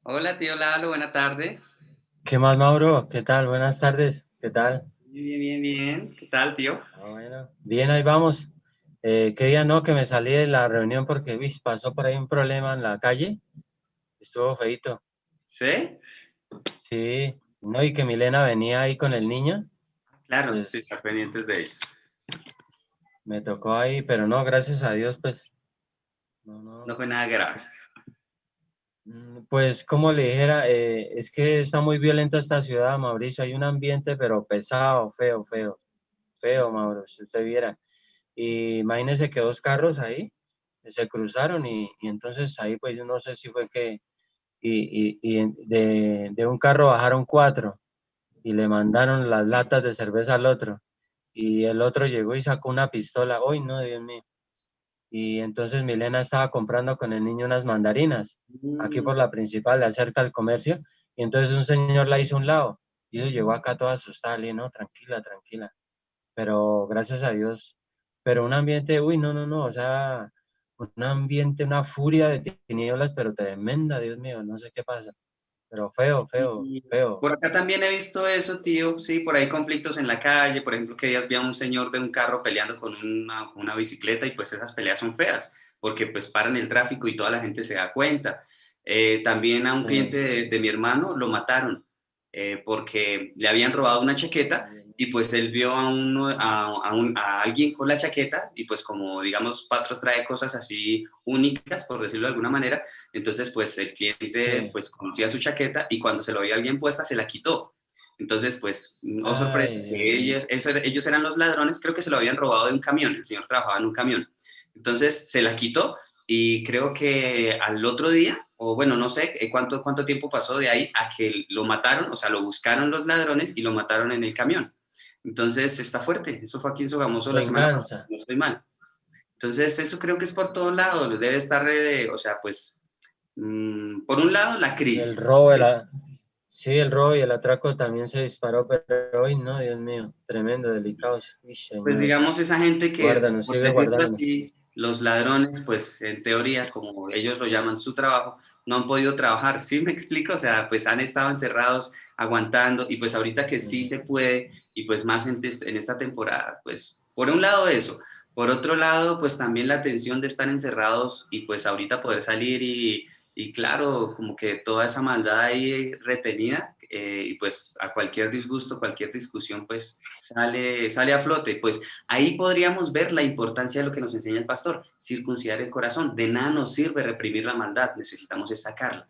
Hola, tío Lalo, buena tarde. ¿Qué más, Mauro? ¿Qué tal? Buenas tardes. ¿Qué tal? Bien, bien, bien, bien. ¿Qué tal, tío? Bueno, bien, ahí vamos. ¿Qué día no? Que me salí de la reunión porque pasó por ahí un problema en la calle. Estuvo feito. ¿Sí? Sí, no, y que Milena venía ahí con el niño. Claro, sí, estar Pues pendientes de ellos. me tocó ahí, pero no, gracias a Dios, pues, no, No no. fue nada grave. Pues como le dijera, es que está muy violenta esta ciudad, Mauricio. Hay un ambiente, pero pesado, feo, feo, feo, Mauro, si usted viera. Y imagínese que dos carros ahí se cruzaron y entonces ahí pues yo no sé si fue que de un carro bajaron cuatro y le mandaron las latas de cerveza al otro y el otro llegó y sacó una pistola. ¡Uy, no, Dios mío! Y entonces Milena estaba comprando con el niño unas mandarinas aquí Mm, por la principal, cerca del comercio, y entonces un señor la hizo a un lado y ella llegó acá toda asustada, le dije, no, tranquila, tranquila, pero gracias a Dios, pero un ambiente, uy, no, no, no, o sea, un ambiente, una furia de tinieblas, pero tremenda, Dios mío, no sé qué pasa, pero feo, feo, sí. feo. Por acá también he visto eso, tío. Sí, por ahí conflictos en la calle. Por ejemplo, que días vi a un señor de un carro peleando con una bicicleta y pues esas peleas son feas porque pues paran el tráfico y toda la gente se da cuenta. También a un cliente Sí. de mi hermano lo mataron porque le habían robado una chaqueta y pues él vio a alguien con la chaqueta y pues como digamos Patros trae cosas así únicas, por decirlo de alguna manera, entonces pues el cliente Sí. pues conocía su chaqueta y cuando se lo veía alguien puesta se la quitó. Entonces pues, oh sorpresa, Ay, Dios que mío. ellos eran los ladrones, creo que se lo habían robado de un camión, el señor trabajaba en un camión. Entonces se la quitó y creo que al otro día, o bueno, no sé cuánto tiempo pasó de ahí a que lo mataron, o sea, lo buscaron los ladrones y lo mataron en el camión. Entonces está fuerte, eso fue aquí en Sogamoso la semana pasada, Venganza. no estoy mal. Entonces eso creo que es por todos lados, debe estar, o sea, pues, por un lado la El crisis. robo, sí, el robo y el atraco también se disparó, pero hoy no, Dios mío, tremendo, delicados. Uy, Pues Señor, digamos esa gente que, guárdanos, por sigue decirlo guardándonos. así, los ladrones, pues en teoría, como ellos lo llaman su trabajo, no han podido trabajar. ¿Sí me explico? O sea, pues han estado encerrados, aguantando, y pues ahorita que sí se puede, y pues más en esta temporada, pues por un lado eso, por otro lado, pues también la tensión de estar encerrados y pues ahorita poder salir y claro, como que toda esa maldad ahí retenida, y pues a cualquier disgusto, cualquier discusión, pues sale a flote. Pues ahí podríamos ver la importancia de lo que nos enseña el pastor, circuncidar el corazón. De nada nos sirve reprimir la maldad, necesitamos es sacarla.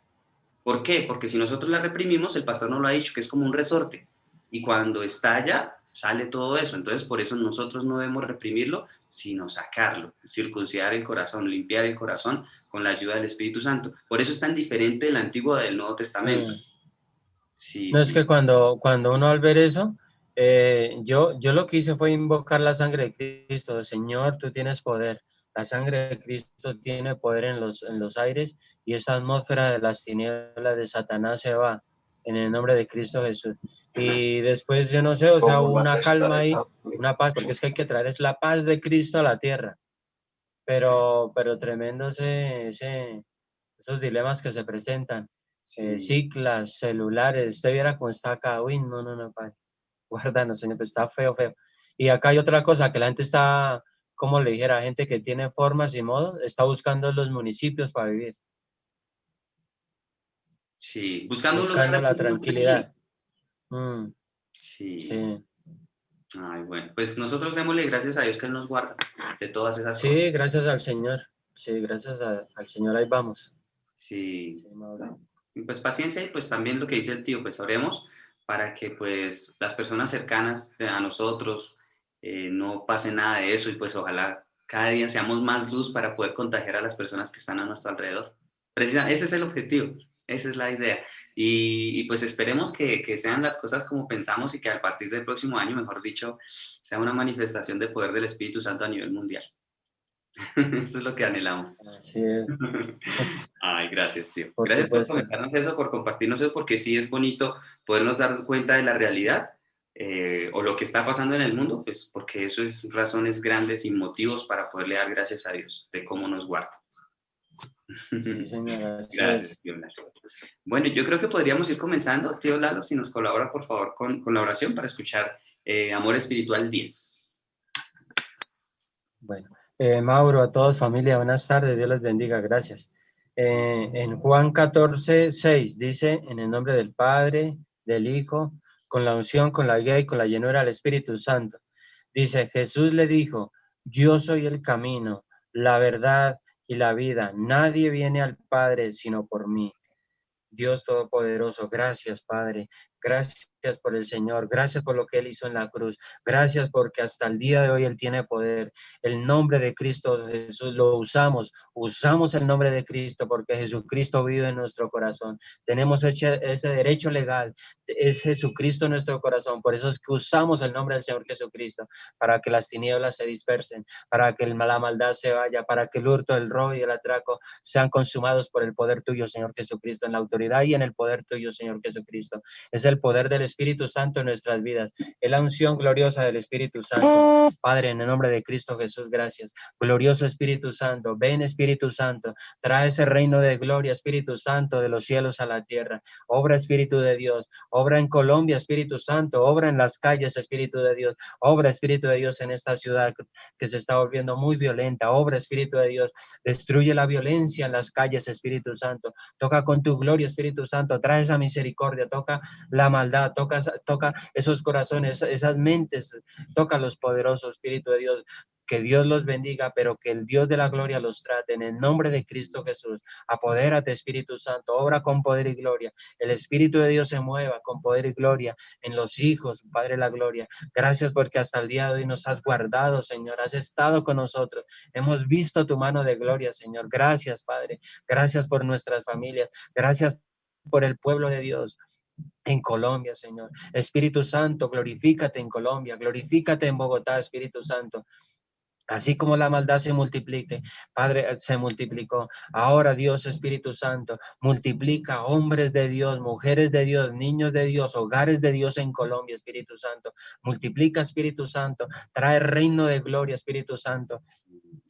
¿Por qué? Porque si nosotros la reprimimos, el pastor nos lo ha dicho, que es como un resorte. Y cuando estalla, sale todo eso. Entonces, por eso nosotros no debemos reprimirlo, sino sacarlo, circuncidar el corazón, limpiar el corazón con la ayuda del Espíritu Santo. Por eso es tan diferente el Antiguo del Nuevo Testamento. Sí. Sí, No es tío. que cuando uno al ver eso, yo lo que hice fue invocar la sangre de Cristo. Señor, tú tienes poder. La sangre de Cristo tiene poder en los aires y esa atmósfera de las tinieblas de Satanás se va en el nombre de Cristo Jesús. Y después, yo no sé, o sea, hubo una calma ahí, una paz, porque es que hay que traer es la paz de Cristo a la tierra. Pero tremendo esos dilemas que se presentan, Sí. ciclas, celulares, usted viera cómo está acá, uy, no, no, no, padre, guárdanos, señor, pues está feo, feo. Y acá hay otra cosa, que la gente está, como le dijera, gente que tiene formas y modos, está buscando los municipios para vivir, Sí, buscando un lugar buscando de la pronto más tranquilo. tranquilidad. Mm, Sí. sí, Ay, bueno, pues nosotros démosle gracias a Dios que Él nos guarda de todas esas cosas. sí, gracias al Señor, sí, al Señor, ahí vamos. Sí, Sí, Mauro. y pues paciencia y pues también lo que dice el tío, pues oremos para que pues las personas cercanas a nosotros no pase nada de eso y pues ojalá cada día seamos más luz para poder contagiar a las personas que están a nuestro alrededor. Ese es el objetivo, esa es la idea. Y pues esperemos que sean las cosas como pensamos y que a partir del próximo año, mejor dicho, sea una manifestación de poder del Espíritu Santo a nivel mundial. Eso es lo que anhelamos. Así es, Ay, gracias, tío. por Gracias por supuesto. comentarnos eso, por compartirnos eso, porque sí es bonito podernos dar cuenta de la realidad o lo que está pasando en el mundo, pues porque eso es razones grandes y motivos para poderle dar gracias a Dios de cómo nos guarda. Sí, señora, así Gracias, es. tío Lalo. Bueno, yo creo que podríamos ir comenzando. Tío Lalo, si nos colabora, por favor, con la oración para escuchar Amor Espiritual 10. Bueno, Mauro, a todos, familia, buenas tardes, Dios les bendiga, gracias. En Juan 14:6 dice, en el nombre del Padre, del Hijo, con la unción, con la guía y con la llenura del Espíritu Santo. Dice, Jesús le dijo, yo soy el camino, la verdad y la vida. Nadie viene al Padre sino por mí. Dios Todopoderoso, gracias, Padre. Gracias por el Señor. Gracias por lo que Él hizo en la cruz. Gracias porque hasta el día de hoy Él tiene poder. El nombre de Cristo Jesús lo usamos. Usamos el nombre de Cristo porque Jesucristo vive en nuestro corazón. Tenemos ese derecho legal. Es Jesucristo en nuestro corazón. Por eso es que usamos el nombre del Señor Jesucristo para que las tinieblas se dispersen, para que la maldad se vaya, para que el hurto, el robo y el atraco sean consumados por el poder tuyo, Señor Jesucristo, en la autoridad y en el poder tuyo, Señor Jesucristo. Es el poder del Espíritu Santo en nuestras vidas, es la unción gloriosa del Espíritu Santo. Padre, en el nombre de Cristo Jesús, gracias. Glorioso Espíritu Santo, ven Espíritu Santo, trae ese reino de gloria, Espíritu Santo, de los cielos a la tierra. Obra, Espíritu de Dios, obra en Colombia, Espíritu Santo, obra en las calles, Espíritu de Dios, obra, Espíritu de Dios, en esta ciudad que se está volviendo muy violenta, obra, Espíritu de Dios, destruye la violencia en las calles, Espíritu Santo. Toca con tu gloria, Espíritu Santo. Trae esa misericordia. Toca la maldad. Toca esos corazones, esas mentes. Toca a los poderosos, Espíritu de Dios. Que Dios los bendiga, pero que el Dios de la gloria los trate. En el nombre de Cristo Jesús, apodérate, Espíritu Santo. Obra con poder y gloria. El Espíritu de Dios se mueva con poder y gloria en los hijos, Padre de la gloria. Gracias porque hasta el día de hoy nos has guardado, Señor. Has estado con nosotros. Hemos visto tu mano de gloria, Señor. Gracias, Padre. Gracias por nuestras familias. Gracias por el pueblo de Dios en Colombia, Señor. Espíritu Santo, glorifícate en Colombia. Glorifícate en Bogotá, Espíritu Santo. Así como la maldad se multiplique, Padre, se multiplicó. Ahora Dios, Espíritu Santo, multiplica hombres de Dios, mujeres de Dios, niños de Dios, hogares de Dios en Colombia, Espíritu Santo. Multiplica, Espíritu Santo. Trae reino de gloria, Espíritu Santo.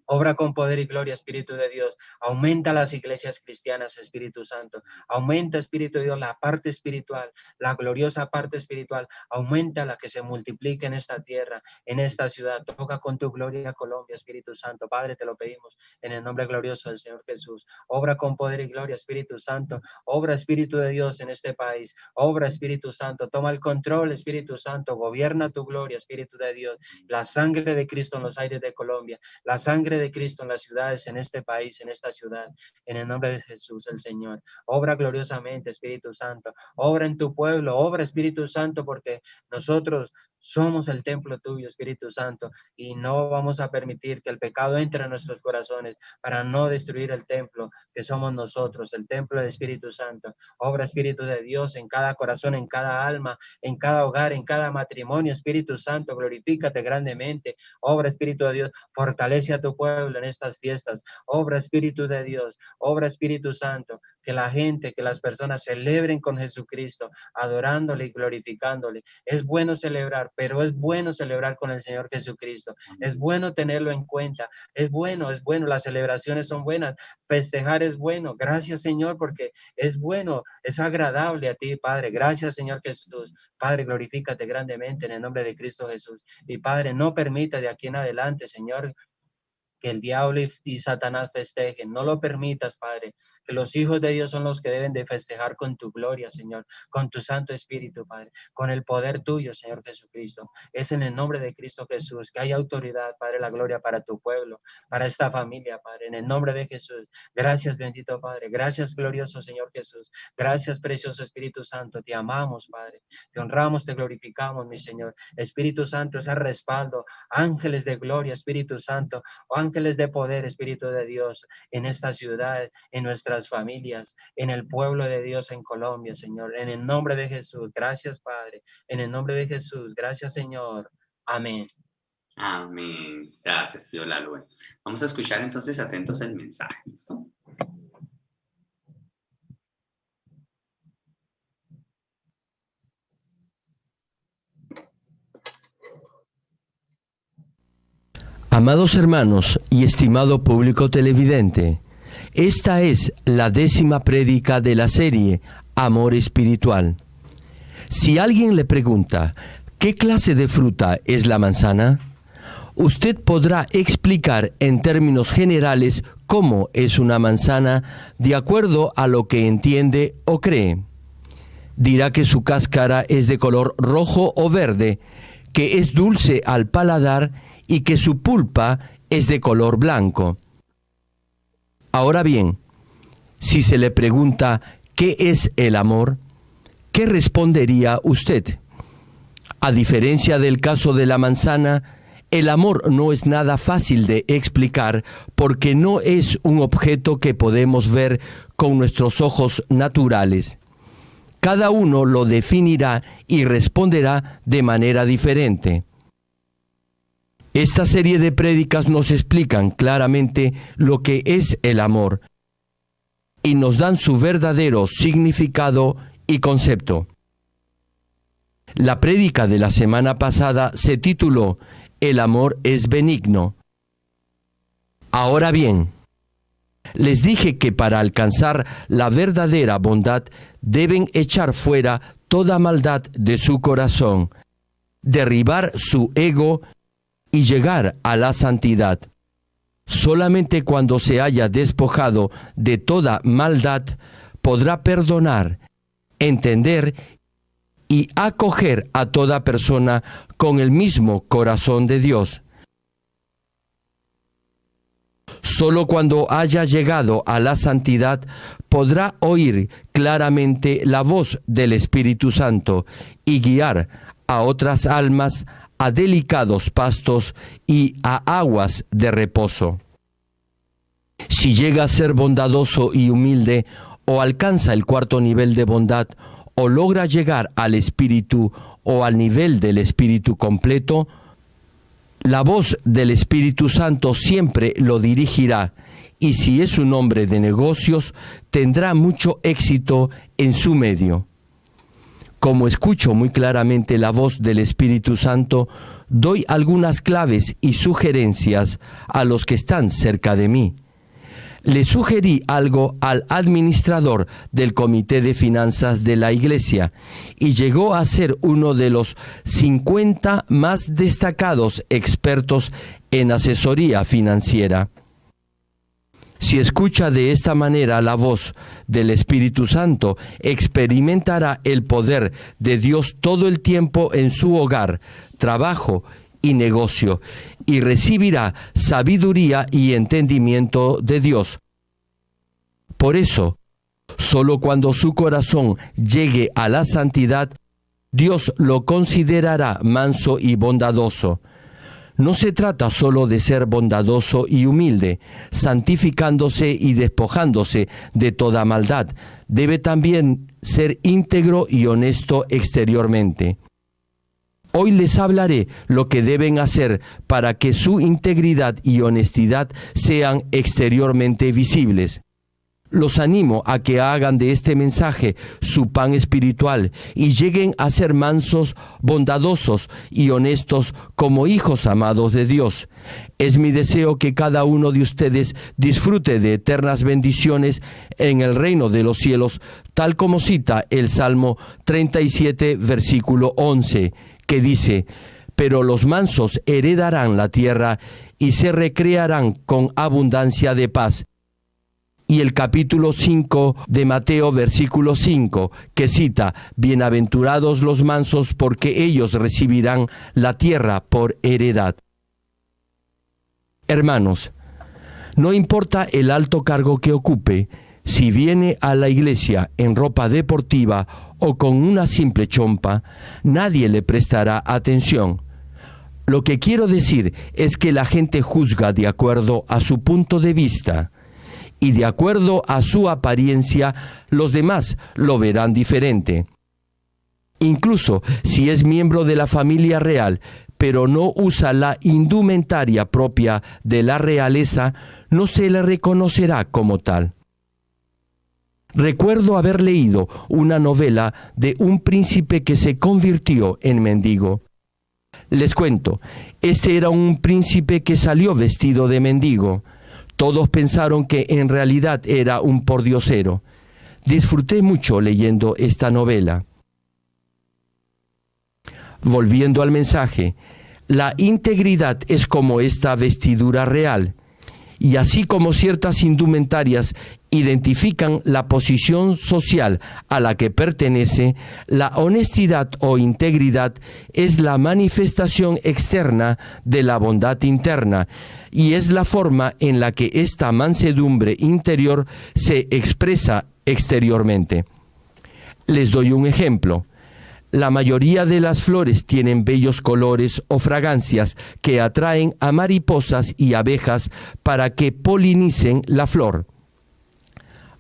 Obra con poder y gloria, Espíritu de Dios. Aumenta las iglesias cristianas, Espíritu Santo. Aumenta, Espíritu de Dios, la parte espiritual, la gloriosa parte espiritual. Aumenta la que se multiplique en esta tierra, en esta ciudad. Toca con tu gloria Colombia, Espíritu Santo. Padre, te lo pedimos en el nombre glorioso del Señor Jesús. Obra con poder y gloria, Espíritu Santo. Obra, Espíritu de Dios, en este país. Obra, Espíritu Santo. Toma el control, Espíritu Santo. Gobierna tu gloria, Espíritu de Dios. La sangre de Cristo en los aires de Colombia. La sangre de Cristo en las ciudades, en este país, en esta ciudad, en el nombre de Jesús, el Señor. Obra gloriosamente, Espíritu Santo. Obra en tu pueblo, obra, Espíritu Santo, porque nosotros somos el templo tuyo, Espíritu Santo, y no vamos a permitir que el pecado entre en nuestros corazones para no destruir el templo que somos nosotros, el templo del Espíritu Santo. Obra, Espíritu de Dios, en cada corazón, en cada alma, en cada hogar, en cada matrimonio, Espíritu Santo, glorifícate grandemente. Obra, Espíritu de Dios, fortalece a tu pueblo en estas fiestas. Obra, Espíritu de Dios, obra, Espíritu Santo, que la gente, que las personas celebren con Jesucristo, adorándole y glorificándole. Es bueno celebrar, pero es bueno celebrar con el Señor Jesucristo. Es bueno tenerlo en cuenta. Es bueno, las celebraciones son buenas. Festejar es bueno. Gracias, Señor, porque es bueno, es agradable a ti, Padre. Gracias, Señor Jesús. Padre, glorifícate grandemente en el nombre de Cristo Jesús. Y Padre, no permita de aquí en adelante, Señor, que el diablo y Satanás festejen. No lo permitas, Padre, que los hijos de Dios son los que deben de festejar con tu gloria, Señor, con tu Santo Espíritu, Padre, con el poder tuyo, Señor Jesucristo. Es en el nombre de Cristo Jesús que hay autoridad, Padre, la gloria para tu pueblo, para esta familia, Padre, en el nombre de Jesús. Gracias, bendito Padre. Gracias, glorioso Señor Jesús. Gracias, precioso Espíritu Santo. Te amamos, Padre. Te honramos, te glorificamos, mi Señor. Espíritu Santo, ese respaldo. Ángeles de gloria, Espíritu Santo. Ángeles de poder, Espíritu de Dios, en esta ciudad, en nuestras familias, en el pueblo de Dios en Colombia, Señor. En el nombre de Jesús. Gracias, Padre. En el nombre de Jesús. Gracias, Señor. Amén. Amén. Gracias, tío Lalo. Bueno, vamos a escuchar entonces atentos el mensaje. ¿Listo? Amados hermanos y estimado público televidente, Esta es la 10ª prédica de la serie Amor Espiritual. Si alguien le pregunta, ¿qué clase de fruta es la manzana?, usted podrá explicar en términos generales cómo es una manzana de acuerdo a lo que entiende o cree. Dirá que su cáscara es de color rojo o verde, que es dulce al paladar y que su pulpa es de color blanco. Ahora bien, si se le pregunta ¿qué es el amor?, ¿qué respondería usted? A diferencia del caso de la manzana, el amor no es nada fácil de explicar porque no es un objeto que podemos ver con nuestros ojos naturales. Cada uno lo definirá y responderá de manera diferente. Esta serie de prédicas nos explican claramente lo que es el amor y nos dan su verdadero significado y concepto. La prédica de la semana pasada se tituló El amor es benigno. Ahora bien, les dije que para alcanzar la verdadera bondad deben echar fuera toda maldad de su corazón, derribar su ego y llegar a la santidad. Solamente cuando se haya despojado de toda maldad podrá perdonar, entender y acoger a toda persona con el mismo corazón de Dios. Solo cuando haya llegado a la santidad podrá oír claramente la voz del Espíritu Santo y guiar a otras almas a delicados pastos y a aguas de reposo. Si llega a ser bondadoso y humilde, o alcanza el 4.º nivel de bondad, o logra llegar al Espíritu o al nivel del Espíritu completo, la voz del Espíritu Santo siempre lo dirigirá, y si es un hombre de negocios, tendrá mucho éxito en su medio. Como escucho muy claramente la voz del Espíritu Santo, doy algunas claves y sugerencias a los que están cerca de mí. Le sugerí algo al administrador del Comité de Finanzas de la Iglesia y llegó a ser uno de los 50 más destacados expertos en asesoría financiera. Si escucha de esta manera la voz del Espíritu Santo, experimentará el poder de Dios todo el tiempo en su hogar, trabajo y negocio, y recibirá sabiduría y entendimiento de Dios. Por eso, solo cuando su corazón llegue a la santidad, Dios lo considerará manso y bondadoso. No se trata solo de ser bondadoso y humilde, santificándose y despojándose de toda maldad. Debe también ser íntegro y honesto exteriormente. Hoy les hablaré lo que deben hacer para que su integridad y honestidad sean exteriormente visibles. Los animo a que hagan de este mensaje su pan espiritual y lleguen a ser mansos, bondadosos y honestos como hijos amados de Dios. Es mi deseo que cada uno de ustedes disfrute de eternas bendiciones en el reino de los cielos, tal como cita el Salmo 37, versículo 11, que dice: «Pero los mansos heredarán la tierra y se recrearán con abundancia de paz». Y el capítulo 5 de Mateo, versículo 5, que cita: «Bienaventurados los mansos, porque ellos recibirán la tierra por heredad». Hermanos, no importa el alto cargo que ocupe, si viene a la iglesia en ropa deportiva o con una simple chompa, nadie le prestará atención. Lo que quiero decir es que la gente juzga de acuerdo a su punto de vista, y de acuerdo a su apariencia, los demás lo verán diferente. Incluso si es miembro de la familia real, pero no usa la indumentaria propia de la realeza, no se le reconocerá como tal. Recuerdo haber leído una novela de un príncipe que se convirtió en mendigo. Les cuento, este era un príncipe que salió vestido de mendigo. Todos pensaron que en realidad era un pordiosero. Disfruté mucho leyendo esta novela. Volviendo al mensaje, la integridad es como esta vestidura real, y así como ciertas indumentarias identifican la posición social a la que pertenece, la honestidad o integridad es la manifestación externa de la bondad interna, y es la forma en la que esta mansedumbre interior se expresa exteriormente. Les doy un ejemplo. La mayoría de las flores tienen bellos colores o fragancias que atraen a mariposas y abejas para que polinicen la flor.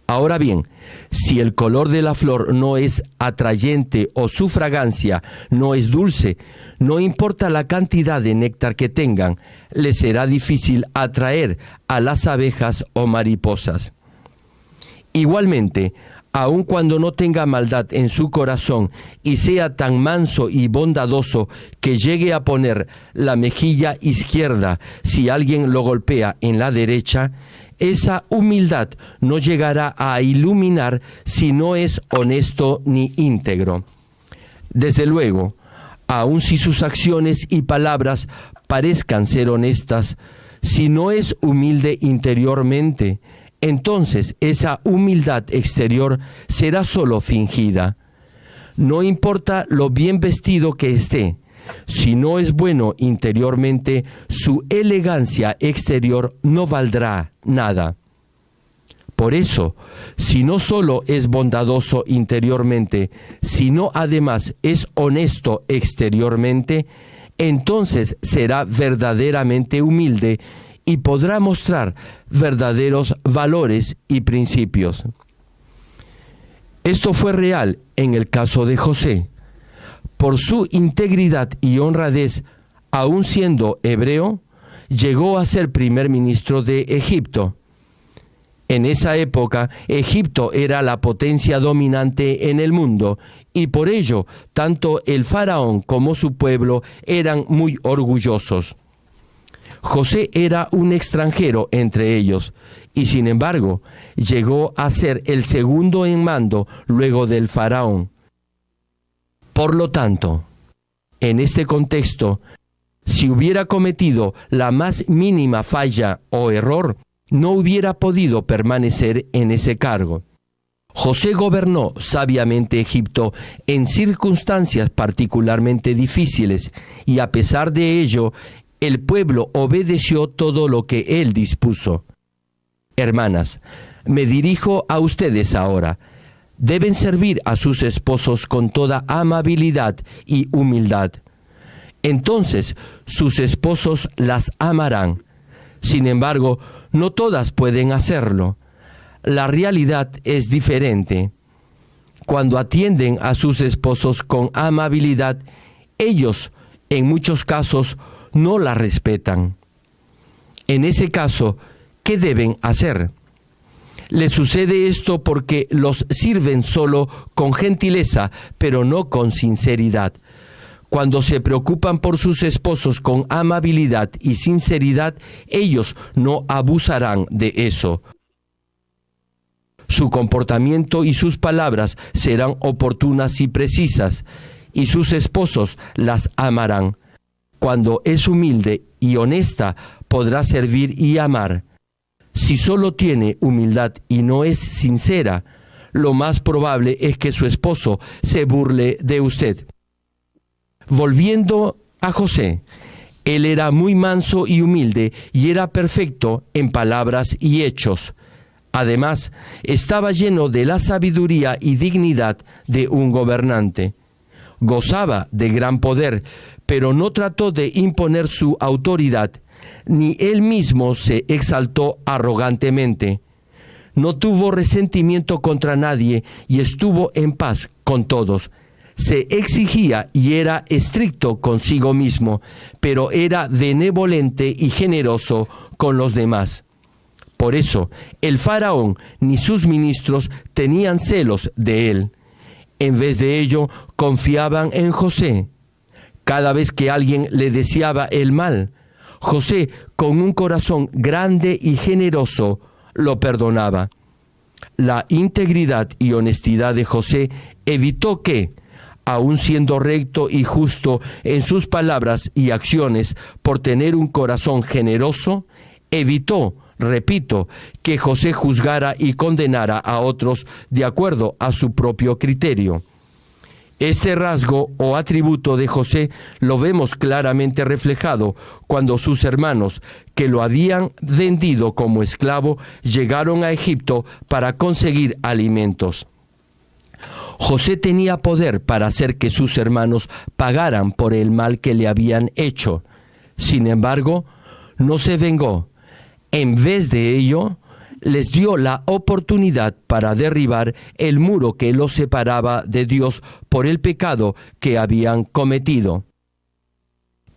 Ahora bien, si el color de la flor no es atrayente o su fragancia no es dulce, no importa la cantidad de néctar que tengan, les será difícil atraer a las abejas o mariposas. Igualmente, aun cuando no tenga maldad en su corazón y sea tan manso y bondadoso que llegue a poner la mejilla izquierda si alguien lo golpea en la derecha, esa humildad no llegará a iluminar si no es honesto ni íntegro. Desde luego, aun si sus acciones y palabras parezcan ser honestas, si no es humilde interiormente, entonces esa humildad exterior será solo fingida. No importa lo bien vestido que esté, si no es bueno interiormente, su elegancia exterior no valdrá nada. Por eso, si no solo es bondadoso interiormente, sino además es honesto exteriormente, entonces será verdaderamente humilde y podrá mostrar verdaderos valores y principios. Esto fue real en el caso de José. Por su integridad y honradez, aun siendo hebreo, llegó a ser primer ministro de Egipto. En esa época, Egipto era la potencia dominante en el mundo, y por ello, tanto el faraón como su pueblo eran muy orgullosos. José era un extranjero entre ellos, y sin embargo, llegó a ser el segundo en mando luego del faraón. Por lo tanto, en este contexto, si hubiera cometido la más mínima falla o error, no hubiera podido permanecer en ese cargo. José gobernó sabiamente Egipto en circunstancias particularmente difíciles, y a pesar de ello, el pueblo obedeció todo lo que él dispuso. Hermanas, me dirijo a ustedes ahora. Deben servir a sus esposos con toda amabilidad y humildad. Entonces sus esposos las amarán. Sin embargo, no todas pueden hacerlo. La realidad es diferente. Cuando atienden a sus esposos con amabilidad, ellos, en muchos casos, no la respetan. En ese caso, ¿qué deben hacer? Les sucede esto porque los sirven solo con gentileza, pero no con sinceridad. Cuando se preocupan por sus esposos con amabilidad y sinceridad, ellos no abusarán de eso. Su comportamiento y sus palabras serán oportunas y precisas, y sus esposos las amarán. Cuando es humilde y honesta, podrá servir y amar. Si solo tiene humildad y no es sincera, lo más probable es que su esposo se burle de usted. Volviendo a José, él era muy manso y humilde y era perfecto en palabras y hechos. Además, estaba lleno de la sabiduría y dignidad de un gobernante. Gozaba de gran poder, pero no trató de imponer su autoridad, ni él mismo se exaltó arrogantemente. No tuvo resentimiento contra nadie y estuvo en paz con todos. Se exigía y era estricto consigo mismo, pero era benevolente y generoso con los demás. Por eso, el faraón ni sus ministros tenían celos de él. En vez de ello, confiaban en José. Cada vez que alguien le deseaba el mal, José, con un corazón grande y generoso, lo perdonaba. La integridad y honestidad de José evitó que, aun siendo recto y justo en sus palabras y acciones por tener un corazón generoso, evitó, repito, que José juzgara y condenara a otros de acuerdo a su propio criterio. Este rasgo o atributo de José lo vemos claramente reflejado cuando sus hermanos, que lo habían vendido como esclavo, llegaron a Egipto para conseguir alimentos. José tenía poder para hacer que sus hermanos pagaran por el mal que le habían hecho. Sin embargo, no se vengó. En vez de ello, les dio la oportunidad para derribar el muro que los separaba de Dios por el pecado que habían cometido.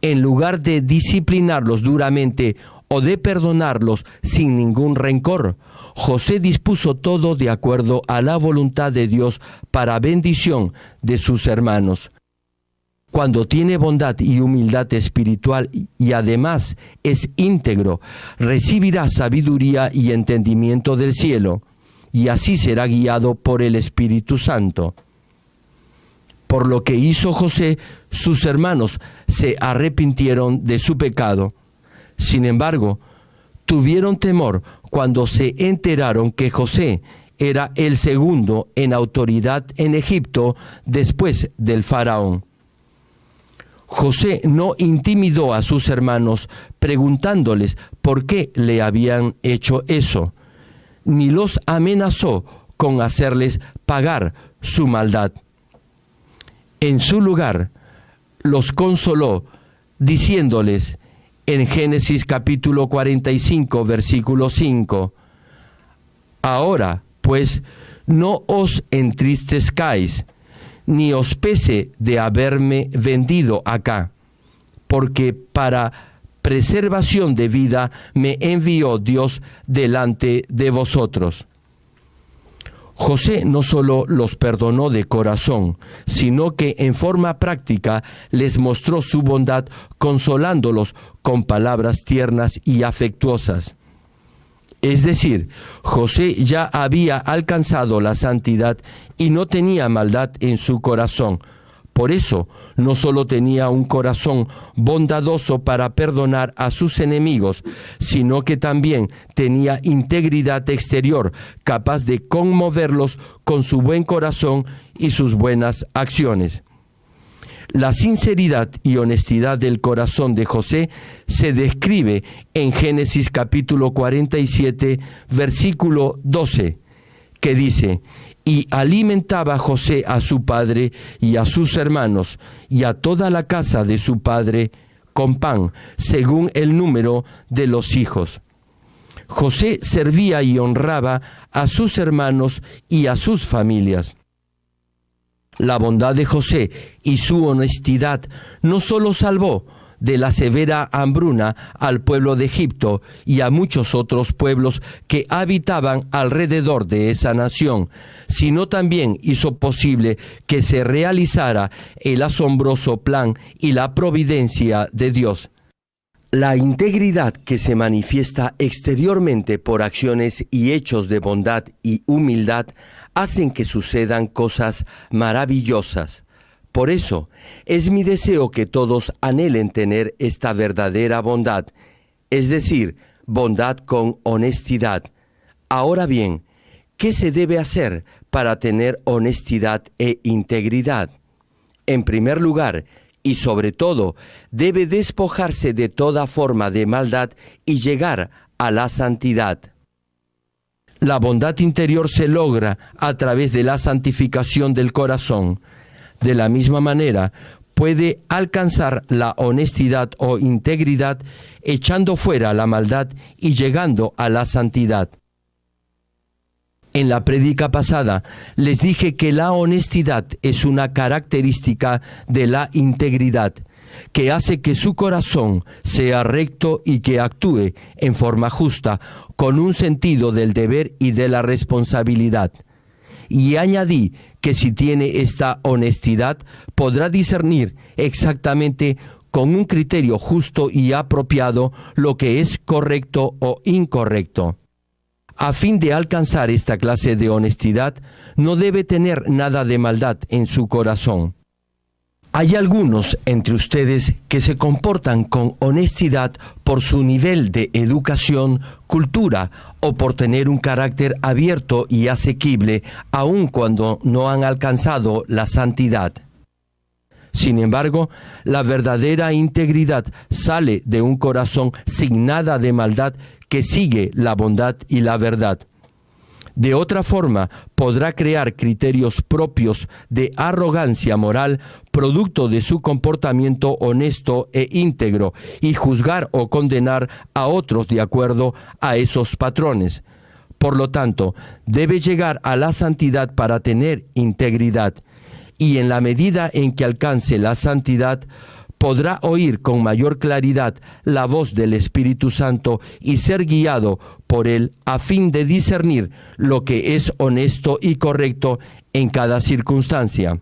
En lugar de disciplinarlos duramente o de perdonarlos sin ningún rencor, José dispuso todo de acuerdo a la voluntad de Dios para bendición de sus hermanos. Cuando tiene bondad y humildad espiritual y además es íntegro, recibirá sabiduría y entendimiento del cielo, y así será guiado por el Espíritu Santo. Por lo que hizo José, sus hermanos se arrepintieron de su pecado. Sin embargo, tuvieron temor cuando se enteraron que José era el segundo en autoridad en Egipto después del faraón. José no intimidó a sus hermanos preguntándoles por qué le habían hecho eso, ni los amenazó con hacerles pagar su maldad. En su lugar, los consoló diciéndoles en Génesis capítulo 45, versículo 5, «Ahora, pues, no os entristezcáis, ni os pese de haberme vendido acá, porque para preservación de vida me envió Dios delante de vosotros». José no solo los perdonó de corazón, sino que en forma práctica les mostró su bondad consolándolos con palabras tiernas y afectuosas. Es decir, José ya había alcanzado la santidad y no tenía maldad en su corazón. Por eso, no solo tenía un corazón bondadoso para perdonar a sus enemigos, sino que también tenía integridad exterior, capaz de conmoverlos con su buen corazón y sus buenas acciones. La sinceridad y honestidad del corazón de José se describe en Génesis capítulo 47, versículo 12, que dice: «Y alimentaba José a su padre y a sus hermanos y a toda la casa de su padre con pan, según el número de los hijos». José servía y honraba a sus hermanos y a sus familias. La bondad de José y su honestidad no solo salvó de la severa hambruna al pueblo de Egipto y a muchos otros pueblos que habitaban alrededor de esa nación, sino también hizo posible que se realizara el asombroso plan y la providencia de Dios. La integridad que se manifiesta exteriormente por acciones y hechos de bondad y humildad hacen que sucedan cosas maravillosas. Por eso, es mi deseo que todos anhelen tener esta verdadera bondad, es decir, bondad con honestidad. Ahora bien, ¿qué se debe hacer para tener honestidad e integridad? En primer lugar, y sobre todo, debe despojarse de toda forma de maldad y llegar a la santidad. La bondad interior se logra a través de la santificación del corazón. De la misma manera, puede alcanzar la honestidad o integridad echando fuera la maldad y llegando a la santidad. En la prédica pasada les dije que la honestidad es una característica de la integridad, que hace que su corazón sea recto y que actúe en forma justa, con un sentido del deber y de la responsabilidad. Y añadí que si tiene esta honestidad, podrá discernir exactamente con un criterio justo y apropiado lo que es correcto o incorrecto. A fin de alcanzar esta clase de honestidad, no debe tener nada de maldad en su corazón. Hay algunos entre ustedes que se comportan con honestidad por su nivel de educación, cultura o por tener un carácter abierto y asequible, aun cuando no han alcanzado la santidad. Sin embargo, la verdadera integridad sale de un corazón sin nada de maldad que sigue la bondad y la verdad. De otra forma, podrá crear criterios propios de arrogancia moral, producto de su comportamiento honesto e íntegro, y juzgar o condenar a otros de acuerdo a esos patrones. Por lo tanto, debe llegar a la santidad para tener integridad, y en la medida en que alcance la santidad, podrá oír con mayor claridad la voz del Espíritu Santo y ser guiado por él a fin de discernir lo que es honesto y correcto en cada circunstancia.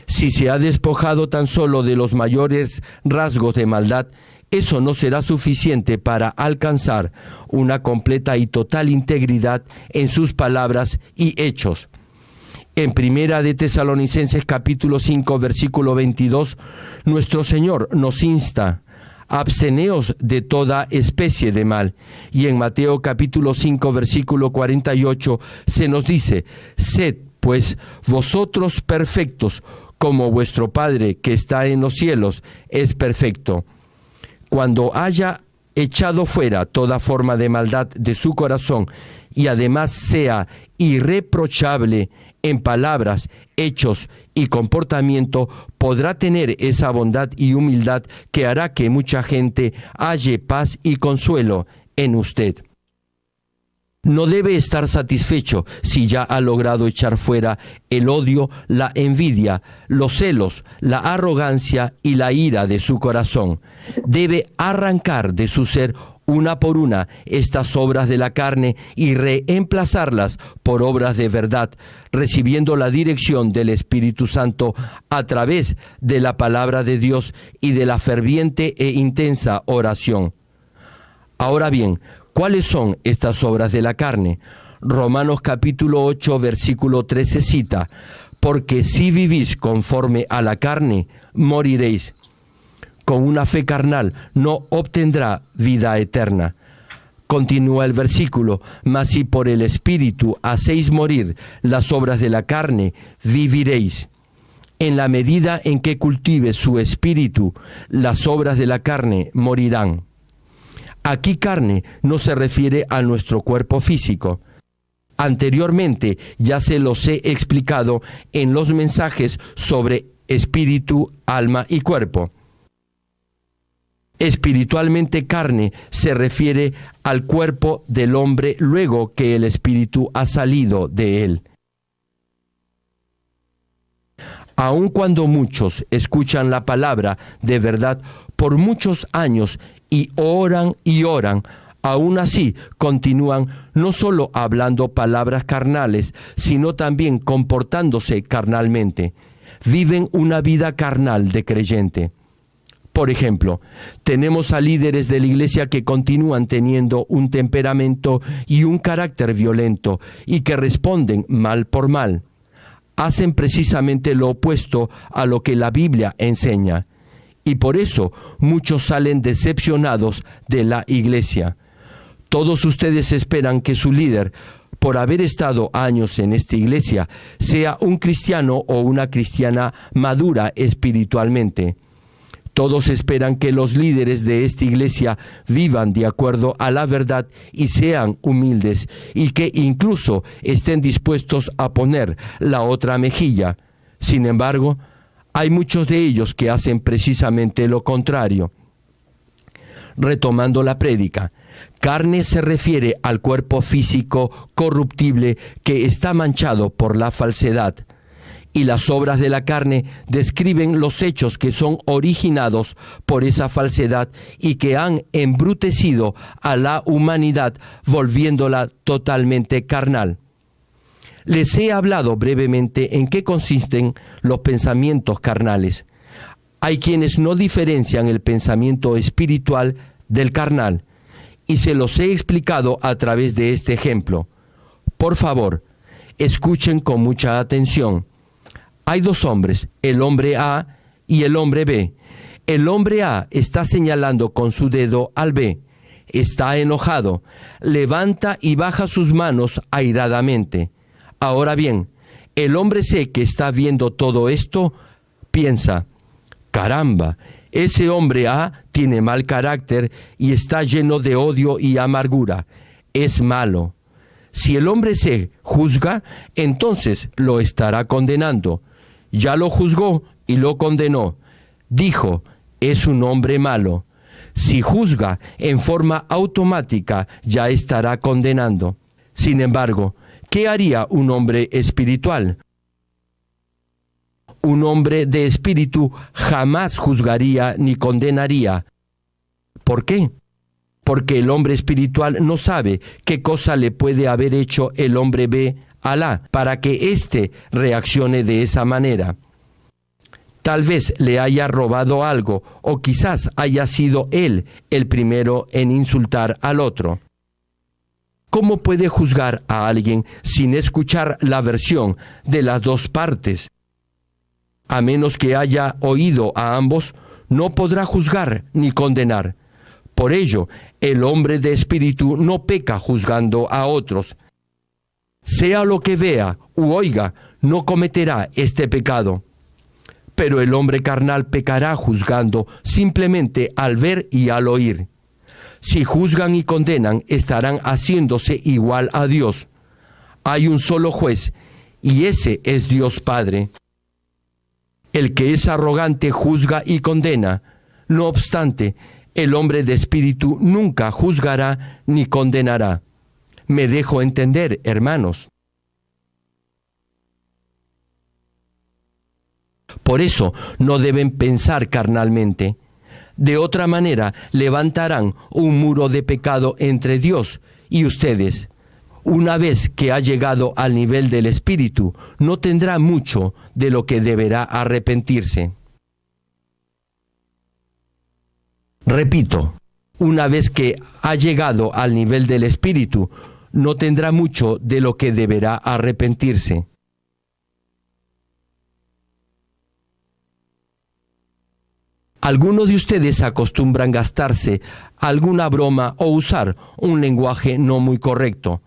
Si se ha despojado tan solo de los mayores rasgos de maldad, eso no será suficiente para alcanzar una completa y total integridad en sus palabras y hechos. En Primera de Tesalonicenses capítulo 5, versículo 22, nuestro Señor nos insta: absteneos de toda especie de mal. Y en Mateo capítulo 5, versículo 48, se nos dice: sed, pues, vosotros perfectos, como vuestro Padre que está en los cielos es perfecto. Cuando haya echado fuera toda forma de maldad de su corazón, y además sea irreprochable en palabras, hechos y comportamiento, podrá tener esa bondad y humildad que hará que mucha gente halle paz y consuelo en usted. No debe estar satisfecho si ya ha logrado echar fuera el odio, la envidia, los celos, la arrogancia y la ira de su corazón. Debe arrancar de su ser una por una estas obras de la carne y reemplazarlas por obras de verdad, recibiendo la dirección del Espíritu Santo a través de la palabra de Dios y de la ferviente e intensa oración. Ahora bien, ¿cuáles son estas obras de la carne? Romanos capítulo 8, versículo 13 cita: porque si vivís conforme a la carne, moriréis. Con una fe carnal no obtendrá vida eterna. Continúa el versículo: mas si por el Espíritu hacéis morir las obras de la carne, viviréis. En la medida en que cultive su espíritu, las obras de la carne morirán. Aquí carne no se refiere a nuestro cuerpo físico. Anteriormente ya se los he explicado en los mensajes sobre espíritu, alma y cuerpo. Espiritualmente carne se refiere al cuerpo del hombre luego que el espíritu ha salido de él. Aun cuando muchos escuchan la palabra de verdad por muchos años y oran, aún así continúan no solo hablando palabras carnales, sino también comportándose carnalmente. Viven una vida carnal de creyente. Por ejemplo, tenemos a líderes de la iglesia que continúan teniendo un temperamento y un carácter violento y que responden mal por mal. Hacen precisamente lo opuesto a lo que la Biblia enseña. Y por eso muchos salen decepcionados de la iglesia. Todos ustedes esperan que su líder, por haber estado años en esta iglesia, sea un cristiano o una cristiana madura espiritualmente. Todos esperan que los líderes de esta iglesia vivan de acuerdo a la verdad y sean humildes, y que incluso estén dispuestos a poner la otra mejilla. Sin embargo, hay muchos de ellos que hacen precisamente lo contrario. Retomando la prédica, carne se refiere al cuerpo físico corruptible que está manchado por la falsedad. Y las obras de la carne describen los hechos que son originados por esa falsedad y que han embrutecido a la humanidad, volviéndola totalmente carnal. Les he hablado brevemente en qué consisten los pensamientos carnales. Hay quienes no diferencian el pensamiento espiritual del carnal, y se los he explicado a través de este ejemplo. Por favor, escuchen con mucha atención. Hay dos hombres, el hombre A y el hombre B. El hombre A está señalando con su dedo al B. Está enojado, levanta y baja sus manos airadamente. Ahora bien, el hombre C, que está viendo todo esto, piensa: caramba, ese hombre A tiene mal carácter y está lleno de odio y amargura. Es malo. Si el hombre C juzga, entonces lo estará condenando. Ya lo juzgó y lo condenó. Dijo: es un hombre malo. Si juzga en forma automática, ya estará condenando. Sin embargo, ¿qué haría un hombre espiritual? Un hombre de espíritu jamás juzgaría ni condenaría. ¿Por qué? Porque el hombre espiritual no sabe qué cosa le puede haber hecho el hombre B a Alá para que éste reaccione de esa manera. Tal vez le haya robado algo, o quizás haya sido él el primero en insultar al otro. ¿Cómo puede juzgar a alguien sin escuchar la versión de las dos partes? A menos que haya oído a ambos, no podrá juzgar ni condenar. Por ello, el hombre de espíritu no peca juzgando a otros. Sea lo que vea u oiga, no cometerá este pecado. Pero el hombre carnal pecará juzgando simplemente al ver y al oír. Si juzgan y condenan, estarán haciéndose igual a Dios. Hay un solo juez, y ese es Dios Padre. El que es arrogante juzga y condena. No obstante, el hombre de espíritu nunca juzgará ni condenará. ¿Me dejo entender, hermanos? Por eso no deben pensar carnalmente. De otra manera, levantarán un muro de pecado entre Dios y ustedes. Una vez que ha llegado al nivel del espíritu, no tendrá mucho de lo que deberá arrepentirse. Repito, una vez que ha llegado al nivel del espíritu, no tendrá mucho de lo que deberá arrepentirse. Algunos de ustedes acostumbran gastarse alguna broma o usar un lenguaje no muy correcto.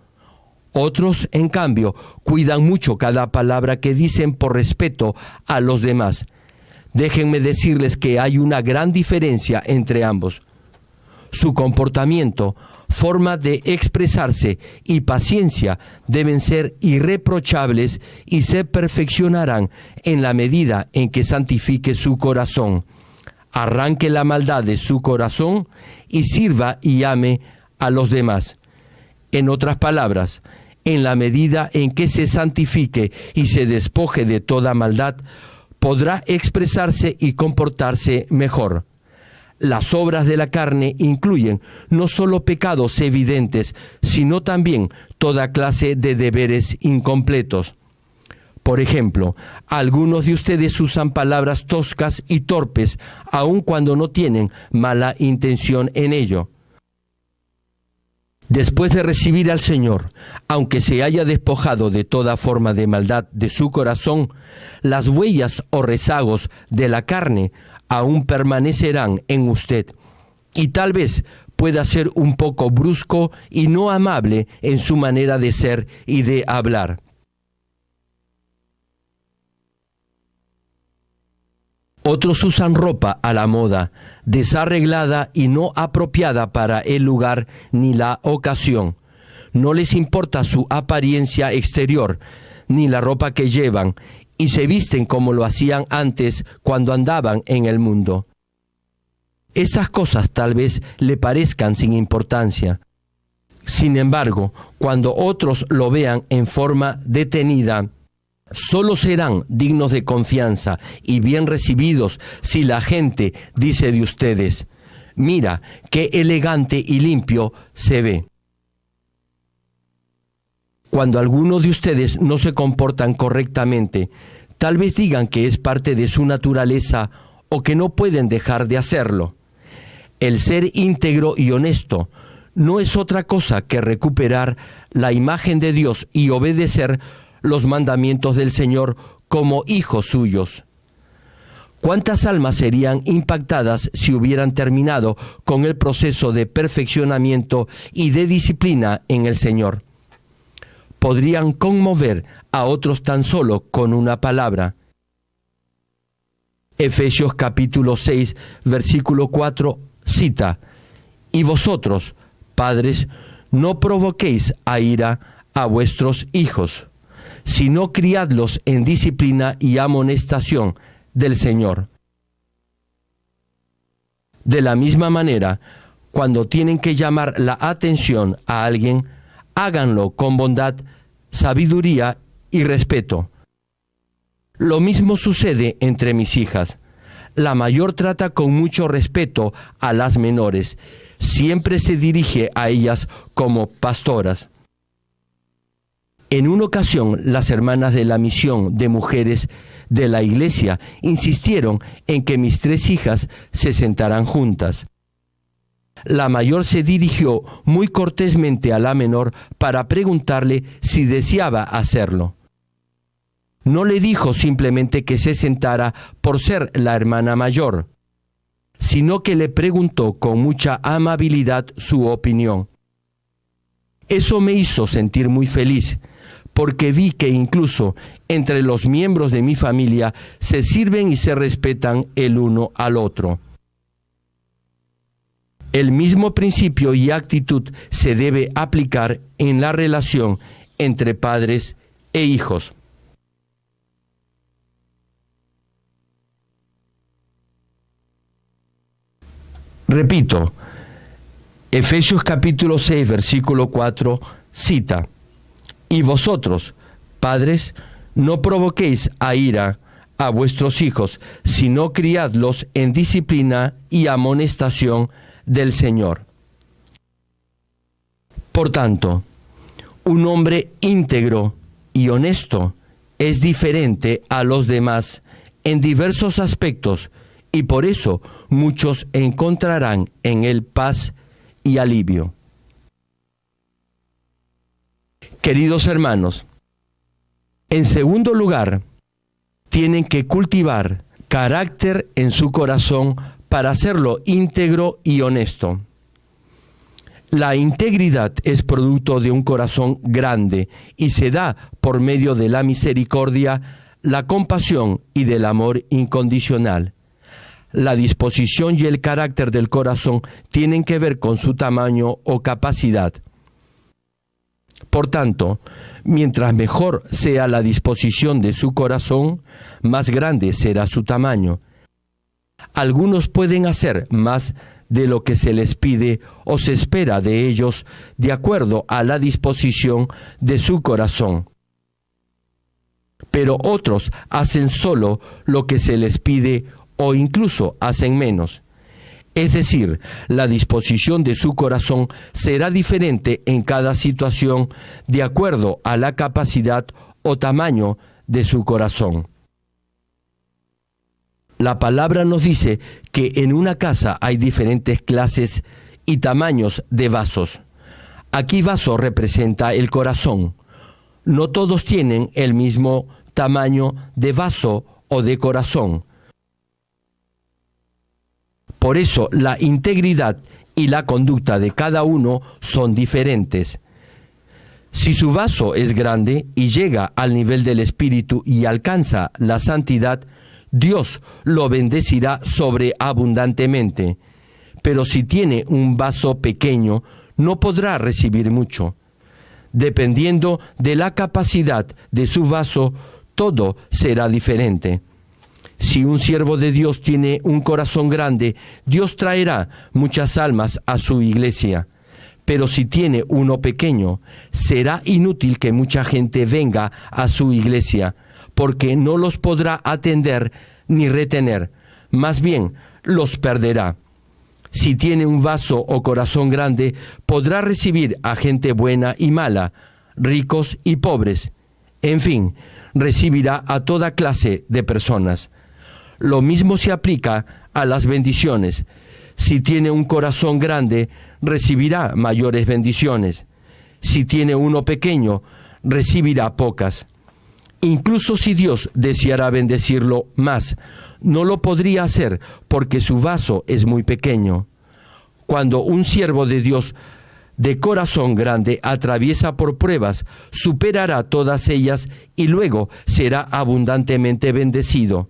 Otros, en cambio, cuidan mucho cada palabra que dicen por respeto a los demás. Déjenme decirles que hay una gran diferencia entre ambos. Su comportamiento, forma de expresarse y paciencia deben ser irreprochables y se perfeccionarán en la medida en que santifique su corazón. Arranque la maldad de su corazón y sirva y ame a los demás. En otras palabras, en la medida en que se santifique y se despoje de toda maldad, podrá expresarse y comportarse mejor. Las obras de la carne incluyen no solo pecados evidentes, sino también toda clase de deberes incompletos. Por ejemplo, algunos de ustedes usan palabras toscas y torpes, aun cuando no tienen mala intención en ello. Después de recibir al Señor, aunque se haya despojado de toda forma de maldad de su corazón, las huellas o rezagos de la carne aún permanecerán en usted, y tal vez pueda ser un poco brusco y no amable en su manera de ser y de hablar. Otros usan ropa a la moda, desarreglada y no apropiada para el lugar ni la ocasión. No les importa su apariencia exterior, ni la ropa que llevan, y se visten como lo hacían antes cuando andaban en el mundo. Esas cosas tal vez le parezcan sin importancia. Sin embargo, cuando otros lo vean en forma detenida, solo serán dignos de confianza y bien recibidos si la gente dice de ustedes: mira qué elegante y limpio se ve. Cuando algunos de ustedes no se comportan correctamente, tal vez digan que es parte de su naturaleza o que no pueden dejar de hacerlo. El ser íntegro y honesto no es otra cosa que recuperar la imagen de Dios y obedecer los mandamientos del Señor como hijos suyos. ¿Cuántas almas serían impactadas si hubieran terminado con el proceso de perfeccionamiento y de disciplina en el Señor? Podrían conmover a otros tan solo con una palabra. Efesios capítulo 6, versículo 4 cita: «Y vosotros, padres, no provoquéis a ira a vuestros hijos, sino criadlos en disciplina y amonestación del Señor». De la misma manera, cuando tienen que llamar la atención a alguien, háganlo con bondad, sabiduría y respeto. Lo mismo sucede entre mis hijas. La mayor trata con mucho respeto a las menores. Siempre se dirige a ellas como pastoras. En una ocasión, las hermanas de la misión de mujeres de la iglesia insistieron en que mis 3 hijas se sentaran juntas. La mayor se dirigió muy cortésmente a la menor para preguntarle si deseaba hacerlo. No le dijo simplemente que se sentara por ser la hermana mayor, sino que le preguntó con mucha amabilidad su opinión. Eso me hizo sentir muy feliz, porque vi que incluso entre los miembros de mi familia se sirven y se respetan el uno al otro. El mismo principio y actitud se debe aplicar en la relación entre padres e hijos. Repito, Efesios capítulo 6, versículo 4 cita: «Y vosotros, padres, no provoquéis a ira a vuestros hijos, sino criadlos en disciplina y amonestación del Señor». Por tanto, un hombre íntegro y honesto es diferente a los demás en diversos aspectos, y por eso muchos encontrarán en él paz y alivio. Queridos hermanos, en segundo lugar, tienen que cultivar carácter en su corazón para hacerlo íntegro y honesto. La integridad es producto de un corazón grande y se da por medio de la misericordia, la compasión y del amor incondicional. La disposición y el carácter del corazón tienen que ver con su tamaño o capacidad. Por tanto, mientras mejor sea la disposición de su corazón, más grande será su tamaño. Algunos pueden hacer más de lo que se les pide o se espera de ellos de acuerdo a la disposición de su corazón. Pero otros hacen solo lo que se les pide o incluso hacen menos. Es decir, la disposición de su corazón será diferente en cada situación de acuerdo a la capacidad o tamaño de su corazón. La palabra nos dice que en una casa hay diferentes clases y tamaños de vasos. Aquí vaso representa el corazón. No todos tienen el mismo tamaño de vaso o de corazón. Por eso la integridad y la conducta de cada uno son diferentes. Si su vaso es grande y llega al nivel del Espíritu y alcanza la santidad, Dios lo bendecirá sobreabundantemente. Pero si tiene un vaso pequeño, no podrá recibir mucho. Dependiendo de la capacidad de su vaso, todo será diferente. Si un siervo de Dios tiene un corazón grande, Dios traerá muchas almas a su iglesia. Pero si tiene uno pequeño, será inútil que mucha gente venga a su iglesia, porque no los podrá atender ni retener, más bien los perderá. Si tiene un vaso o corazón grande, podrá recibir a gente buena y mala, ricos y pobres. En fin, recibirá a toda clase de personas. Lo mismo se aplica a las bendiciones. Si tiene un corazón grande, recibirá mayores bendiciones. Si tiene uno pequeño, recibirá pocas. Incluso si Dios deseara bendecirlo más, no lo podría hacer porque su vaso es muy pequeño. Cuando un siervo de Dios de corazón grande atraviesa por pruebas, superará todas ellas y luego será abundantemente bendecido.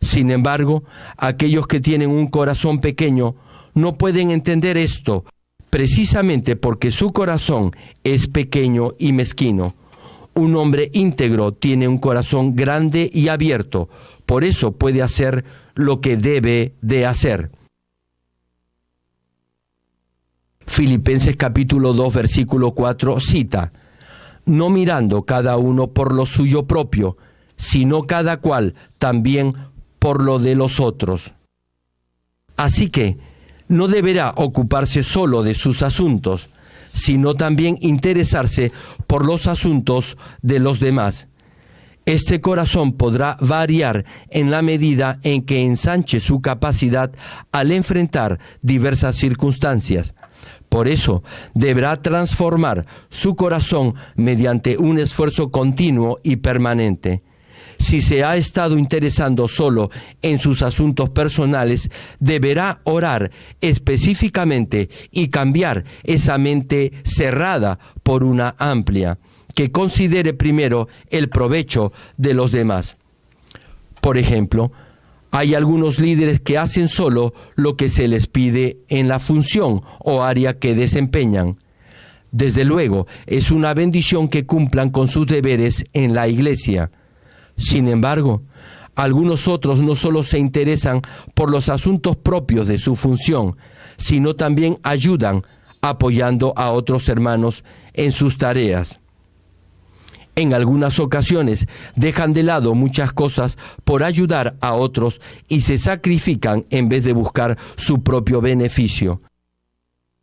Sin embargo, aquellos que tienen un corazón pequeño no pueden entender esto, precisamente porque su corazón es pequeño y mezquino. Un hombre íntegro tiene un corazón grande y abierto, por eso puede hacer lo que debe de hacer. Filipenses capítulo 2, versículo 4 cita: no mirando cada uno por lo suyo propio, sino cada cual también por lo de los otros. Así que no deberá ocuparse solo de sus asuntos, sino también interesarse por los asuntos de los demás. Este corazón podrá variar en la medida en que ensanche su capacidad al enfrentar diversas circunstancias. Por eso, deberá transformar su corazón mediante un esfuerzo continuo y permanente. Si se ha estado interesando solo en sus asuntos personales, deberá orar específicamente y cambiar esa mente cerrada por una amplia, que considere primero el provecho de los demás. Por ejemplo, hay algunos líderes que hacen solo lo que se les pide en la función o área que desempeñan. Desde luego, es una bendición que cumplan con sus deberes en la iglesia. Sin embargo, algunos otros no solo se interesan por los asuntos propios de su función, sino también ayudan apoyando a otros hermanos en sus tareas. En algunas ocasiones dejan de lado muchas cosas por ayudar a otros y se sacrifican en vez de buscar su propio beneficio.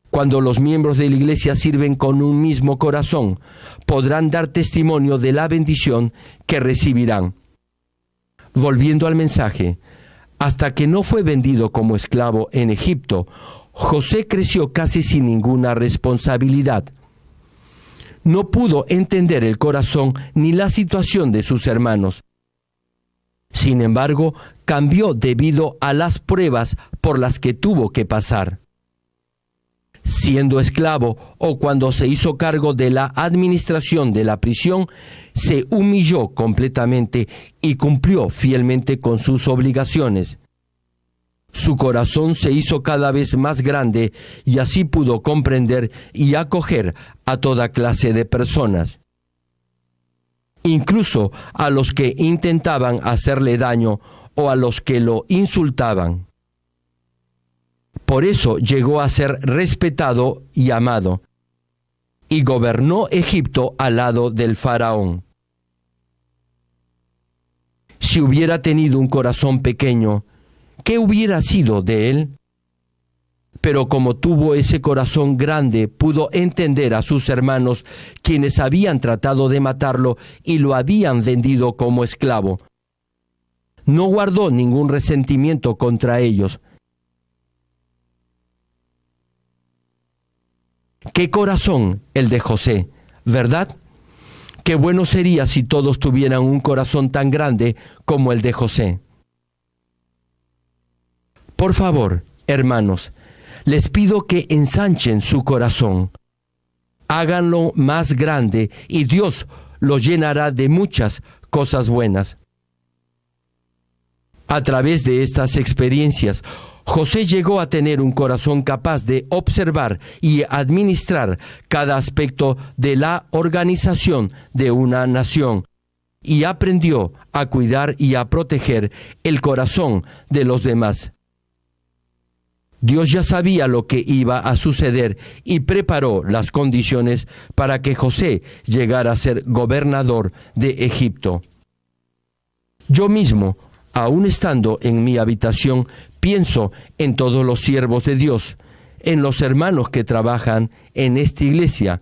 Cuando los miembros de la iglesia sirven con un mismo corazón, podrán dar testimonio de la bendición que recibirán. Volviendo al mensaje, hasta que no fue vendido como esclavo en Egipto, José creció casi sin ninguna responsabilidad. No pudo entender el corazón ni la situación de sus hermanos. Sin embargo, cambió debido a las pruebas por las que tuvo que pasar. Siendo esclavo o cuando se hizo cargo de la administración de la prisión, se humilló completamente y cumplió fielmente con sus obligaciones. Su corazón se hizo cada vez más grande y así pudo comprender y acoger a toda clase de personas, incluso a los que intentaban hacerle daño o a los que lo insultaban. Por eso llegó a ser respetado y amado, y gobernó Egipto al lado del faraón. Si hubiera tenido un corazón pequeño, ¿qué hubiera sido de él? Pero como tuvo ese corazón grande, pudo entender a sus hermanos, quienes habían tratado de matarlo y lo habían vendido como esclavo. No guardó ningún resentimiento contra ellos. ¡Qué corazón el de José!, ¿verdad? Qué bueno sería si todos tuvieran un corazón tan grande como el de José. Por favor, hermanos, les pido que ensanchen su corazón. Háganlo más grande y Dios lo llenará de muchas cosas buenas. A través de estas experiencias, José llegó a tener un corazón capaz de observar y administrar cada aspecto de la organización de una nación y aprendió a cuidar y a proteger el corazón de los demás. Dios ya sabía lo que iba a suceder y preparó las condiciones para que José llegara a ser gobernador de Egipto. Yo mismo, aún estando en mi habitación, pienso en todos los siervos de Dios, en los hermanos que trabajan en esta iglesia,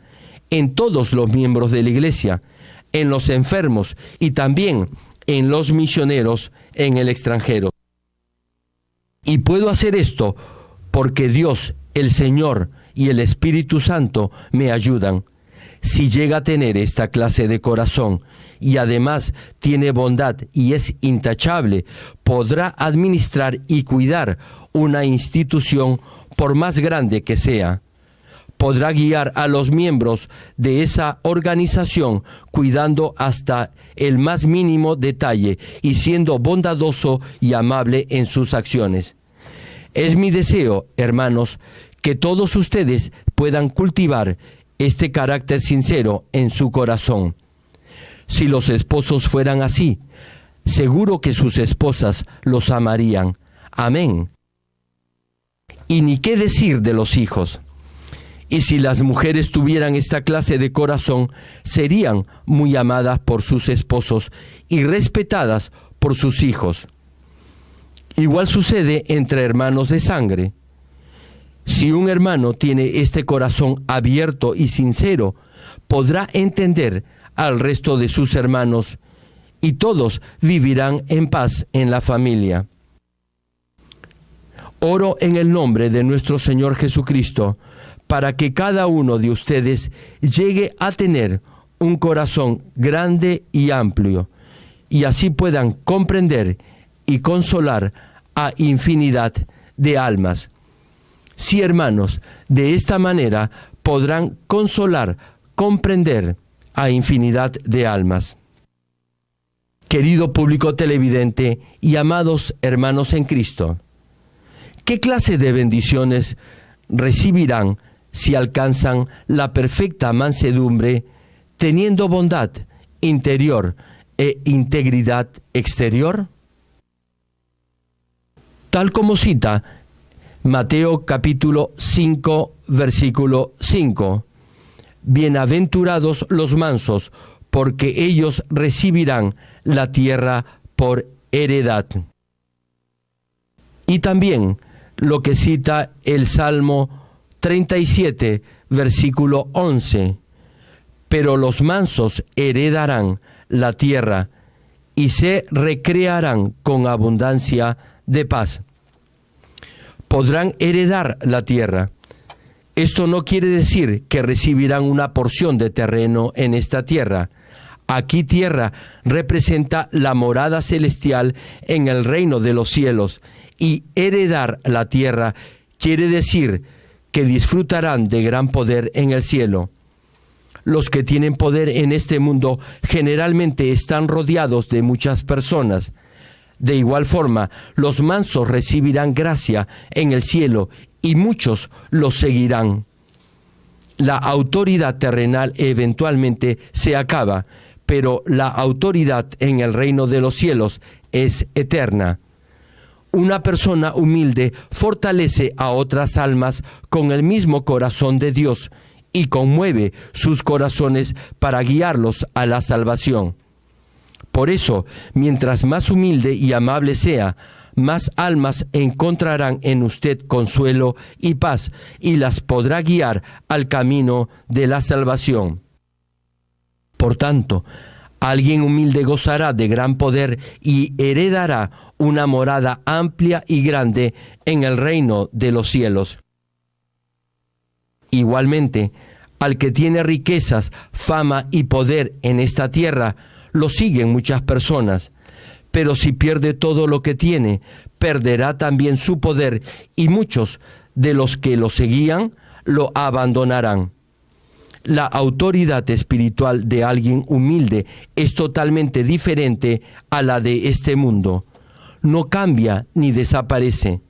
en todos los miembros de la iglesia, en los enfermos y también en los misioneros en el extranjero. Y puedo hacer esto porque Dios, el Señor y el Espíritu Santo me ayudan. Si llega a tener esta clase de corazón y además tiene bondad y es intachable, podrá administrar y cuidar una institución por más grande que sea. Podrá guiar a los miembros de esa organización cuidando hasta el más mínimo detalle y siendo bondadoso y amable en sus acciones. Es mi deseo, hermanos, que todos ustedes puedan cultivar este carácter sincero en su corazón. Si los esposos fueran así, seguro que sus esposas los amarían. Amén. Y ni qué decir de los hijos. Y si las mujeres tuvieran esta clase de corazón, serían muy amadas por sus esposos y respetadas por sus hijos. Igual sucede entre hermanos de sangre. Si un hermano tiene este corazón abierto y sincero, podrá entender al resto de sus hermanos y todos vivirán en paz en la familia. Oro en el nombre de nuestro Señor Jesucristo para que cada uno de ustedes llegue a tener un corazón grande y amplio y así puedan comprender y consolar a infinidad de almas. Sí, hermanos, de esta manera podrán consolar, comprender a infinidad de almas. Querido público televidente y amados hermanos en Cristo, ¿qué clase de bendiciones recibirán si alcanzan la perfecta mansedumbre, teniendo bondad interior e integridad exterior? Tal como cita Mateo capítulo 5, versículo 5. Bienaventurados los mansos, porque ellos recibirán la tierra por heredad. Y también lo que cita el Salmo 37, versículo 11. Pero los mansos heredarán la tierra y se recrearán con abundancia de paz. Podrán heredar la tierra. Esto no quiere decir que recibirán una porción de terreno en esta tierra. Aquí tierra representa la morada celestial en el reino de los cielos, y heredar la tierra quiere decir que disfrutarán de gran poder en el cielo. Los que tienen poder en este mundo generalmente están rodeados de muchas personas. De igual forma, los mansos recibirán gracia en el cielo y muchos los seguirán. La autoridad terrenal eventualmente se acaba, pero la autoridad en el reino de los cielos es eterna. Una persona humilde fortalece a otras almas con el mismo corazón de Dios y conmueve sus corazones para guiarlos a la salvación. Por eso, mientras más humilde y amable sea, más almas encontrarán en usted consuelo y paz y las podrá guiar al camino de la salvación. Por tanto, alguien humilde gozará de gran poder y heredará una morada amplia y grande en el reino de los cielos. Igualmente, al que tiene riquezas, fama y poder en esta tierra, lo siguen muchas personas. Pero si pierde todo lo que tiene, perderá también su poder y muchos de los que lo seguían lo abandonarán. La autoridad espiritual de alguien humilde es totalmente diferente a la de este mundo. No cambia ni desaparece.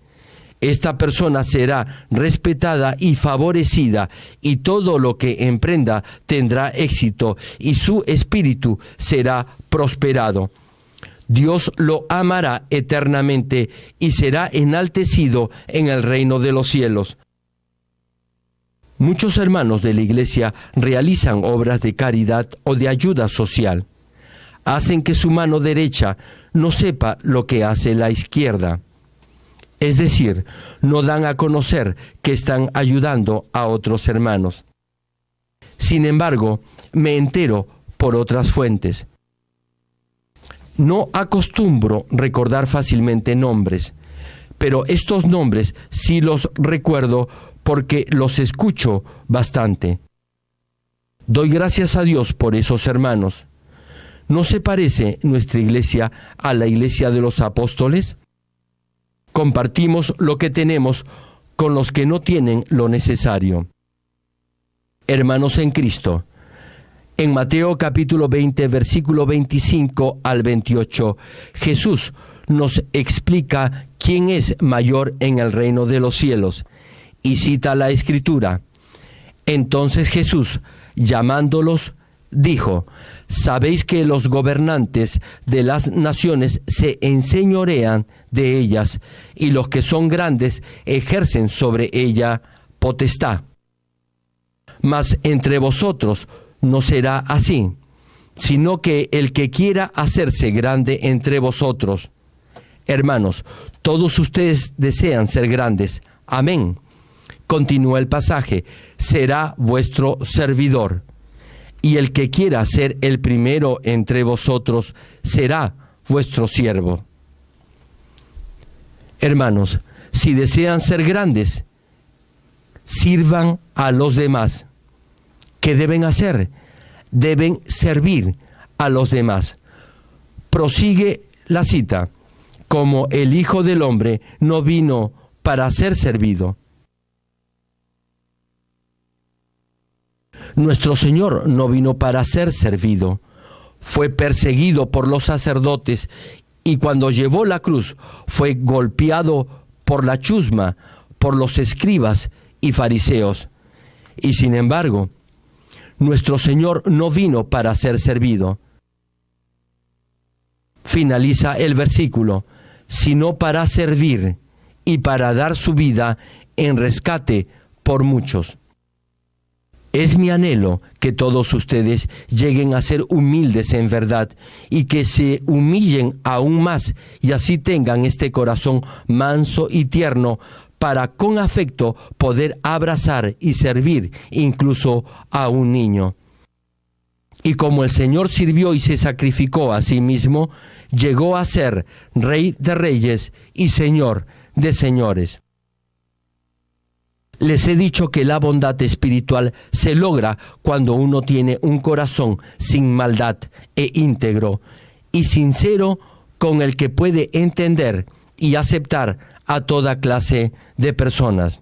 Esta persona será respetada y favorecida, y todo lo que emprenda tendrá éxito, y su espíritu será prosperado. Dios lo amará eternamente y será enaltecido en el reino de los cielos. Muchos hermanos de la iglesia realizan obras de caridad o de ayuda social. Hacen que su mano derecha no sepa lo que hace la izquierda. Es decir, no dan a conocer que están ayudando a otros hermanos. Sin embargo, me entero por otras fuentes. No acostumbro recordar fácilmente nombres, pero estos nombres sí los recuerdo porque los escucho bastante. Doy gracias a Dios por esos hermanos. ¿No se parece nuestra iglesia a la iglesia de los apóstoles? Compartimos lo que tenemos con los que no tienen lo necesario. Hermanos en Cristo, en Mateo capítulo 20, versículo 25 al 28, Jesús nos explica quién es mayor en el reino de los cielos y cita la Escritura. Entonces Jesús, llamándolos, dijo: ¿sabéis que los gobernantes de las naciones se enseñorean de ellas, y los que son grandes ejercen sobre ella potestad? Mas entre vosotros no será así, sino que el que quiera hacerse grande entre vosotros. Hermanos, todos ustedes desean ser grandes. Amén. Continúa el pasaje: será vuestro servidor. Y el que quiera ser el primero entre vosotros será vuestro siervo. Hermanos, si desean ser grandes, sirvan a los demás. ¿Qué deben hacer? Deben servir a los demás. Prosigue la cita: como el Hijo del Hombre no vino para ser servido. Nuestro Señor no vino para ser servido. Fue perseguido por los sacerdotes y cuando llevó la cruz fue golpeado por la chusma, por los escribas y fariseos. Y sin embargo, nuestro Señor no vino para ser servido. Finaliza el versículo: sino para servir y para dar su vida en rescate por muchos. Es mi anhelo que todos ustedes lleguen a ser humildes en verdad y que se humillen aún más y así tengan este corazón manso y tierno para con afecto poder abrazar y servir incluso a un niño. Y como el Señor sirvió y se sacrificó a sí mismo, llegó a ser Rey de Reyes y Señor de Señores. Les he dicho que la bondad espiritual se logra cuando uno tiene un corazón sin maldad e íntegro y sincero, con el que puede entender y aceptar a toda clase de personas.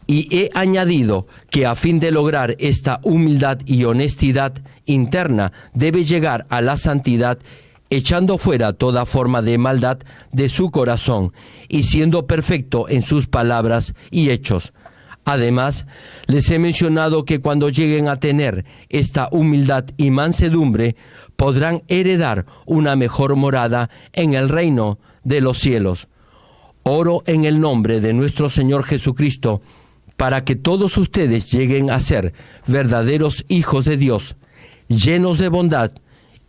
Y he añadido que a fin de lograr esta humildad y honestidad interna debe llegar a la santidad, echando fuera toda forma de maldad de su corazón y siendo perfecto en sus palabras y hechos. Además, les he mencionado que cuando lleguen a tener esta humildad y mansedumbre, podrán heredar una mejor morada en el reino de los cielos. Oro en el nombre de nuestro Señor Jesucristo para que todos ustedes lleguen a ser verdaderos hijos de Dios, llenos de bondad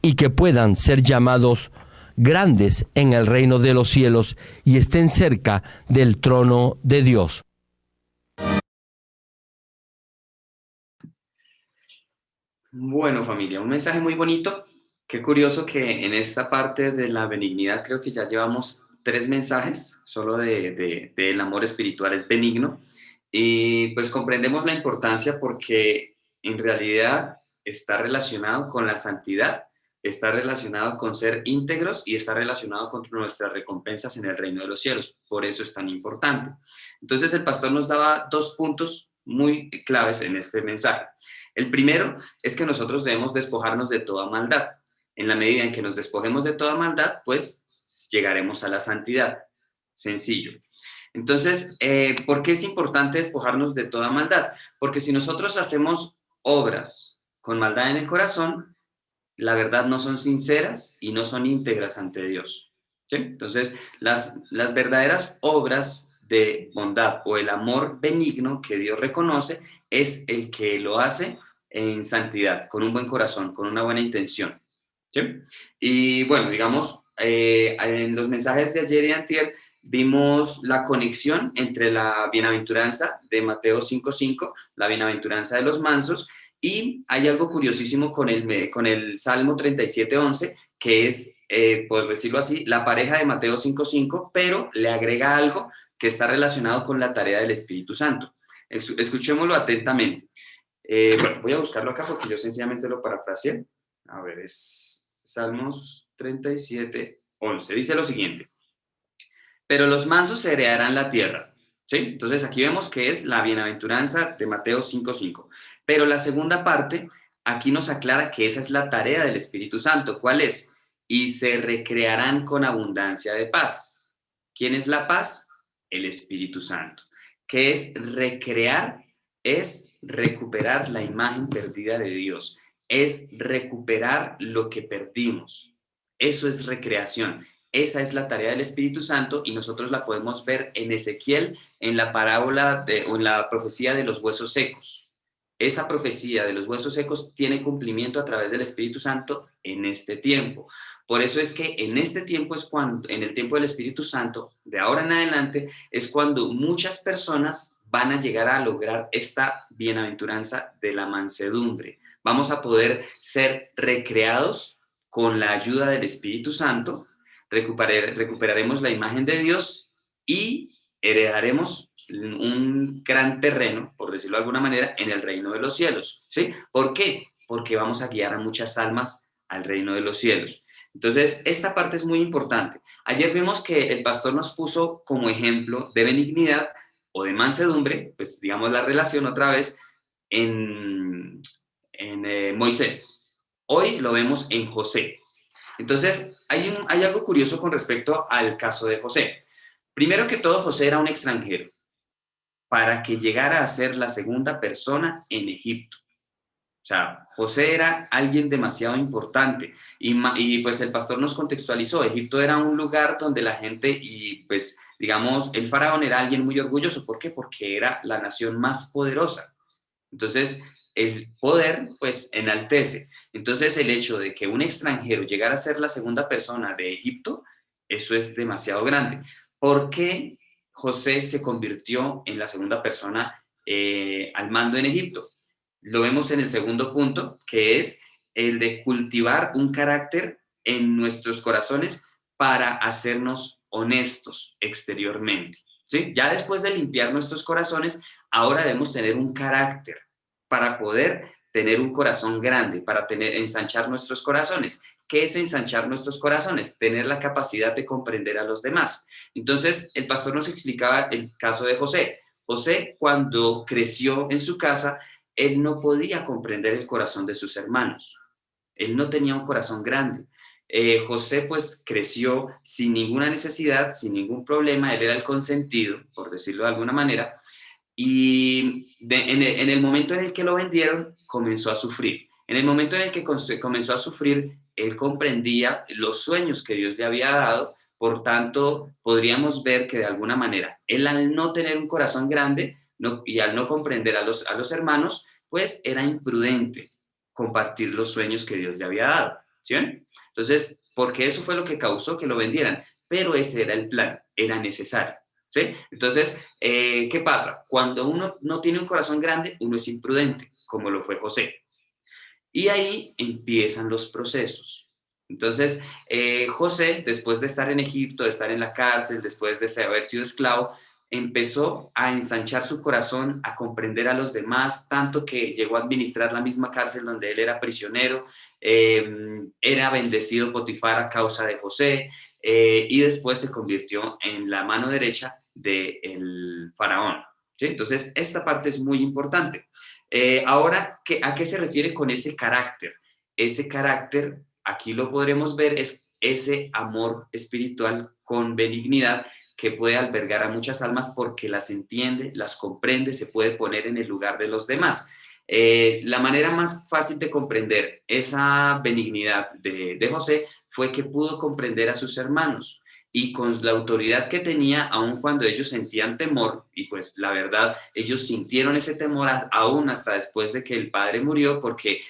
y que puedan ser llamados grandes en el reino de los cielos y estén cerca del trono de Dios. Bueno, familia, un mensaje muy bonito. Qué curioso que en esta parte de la benignidad creo que ya llevamos 3 mensajes, solo del amor espiritual es benigno. Y pues comprendemos la importancia porque en realidad está relacionado con la santidad, está relacionado con ser íntegros y está relacionado con nuestras recompensas en el reino de los cielos. Por eso es tan importante. Entonces el pastor nos daba 2 puntos muy claves en este mensaje. El primero es que nosotros debemos despojarnos de toda maldad. En la medida en que nos despojemos de toda maldad, pues llegaremos a la santidad. Sencillo. Entonces, ¿por qué es importante despojarnos de toda maldad? Porque si nosotros hacemos obras con maldad en el corazón, la verdad no son sinceras y no son íntegras ante Dios. ¿Sí? Entonces, las verdaderas obras de bondad o el amor benigno que Dios reconoce es el que lo hace en santidad, con un buen corazón, con una buena intención. ¿Sí? Y bueno, digamos, en los mensajes de ayer y antier vimos la conexión entre la bienaventuranza de Mateo 5:5, la bienaventuranza de los mansos, y hay algo curiosísimo con el Salmo 37:11, que es, por decirlo así, la pareja de Mateo 5:5, pero le agrega algo que está relacionado con la tarea del Espíritu Santo. Escuchémoslo atentamente. Bueno, voy a buscarlo acá porque yo sencillamente lo parafraseé. A ver, es Salmos 37:11. Dice lo siguiente: pero los mansos heredarán la tierra. ¿Sí? Entonces aquí vemos que es la bienaventuranza de Mateo 5:5. Pero la segunda parte aquí nos aclara que esa es la tarea del Espíritu Santo. ¿Cuál es? Y se recrearán con abundancia de paz. ¿Quién es la paz? El Espíritu Santo. ¿Qué es recrear? Es recuperar la imagen perdida de Dios. Es recuperar lo que perdimos. Eso es recreación. Esa es la tarea del Espíritu Santo y nosotros la podemos ver en Ezequiel, en la parábola o en la profecía de los huesos secos. Esa profecía de los huesos secos tiene cumplimiento a través del Espíritu Santo en este tiempo. Por eso es que en este tiempo es cuando, en el tiempo del Espíritu Santo, de ahora en adelante, es cuando muchas personas van a llegar a lograr esta bienaventuranza de la mansedumbre. Vamos a poder ser recreados con la ayuda del Espíritu Santo, recuperaremos la imagen de Dios y heredaremos un gran terreno, por decirlo de alguna manera, en el reino de los cielos. ¿Sí? ¿Por qué? Porque vamos a guiar a muchas almas al reino de los cielos. Entonces, esta parte es muy importante. Ayer vimos que el pastor nos puso como ejemplo de benignidad o de mansedumbre, pues digamos la relación otra vez, en Moisés. Hoy lo vemos en José. Entonces, hay algo curioso con respecto al caso de José. Primero que todo, José era un extranjero para que llegara a ser la segunda persona en Egipto. O sea, José era alguien demasiado importante y pues el pastor nos contextualizó. Egipto era un lugar donde la gente y pues digamos el faraón era alguien muy orgulloso. ¿Por qué? Porque era la nación más poderosa. Entonces, el poder pues enaltece. Entonces, el hecho de que un extranjero llegara a ser la segunda persona de Egipto, eso es demasiado grande. ¿Por qué José se convirtió en la segunda persona al mando en Egipto? Lo vemos en el segundo punto, que es el de cultivar un carácter en nuestros corazones para hacernos honestos exteriormente. ¿Sí? Ya después de limpiar nuestros corazones, ahora debemos tener un carácter para poder tener un corazón grande, para ensanchar nuestros corazones. ¿Qué es ensanchar nuestros corazones? Tener la capacidad de comprender a los demás. Entonces, el pastor nos explicaba el caso de José. José, cuando creció en su casa, él no podía comprender el corazón de sus hermanos. Él no tenía un corazón grande. José pues creció sin ninguna necesidad, sin ningún problema, él era el consentido, por decirlo de alguna manera, y en el momento en el que lo vendieron, comenzó a sufrir. En el momento en el que comenzó a sufrir, él comprendía los sueños que Dios le había dado, por tanto, podríamos ver que de alguna manera, él al no tener un corazón grande y al no comprender a los hermanos, pues era imprudente compartir los sueños que Dios le había dado. ¿Sí ven? Entonces, porque eso fue lo que causó que lo vendieran, pero ese era el plan, era necesario. ¿Sí? Entonces, ¿qué pasa? Cuando uno no tiene un corazón grande, uno es imprudente, como lo fue José. Y ahí empiezan los procesos. Entonces, José, después de estar en Egipto, de estar en la cárcel, después de haber sido esclavo, empezó a ensanchar su corazón, a comprender a los demás, tanto que llegó a administrar la misma cárcel donde él era prisionero, era bendecido Potifar a causa de José, y después se convirtió en la mano derecha del faraón. ¿Sí? Entonces, esta parte es muy importante. Ahora, ¿a qué se refiere con ese carácter? Ese carácter, aquí lo podremos ver, es ese amor espiritual con benignidad que puede albergar a muchas almas porque las entiende, las comprende, se puede poner en el lugar de los demás. La manera más fácil de comprender esa benignidad de José fue que pudo comprender a sus hermanos y con la autoridad que tenía, aun cuando ellos sentían temor, y pues la verdad, ellos sintieron ese temor aún hasta después de que el padre murió, porque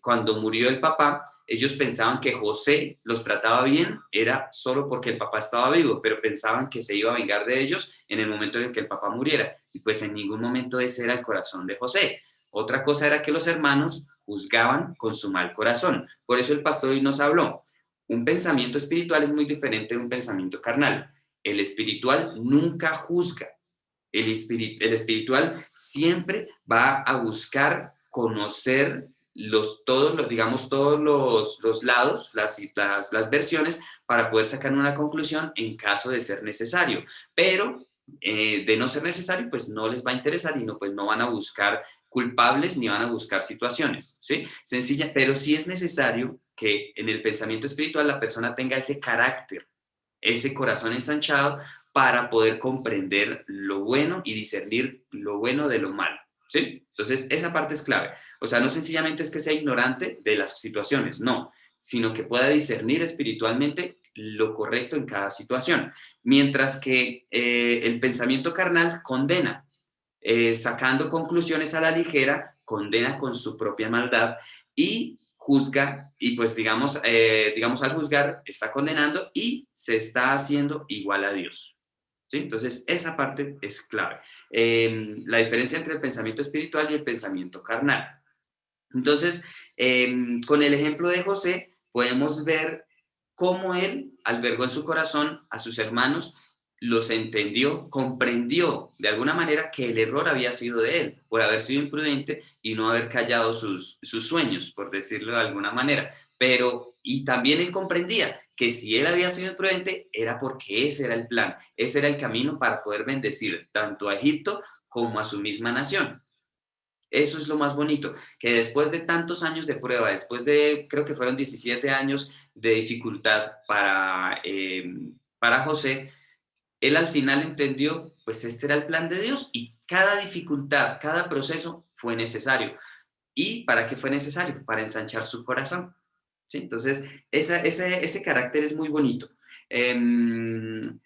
cuando murió el papá, ellos pensaban que José los trataba bien, era solo porque el papá estaba vivo, pero pensaban que se iba a vengar de ellos en el momento en el que el papá muriera, y pues en ningún momento ese era el corazón de José. Otra cosa era que los hermanos juzgaban con su mal corazón. Por eso el pastor hoy nos habló. Un pensamiento espiritual es muy diferente de un pensamiento carnal. El espiritual nunca juzga. El espiritual siempre va a buscar conocer todos los lados, las versiones, para poder sacar una conclusión en caso de ser necesario. Pero de no ser necesario, pues no les va a interesar y pues no van a buscar culpables ni van a buscar situaciones, ¿sí? Sencilla, pero sí es necesario que en el pensamiento espiritual la persona tenga ese carácter, ese corazón ensanchado para poder comprender lo bueno y discernir lo bueno de lo malo, ¿sí? Entonces, esa parte es clave. O sea, no sencillamente es que sea ignorante de las situaciones, no, sino que pueda discernir espiritualmente lo correcto en cada situación. Mientras que el pensamiento carnal condena, sacando conclusiones a la ligera, condena con su propia maldad y juzga, y pues digamos al juzgar está condenando y se está haciendo igual a Dios. ¿Sí? Entonces, esa parte es clave. La diferencia entre el pensamiento espiritual y el pensamiento carnal. Entonces, con el ejemplo de José, podemos ver cómo él albergó en su corazón a sus hermanos, los entendió, comprendió de alguna manera que el error había sido de él, por haber sido imprudente y no haber callado sus sueños, por decirlo de alguna manera. Y también él comprendía que si él había sido imprudente, era porque ese era el plan, ese era el camino para poder bendecir tanto a Egipto como a su misma nación. Eso es lo más bonito, que después de tantos años de prueba, después de, creo que fueron 17 años de dificultad para José, él al final entendió, pues este era el plan de Dios y cada dificultad, cada proceso fue necesario. ¿Y para qué fue necesario? Para ensanchar su corazón. ¿Sí? Entonces, ese carácter es muy bonito. Bueno,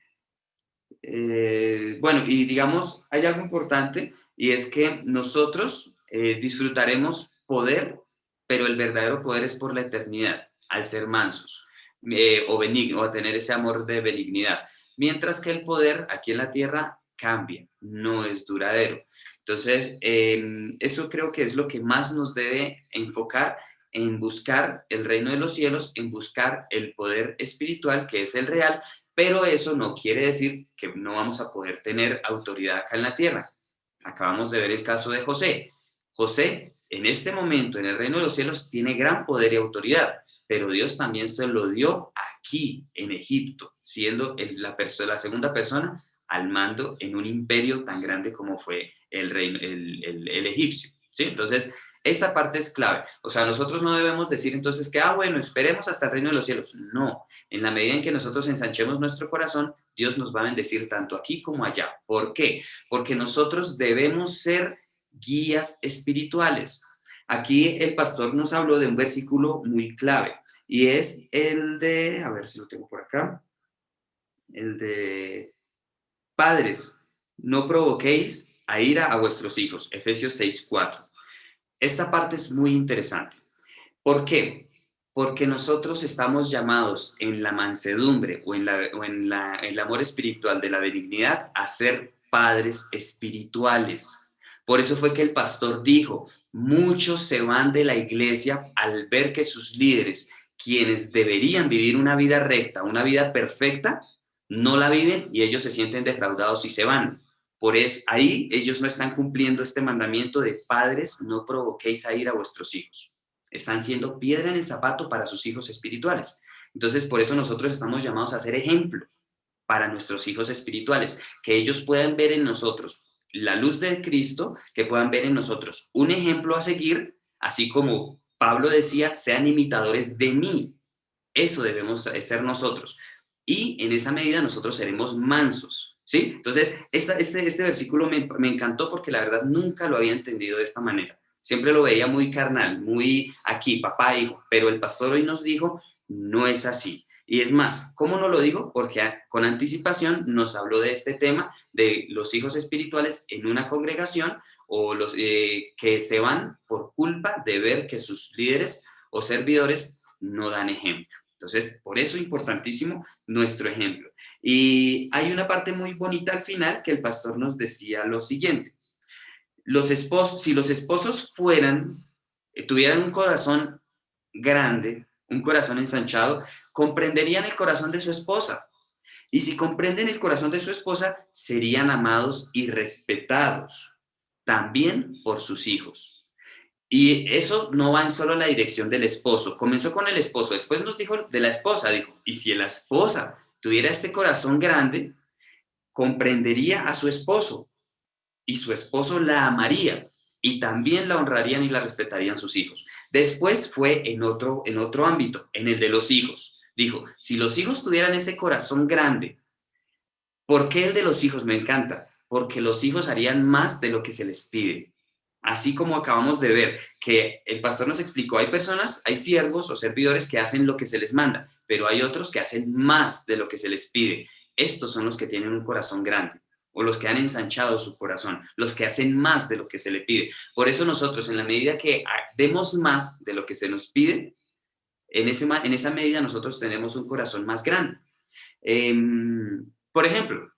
y digamos, hay algo importante y es que nosotros disfrutaremos poder, pero el verdadero poder es por la eternidad, al ser mansos o a tener ese amor de benignidad. Mientras que el poder aquí en la tierra cambia, no es duradero. Entonces, eso creo que es lo que más nos debe enfocar en buscar el reino de los cielos, en buscar el poder espiritual, que es el real, pero eso no quiere decir que no vamos a poder tener autoridad acá en la tierra. Acabamos de ver el caso de José. José, en este momento, en el reino de los cielos, tiene gran poder y autoridad, pero Dios también se lo dio aquí, en Egipto, siendo la segunda persona al mando en un imperio tan grande como fue el egipcio. ¿Sí? Entonces, esa parte es clave. O sea, nosotros no debemos decir entonces que, bueno, esperemos hasta el reino de los cielos. No, en la medida en que nosotros ensanchemos nuestro corazón, Dios nos va a bendecir tanto aquí como allá. ¿Por qué? Porque nosotros debemos ser guías espirituales. Aquí el pastor nos habló de un versículo muy clave y es el de, a ver si lo tengo por acá, el de padres, no provoquéis a ira a vuestros hijos, Efesios 6:4. Esta parte es muy interesante. ¿Por qué? Porque nosotros estamos llamados en la mansedumbre o en el amor espiritual de la benignidad a ser padres espirituales. Por eso fue que el pastor dijo, muchos se van de la iglesia al ver que sus líderes, quienes deberían vivir una vida recta, una vida perfecta, no la viven y ellos se sienten defraudados y se van. Por eso ahí ellos no están cumpliendo este mandamiento de padres, no provoquéis a ira a vuestros hijos. Están siendo piedra en el zapato para sus hijos espirituales. Entonces, por eso nosotros estamos llamados a ser ejemplo para nuestros hijos espirituales, que ellos puedan ver en nosotros la luz de Cristo, que puedan ver en nosotros un ejemplo a seguir, así como Pablo decía, sean imitadores de mí. Eso debemos ser nosotros. Y en esa medida nosotros seremos mansos, ¿sí? Entonces, este versículo me encantó porque la verdad nunca lo había entendido de esta manera. Siempre lo veía muy carnal, muy aquí, papá, hijo, pero el pastor hoy nos dijo, no es así. Y es más, ¿cómo no lo digo? Porque con anticipación nos habló de este tema de los hijos espirituales en una congregación o los que se van por culpa de ver que sus líderes o servidores no dan ejemplo. Entonces, por eso es importantísimo nuestro ejemplo. Y hay una parte muy bonita al final que el pastor nos decía lo siguiente. Si los esposos fueran tuvieran un corazón grande, un corazón ensanchado, comprenderían el corazón de su esposa. Y si comprenden el corazón de su esposa, serían amados y respetados también por sus hijos. Y eso no va en solo la dirección del esposo. Comenzó con el esposo, después nos dijo de la esposa, dijo, y si la esposa tuviera este corazón grande, comprendería a su esposo y su esposo la amaría y también la honrarían y la respetarían sus hijos. Después fue en otro ámbito, en el de los hijos. Dijo, si los hijos tuvieran ese corazón grande, ¿por qué el de los hijos me encanta? Porque los hijos harían más de lo que se les pide. Así como acabamos de ver que el pastor nos explicó, hay personas, hay siervos o servidores que hacen lo que se les manda, pero hay otros que hacen más de lo que se les pide. Estos son los que tienen un corazón grande o los que han ensanchado su corazón, los que hacen más de lo que se le pide. Por eso nosotros, en la medida que demos más de lo que se nos pide, en esa medida nosotros tenemos un corazón más grande. Por ejemplo,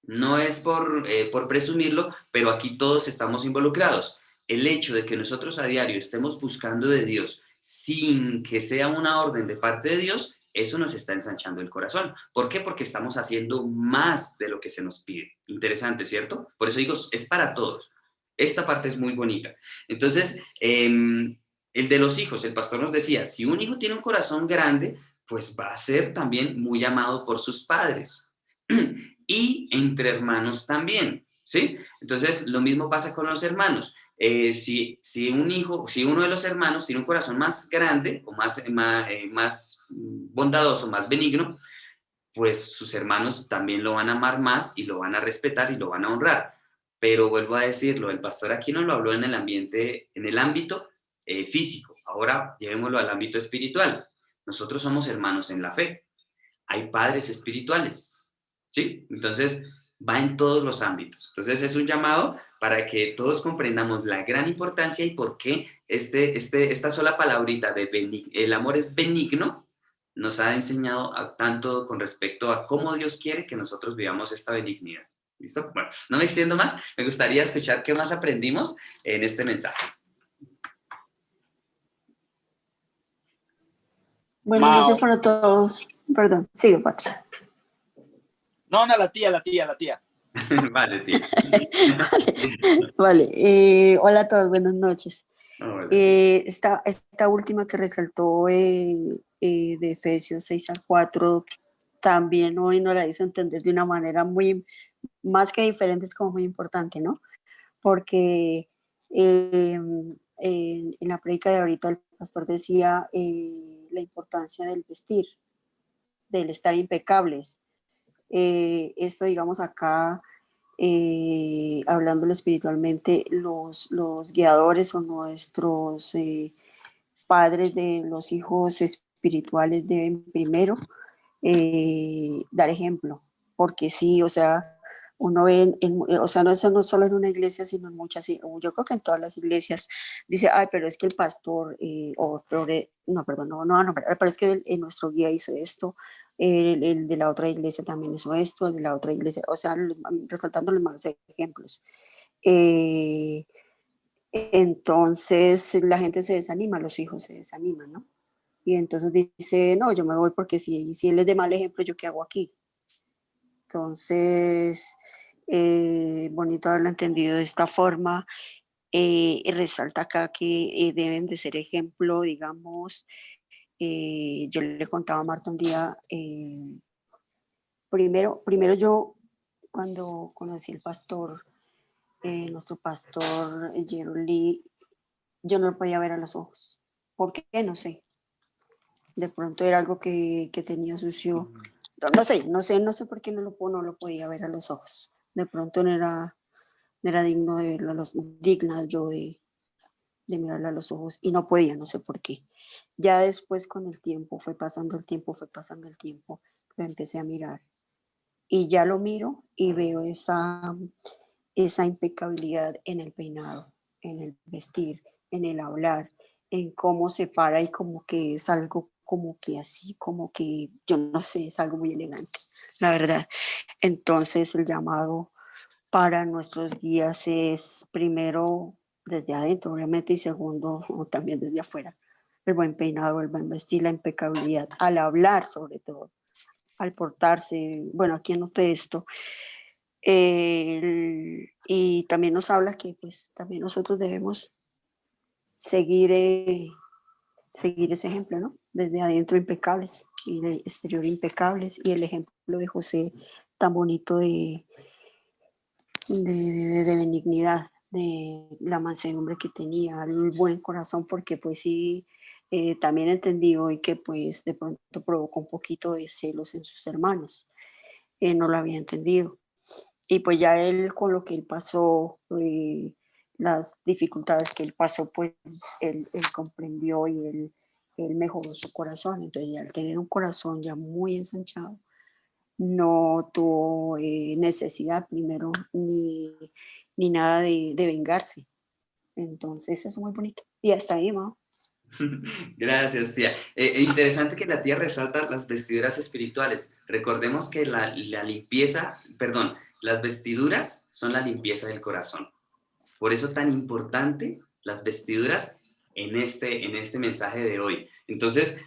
no es por presumirlo, pero aquí todos estamos involucrados. El hecho de que nosotros a diario estemos buscando de Dios sin que sea una orden de parte de Dios, eso nos está ensanchando el corazón. ¿Por qué? Porque estamos haciendo más de lo que se nos pide. Interesante, ¿cierto? Por eso digo, es para todos. Esta parte es muy bonita. Entonces, el de los hijos, el pastor nos decía, si un hijo tiene un corazón grande, pues va a ser también muy amado por sus padres. Y entre hermanos también, ¿sí? Entonces, lo mismo pasa con los hermanos. Si uno de los hermanos tiene un corazón más grande o más bondadoso, más benigno, pues sus hermanos también lo van a amar más y lo van a respetar y lo van a honrar. Pero vuelvo a decirlo, el pastor aquí no lo habló en el ambiente, en el ámbito físico. Ahora llevémoslo al ámbito espiritual. Nosotros somos hermanos en la fe. Hay padres espirituales, ¿sí? Entonces, va en todos los ámbitos. Entonces, es un llamado para que todos comprendamos la gran importancia y por qué esta sola palabrita de el amor es benigno, nos ha enseñado tanto con respecto a cómo Dios quiere que nosotros vivamos esta benignidad. ¿Listo? Bueno, no me extiendo más. Me gustaría escuchar qué más aprendimos en este mensaje. Buenas noches para todos. Perdón, sigue, Patria. No, la tía. Vale, tía. Vale, hola a todos, buenas noches. Hola. Esta última que resaltó de Efesios 6-4, también hoy nos la hizo entender de una manera muy, más que diferente, es como muy importante, ¿no? Porque en la prédica de ahorita el pastor decía la importancia del vestir, del estar impecables. Esto, digamos, acá, hablándolo espiritualmente, los guiadores o nuestros padres de los hijos espirituales deben primero dar ejemplo, porque sí, o sea, uno ve, o sea, no, eso no solo en una iglesia, sino en muchas, yo creo que en todas las iglesias, dice, ay, pero es que el pastor, no, perdón, no, pero es que nuestro guía hizo esto, el de la otra iglesia también hizo esto, el de la otra iglesia, o sea, resaltando los malos ejemplos. Entonces la gente se desanima, los hijos se desaniman, ¿no? Y entonces dice, no, yo me voy porque si él es de mal ejemplo, ¿yo qué hago aquí? Entonces, bonito haberlo entendido de esta forma. Y resalta acá que deben de ser ejemplo, digamos. Yo le contaba a Marta un día, primero yo, cuando conocí al pastor, nuestro pastor Jerry Lee, yo no lo podía ver a los ojos. ¿Por qué? No sé. De pronto era algo que tenía sucio. No sé por qué no lo podía ver a los ojos. De pronto no era digno de verlo, digna yo de mirarlo a los ojos y no podía, no sé por qué. Ya después con el tiempo, fue pasando el tiempo, lo empecé a mirar y ya lo miro y veo esa impecabilidad en el peinado, en el vestir, en el hablar, en cómo se para y como que es algo como que así, como que, yo no sé, es algo muy elegante, la verdad. Entonces el llamado para nuestros guías es primero desde adentro, obviamente, y segundo, también desde afuera. El buen peinado, el buen vestir, la impecabilidad, al hablar sobre todo, al portarse. Bueno, aquí anoté esto. Y también nos habla que pues también nosotros debemos seguir, seguir ese ejemplo, ¿no? Desde adentro impecables y el exterior impecables, y el ejemplo de José tan bonito de benignidad, de la mansedumbre que tenía, el buen corazón, porque pues sí, también entendí hoy que pues de pronto provocó un poquito de celos en sus hermanos. No lo había entendido. Y pues ya él con lo que él pasó, las dificultades que él pasó, pues él comprendió y él mejoró su corazón. Entonces ya al tener un corazón ya muy ensanchado, no tuvo necesidad primero ni nada de vengarse. Entonces eso es muy bonito. Y hasta ahí, ¿no? Gracias, tía. Interesante que la tía resalta las vestiduras espirituales. Recordemos que la limpieza, perdón, las vestiduras son la limpieza del corazón. Por eso tan importante las vestiduras en este mensaje de hoy. Entonces,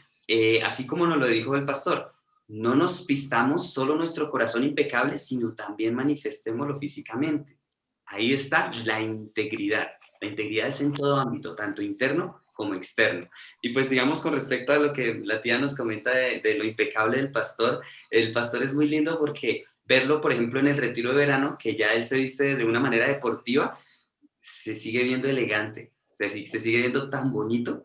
así como nos lo dijo el pastor, no nos pistamos solo nuestro corazón impecable, sino también manifestémoslo físicamente. Ahí está la integridad. La integridad es en todo ámbito, tanto interno como externo. Y pues digamos con respecto a lo que la tía nos comenta de lo impecable del pastor, el pastor es muy lindo porque verlo, por ejemplo, en el retiro de verano, que ya él se viste de una manera deportiva, se sigue viendo elegante, se sigue viendo tan bonito.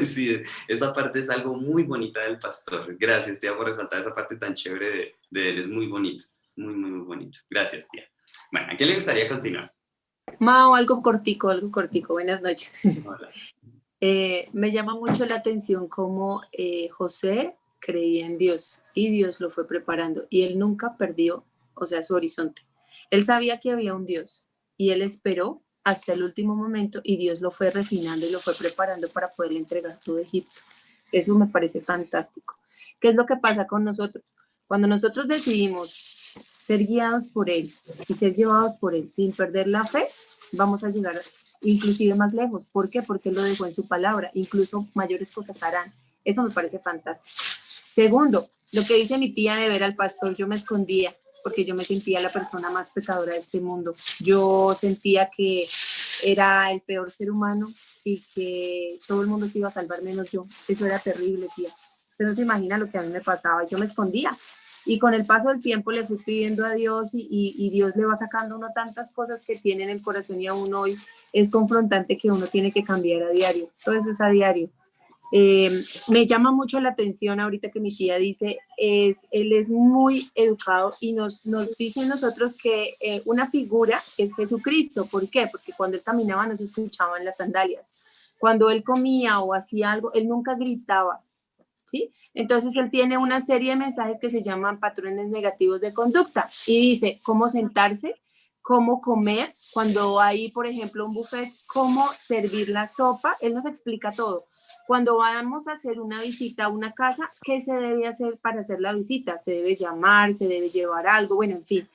Sí, esa parte es algo muy bonita del pastor. Gracias, tía, por resaltar esa parte tan chévere de él. Es muy bonito, muy, muy, muy bonito. Gracias, tía. Bueno, ¿a quién le gustaría continuar? Mao, algo cortico, algo cortico. Buenas noches. Hola. Me llama mucho la atención cómo José creía en Dios y Dios lo fue preparando y él nunca perdió, o sea, su horizonte. Él sabía que había un Dios y él esperó hasta el último momento y Dios lo fue refinando y lo fue preparando para poderle entregar todo Egipto. Eso me parece fantástico. ¿Qué es lo que pasa con nosotros? Cuando nosotros decidimos ser guiados por Él y ser llevados por Él sin perder la fe, vamos a llegar inclusive más lejos. ¿Por qué? Porque Él lo dejó en su palabra. Incluso mayores cosas harán. Eso me parece fantástico. Segundo, lo que dice mi tía de ver al pastor, yo me escondía porque yo me sentía la persona más pecadora de este mundo. Yo sentía que era el peor ser humano y que todo el mundo se iba a salvar menos yo. Eso era terrible, tía. Usted no se imagina lo que a mí me pasaba. Yo me escondía. Y con el paso del tiempo le fui pidiendo a Dios y Dios le va sacando a uno tantas cosas que tiene en el corazón y aún hoy es confrontante que uno tiene que cambiar a diario. Todo eso es a diario. Me llama mucho la atención ahorita que mi tía dice, él es muy educado y nos dice a nosotros que una figura es Jesucristo. ¿Por qué? Porque cuando él caminaba no se escuchaban las sandalias. Cuando él comía o hacía algo, él nunca gritaba, ¿sí? Entonces él tiene una serie de mensajes que se llaman patrones negativos de conducta y dice cómo sentarse, cómo comer, cuando hay, por ejemplo, un buffet, cómo servir la sopa, él nos explica todo. Cuando vamos a hacer una visita a una casa, ¿qué se debe hacer para hacer la visita? Se debe llamar, se debe llevar algo, bueno, en fin.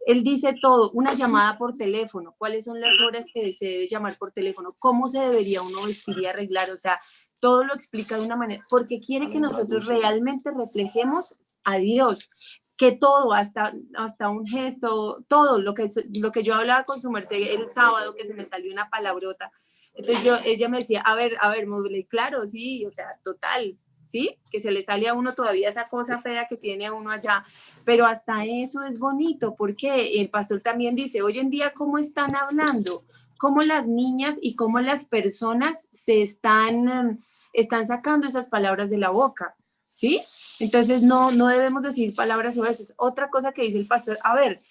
Él dice todo, una llamada por teléfono, cuáles son las horas que se debe llamar por teléfono, cómo se debería uno vestir y arreglar, o sea, todo lo explica de una manera, porque quiere que nosotros realmente reflejemos a Dios, que todo, hasta un gesto, todo lo que yo hablaba con su merced el sábado, que se me salió una palabrota, entonces ella me decía, a ver, Moble, claro, sí, o sea, total, ¿sí? Que se le sale a uno todavía esa cosa fea que tiene a uno allá, pero hasta eso es bonito, porque el pastor también dice, hoy en día, ¿cómo están hablando? Cómo las niñas y cómo las personas se están sacando esas palabras de la boca, ¿sí? Entonces no debemos decir palabras o veces. Otra cosa que dice el pastor, a ver,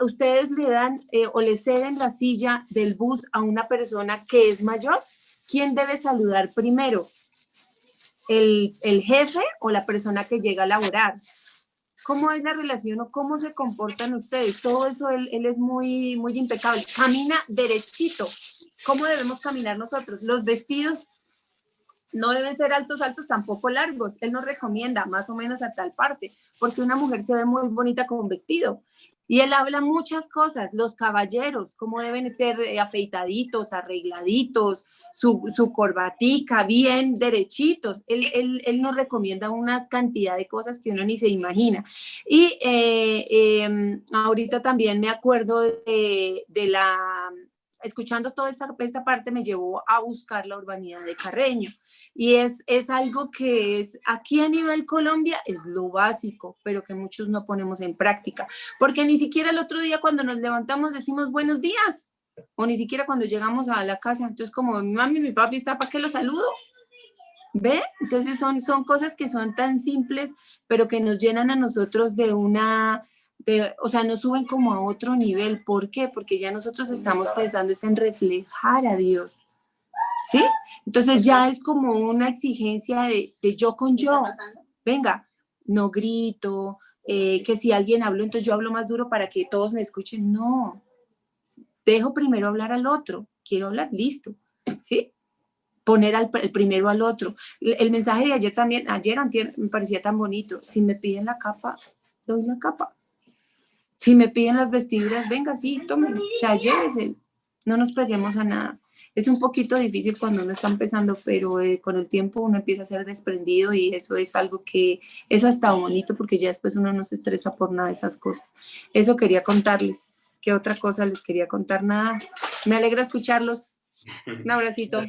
ustedes le dan o le ceden la silla del bus a una persona que es mayor, ¿quién debe saludar primero? ¿El jefe o la persona que llega a laborar? ¿Cómo es la relación o cómo se comportan ustedes? Todo eso él es muy, muy impecable. Camina derechito. ¿Cómo debemos caminar nosotros? Los vestidos no deben ser altos, tampoco largos. Él nos recomienda más o menos a tal parte, porque una mujer se ve muy bonita con vestido. Y él habla muchas cosas, los caballeros, cómo deben ser afeitaditos, arregladitos, su corbatica, bien derechitos. Él nos recomienda una cantidad de cosas que uno ni se imagina. Y ahorita también me acuerdo escuchando toda esta parte me llevó a buscar la urbanidad de Carreño. Y es algo que es aquí a nivel Colombia es lo básico, pero que muchos no ponemos en práctica, porque ni siquiera el otro día cuando nos levantamos decimos buenos días, o ni siquiera cuando llegamos a la casa. Entonces, como mi mami, mi papi está, ¿para qué lo saludo? ¿Ve? Entonces son cosas que son tan simples, pero que nos llenan a nosotros o sea, nos suben como a otro nivel. ¿Por qué? Porque ya nosotros estamos pensando es en reflejar a Dios, ¿sí? Entonces ya es como una exigencia de yo con yo. Venga, no grito, que si alguien habló, entonces yo hablo más duro para que todos me escuchen. No, dejo primero hablar al otro. Quiero hablar, listo, ¿sí? Poner el primero al otro. El mensaje de ayer también, antier, me parecía tan bonito. Si me piden la capa, doy la capa. Si me piden las vestiduras, venga, sí, tomen, o sea, llévese, no nos peguemos a nada. Es un poquito difícil cuando uno está empezando, pero con el tiempo uno empieza a ser desprendido y eso es algo que es hasta bonito porque ya después uno no se estresa por nada de esas cosas. Eso quería contarles. ¿Qué otra cosa les quería contar? Nada. Me alegra escucharlos. Un abracito.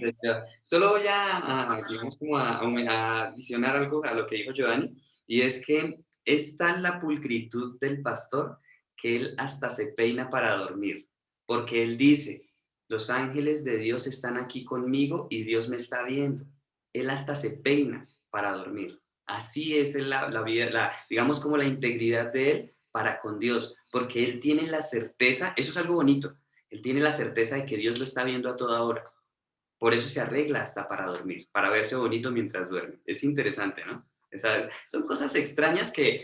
Solo voy digamos, como a adicionar algo a lo que dijo Giovanni, y es que es tal la pulcritud del pastor que él hasta se peina para dormir, porque él dice, los ángeles de Dios están aquí conmigo y Dios me está viendo. Él hasta se peina para dormir. Así es la vida, digamos como la integridad de él para con Dios, porque él tiene la certeza, eso es algo bonito, él tiene la certeza de que Dios lo está viendo a toda hora. Por eso se arregla hasta para dormir, para verse bonito mientras duerme. Es interesante, ¿no? Son cosas extrañas que,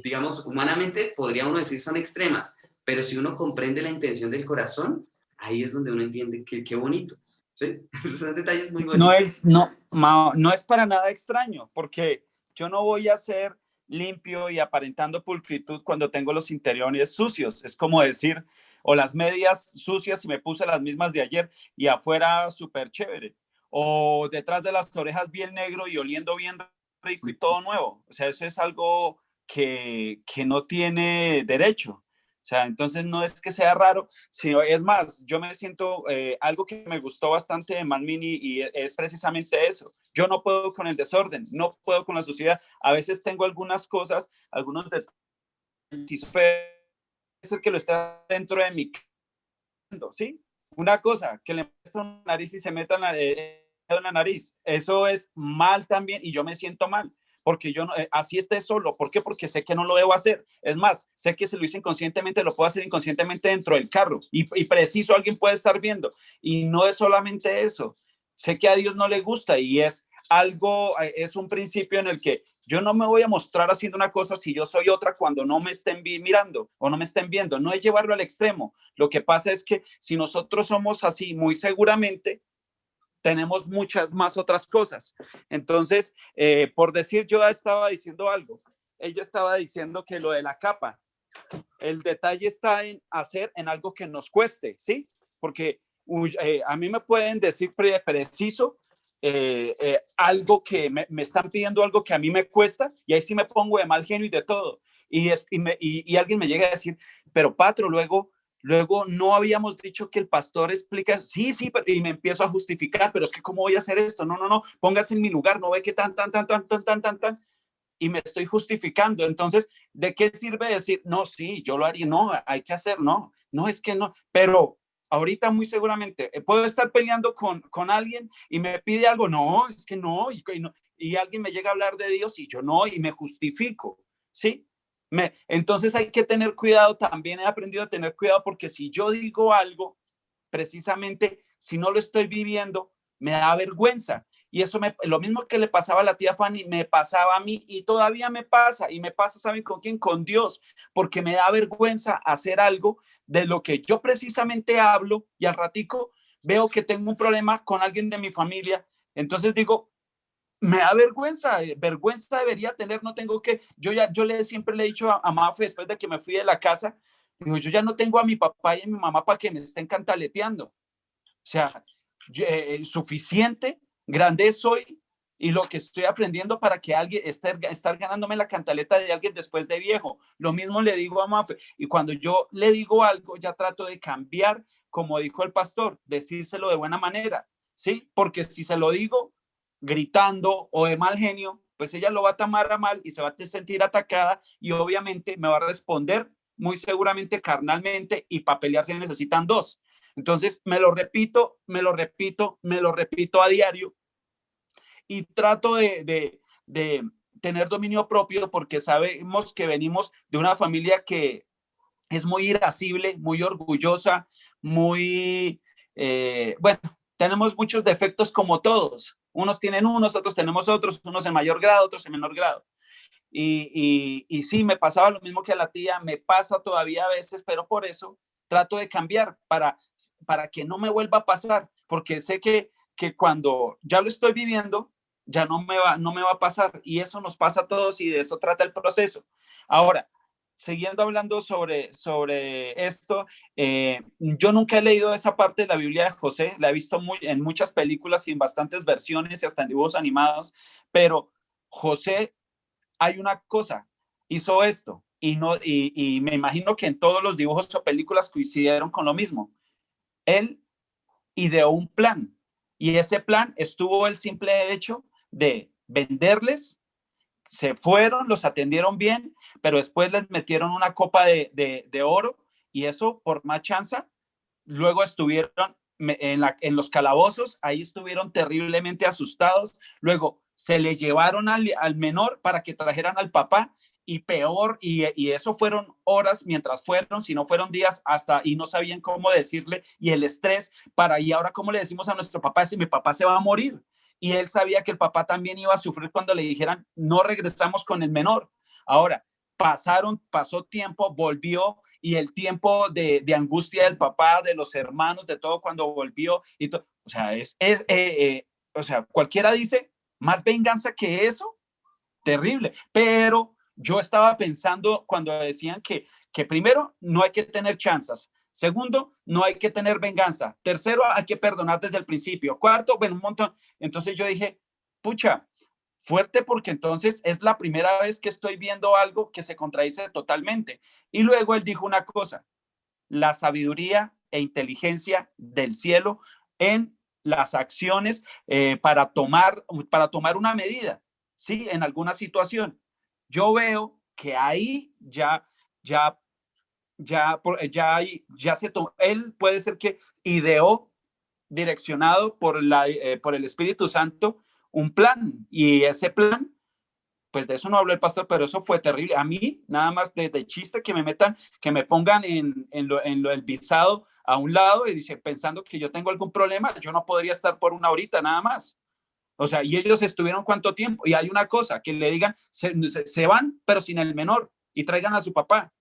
digamos, humanamente podría uno decir son extremas, pero si uno comprende la intención del corazón, ahí es donde uno entiende qué bonito, ¿sí? Son detalles muy bonitos. No es para nada extraño, porque yo no voy a ser limpio y aparentando pulcritud cuando tengo los interiores sucios. Es como decir, o las medias sucias y me puse las mismas de ayer y afuera súper chévere, o detrás de las orejas bien negro y oliendo bien rico y todo nuevo. O sea, eso es algo que no tiene derecho. O sea, entonces no es que sea raro, sino es más, yo me siento, algo que me gustó bastante de Man Mini y es precisamente eso. Yo no puedo con el desorden, no puedo con la suciedad. A veces tengo algunas cosas, algunos detalles, es el que lo está dentro de mi, ¿sí? Una cosa, que le muestra una nariz y se meta en la nariz. Eso es mal también y yo me siento mal. Porque yo no, así esté solo. ¿Por qué? Porque sé que no lo debo hacer. Es más, sé que si lo hice inconscientemente, lo puedo hacer inconscientemente dentro del carro y preciso alguien puede estar viendo. Y no es solamente eso. Sé que a Dios no le gusta y es algo, es un principio en el que yo no me voy a mostrar haciendo una cosa si yo soy otra cuando no me estén mirando o no me estén viendo. No es llevarlo al extremo. Lo que pasa es que si nosotros somos así, muy seguramente tenemos muchas más otras cosas. Entonces, por decir, yo estaba diciendo algo. Ella estaba diciendo que lo de la capa, el detalle está en hacer en algo que nos cueste, ¿sí? Porque a mí me pueden decir preciso algo que me están pidiendo algo que a mí me cuesta y ahí sí me pongo de mal genio y de todo. Y alguien me llega a decir, pero Patro, luego no habíamos dicho que el pastor explica, sí, y me empiezo a justificar, pero es que ¿cómo voy a hacer esto? No, póngase en mi lugar, no ve que tan, y me estoy justificando. Entonces, ¿de qué sirve decir, no, sí, yo lo haría? No, hay que hacer, no, es que no, pero ahorita muy seguramente puedo estar peleando con alguien y me pide algo, no, es que no, y alguien me llega a hablar de Dios y yo no, y me justifico, ¿sí? Entonces hay que tener cuidado, también he aprendido a tener cuidado porque si yo digo algo, precisamente si no lo estoy viviendo, me da vergüenza. Y eso lo mismo que le pasaba a la tía Fanny, me pasaba a mí y todavía me pasa. Y me pasa, ¿saben con quién? Con Dios, porque me da vergüenza hacer algo de lo que yo precisamente hablo y al ratico veo que tengo un problema con alguien de mi familia Entonces digo, me da vergüenza, vergüenza debería tener, no tengo que, siempre le he dicho a Mafe después de que me fui de la casa, digo, yo ya no tengo a mi papá y a mi mamá para que me estén cantaleteando. O sea, suficiente, grande soy y lo que estoy aprendiendo para que alguien estar ganándome la cantaleta de alguien después de viejo. Lo mismo le digo a Mafe, y cuando yo le digo algo, ya trato de cambiar, como dijo el pastor, decírselo de buena manera, ¿sí? Porque si se lo digo gritando o de mal genio, pues ella lo va a tomar a mal y se va a sentir atacada y obviamente me va a responder muy seguramente carnalmente, y para pelear se necesitan dos. Entonces me lo repito a diario y trato de tener dominio propio, porque sabemos que venimos de una familia que es muy irascible, muy orgullosa, muy, bueno, tenemos muchos defectos como todos. Unos tienen unos, otros tenemos otros, unos en mayor grado, otros en menor grado. Y sí, me pasaba lo mismo que a la tía, me pasa todavía a veces, pero por eso trato de cambiar para que no me vuelva a pasar, porque sé que cuando ya lo estoy viviendo, ya no me va a pasar, y eso nos pasa a todos y de eso trata el proceso. Ahora, siguiendo hablando sobre esto, yo nunca he leído esa parte de la Biblia de José, la he visto en muchas películas y en bastantes versiones y hasta en dibujos animados, pero José, hay una cosa, hizo esto, y me imagino que en todos los dibujos o películas coincidieron con lo mismo. Él ideó un plan, y ese plan estuvo el simple hecho de venderles, se fueron, los atendieron bien, pero después les metieron una copa de oro, y eso por más chanza, luego estuvieron en los calabozos, ahí estuvieron terriblemente asustados, luego se le llevaron al menor para que trajeran al papá, y peor, y eso fueron horas mientras fueron, si no fueron días, hasta, y no sabían cómo decirle, y el estrés y ahora cómo le decimos a nuestro papá si mi papá se va a morir, y él sabía que el papá también iba a sufrir cuando le dijeran no regresamos con el menor. Ahora, pasó tiempo, volvió, y el tiempo de angustia del papá, de los hermanos, de todo cuando volvió, y o sea, o sea, cualquiera dice, más venganza que eso, terrible, pero yo estaba pensando cuando decían que primero no hay que tener chanzas, segundo, no hay que tener venganza, tercero, hay que perdonar desde el principio, cuarto, bueno, un montón. Entonces yo dije, pucha, fuerte, porque entonces es la primera vez que estoy viendo algo que se contradice totalmente. Y luego él dijo una cosa, la sabiduría e inteligencia del cielo en las acciones, para tomar una medida, ¿sí? En alguna situación. Yo veo que ahí él puede ser que ideó, direccionado por el Espíritu Santo, un plan, y ese plan, pues de eso no habló el pastor, pero eso fue terrible. A mí, nada más de chiste, que me pongan el visado a un lado y dice, pensando que yo tengo algún problema, yo no podría estar por una horita nada más. O sea, y ellos estuvieron cuánto tiempo. Y hay una cosa, que le digan, se van, pero sin el menor, y traigan a su papá,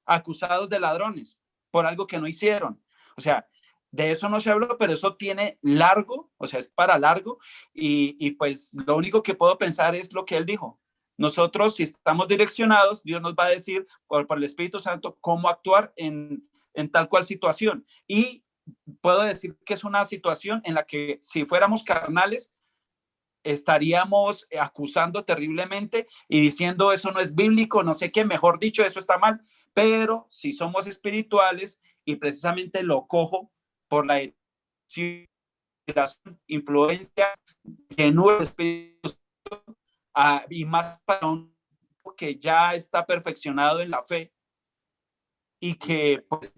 acusados de ladrones, por algo que no hicieron. O sea, de eso no se habló, pero eso tiene largo, o sea, es para largo, y pues lo único que puedo pensar es lo que él dijo. Nosotros, si estamos direccionados, Dios nos va a decir por el Espíritu Santo cómo actuar en tal cual situación. Y puedo decir que es una situación en la que si fuéramos carnales, estaríamos acusando terriblemente y diciendo eso no es bíblico, no sé qué, mejor dicho, eso está mal. Pero si somos espirituales, y precisamente lo cojo por la influencia que no es espíritu, y más para un que ya está perfeccionado en la fe, y que pues,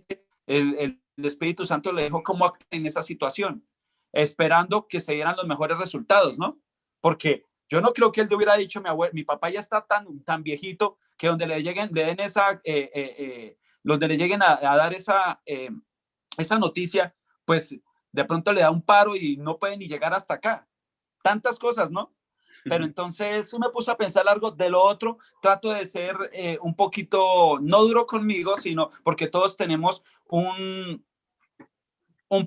el Espíritu Santo le dijo cómo actuar en esa situación, esperando que se dieran los mejores resultados, ¿no? Porque yo no creo que él te hubiera dicho, mi papá ya está tan viejito que donde le den esa, donde le lleguen a dar esa noticia, pues de pronto le da un paro y no puede ni llegar hasta acá. Tantas cosas, ¿no? Pero entonces sí me puso a pensar algo. De lo otro, trato de ser un poquito, no duro conmigo, sino porque todos tenemos un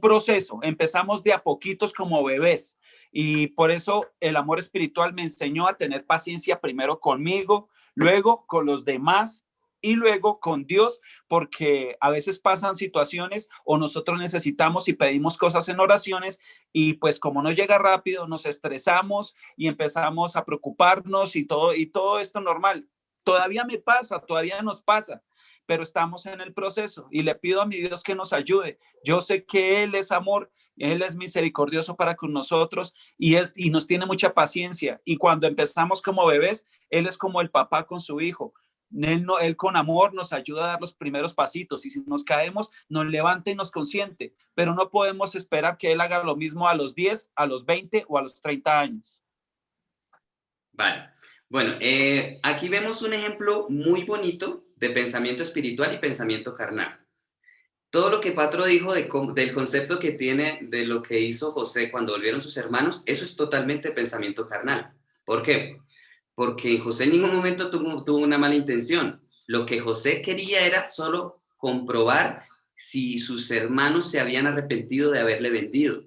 proceso. Empezamos de a poquitos como bebés, Y por eso el amor espiritual me enseñó a tener paciencia primero conmigo, luego con los demás y luego con Dios, porque a veces pasan situaciones o nosotros necesitamos y pedimos cosas en oraciones y pues como no llega rápido nos estresamos y empezamos a preocuparnos y todo esto normal. Todavía me pasa, todavía nos pasa, pero estamos en el proceso y le pido a mi Dios que nos ayude. Yo sé que Él es amor, Él es misericordioso para con nosotros y nos tiene mucha paciencia. Y cuando empezamos como bebés, Él es como el papá con su hijo. Él con amor nos ayuda a dar los primeros pasitos y si nos caemos, nos levanta y nos consiente, pero no podemos esperar que Él haga lo mismo a los 10, a los 20 o a los 30 años. Vale. Bueno, aquí vemos un ejemplo muy bonito de pensamiento espiritual y pensamiento carnal. Todo lo que Patro dijo del concepto que tiene de lo que hizo José cuando volvieron sus hermanos, eso es totalmente pensamiento carnal. ¿Por qué? Porque José en ningún momento tuvo una mala intención. Lo que José quería era solo comprobar si sus hermanos se habían arrepentido de haberle vendido.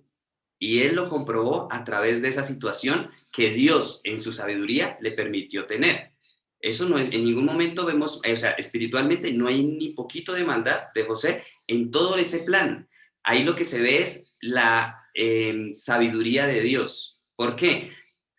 Y él lo comprobó a través de esa situación que Dios en su sabiduría le permitió tener. Eso no, en ningún momento vemos, o sea, espiritualmente no hay ni poquito de maldad de José en todo ese plan. Ahí lo que se ve es la sabiduría de Dios. ¿Por qué?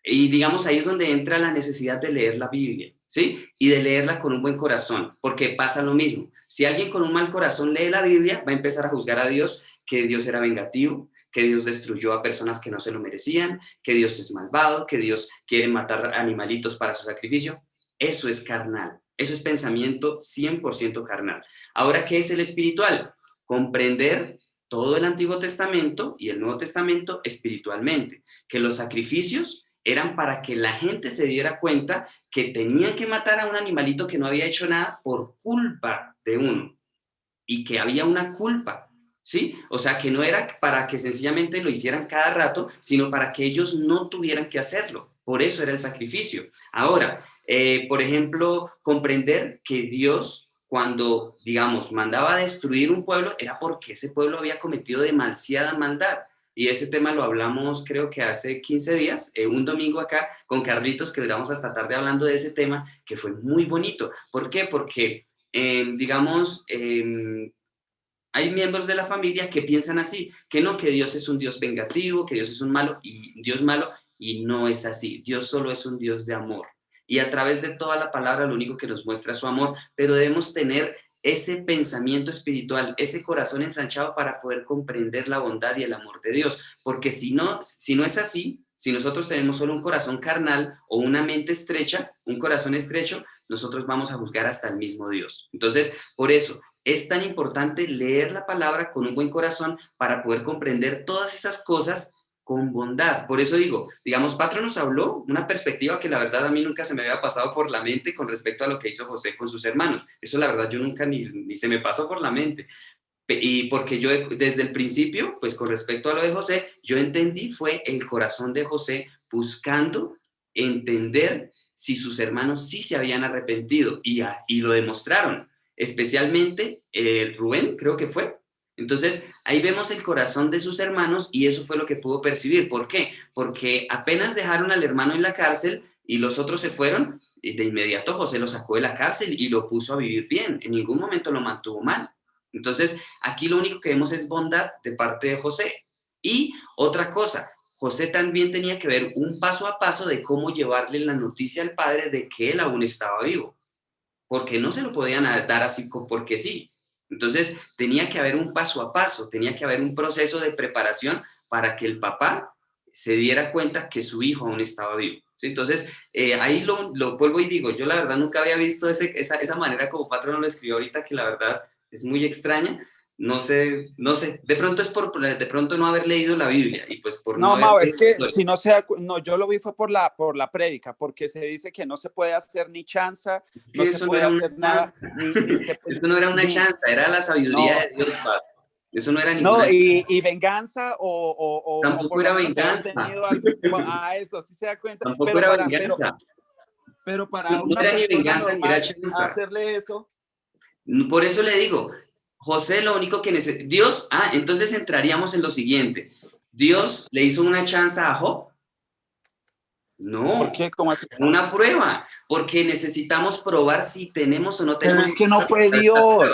Y digamos, ahí es donde entra la necesidad de leer la Biblia, ¿sí? Y de leerla con un buen corazón, porque pasa lo mismo. Si alguien con un mal corazón lee la Biblia, va a empezar a juzgar a Dios, que Dios era vengativo, que Dios destruyó a personas que no se lo merecían, que Dios es malvado, que Dios quiere matar animalitos para su sacrificio. Eso es carnal, eso es pensamiento 100% carnal. Ahora, ¿qué es el espiritual? Comprender todo el Antiguo Testamento y el Nuevo Testamento espiritualmente, que los sacrificios eran para que la gente se diera cuenta que tenían que matar a un animalito que no había hecho nada por culpa de uno y que había una culpa, ¿sí? O sea, que no era para que sencillamente lo hicieran cada rato, sino para que ellos no tuvieran que hacerlo. Por eso era el sacrificio. Ahora, por ejemplo, comprender que Dios, cuando, digamos, mandaba a destruir un pueblo, era porque ese pueblo había cometido demasiada maldad. Y ese tema lo hablamos creo que hace 15 días, un domingo acá con Carlitos, que duramos hasta tarde hablando de ese tema, que fue muy bonito. ¿Por qué? Porque, digamos, hay miembros de la familia que piensan así, que no, que Dios es un Dios vengativo, que Dios es un Dios malo, y no es así. Dios solo es un Dios de amor. Y a través de toda la palabra lo único que nos muestra es su amor, pero debemos tener ese pensamiento espiritual, ese corazón ensanchado para poder comprender la bondad y el amor de Dios. Porque si no es así, si nosotros tenemos solo un corazón carnal o una mente estrecha, un corazón estrecho, nosotros vamos a juzgar hasta el mismo Dios. Entonces, por eso es tan importante leer la palabra con un buen corazón para poder comprender todas esas cosas con bondad. Por eso digo, digamos, Patro nos habló una perspectiva que la verdad a mí nunca se me había pasado por la mente con respecto a lo que hizo José con sus hermanos. Eso la verdad yo nunca ni se me pasó por la mente. Y porque yo desde el principio, pues con respecto a lo de José, yo entendí fue el corazón de José buscando entender si sus hermanos sí se habían arrepentido y lo demostraron, especialmente Rubén, creo que fue. Entonces, ahí vemos el corazón de sus hermanos y eso fue lo que pudo percibir. ¿Por qué? Porque apenas dejaron al hermano en la cárcel y los otros se fueron, de inmediato José lo sacó de la cárcel y lo puso a vivir bien. En ningún momento lo mantuvo mal. Entonces, aquí lo único que vemos es bondad de parte de José. Y otra cosa, José también tenía que ver un paso a paso de cómo llevarle la noticia al padre de que él aún estaba vivo. Porque no se lo podían dar así porque sí. Entonces, tenía que haber un paso a paso, tenía que haber un proceso de preparación para que el papá se diera cuenta que su hijo aún estaba vivo. ¿Sí? Entonces, ahí lo vuelvo y digo, yo la verdad nunca había visto esa manera como Patrón lo escribió ahorita, que la verdad es muy extraña. No sé, de pronto es por de pronto no haber leído la Biblia y pues por no Mau, haber es que si no se no, yo lo vi fue por la prédica, porque se dice que no se puede hacer ni chanza, no se puede hacer nada. Eso no era una chanza, era la sabiduría de Dios, Padre. Eso no era ninguna. No, y venganza o tampoco era venganza. Eso sí se da cuenta. Tampoco era venganza. Pero para no era ni venganza ni era chanza. Hacerle eso. Por eso le digo, José lo único que necesita, Dios, entonces entraríamos en lo siguiente. Dios le hizo una chanza a Job, No. ¿Por qué? ¿Cómo así? Una prueba, porque necesitamos probar si tenemos o no Pero tenemos. es que no fue Dios,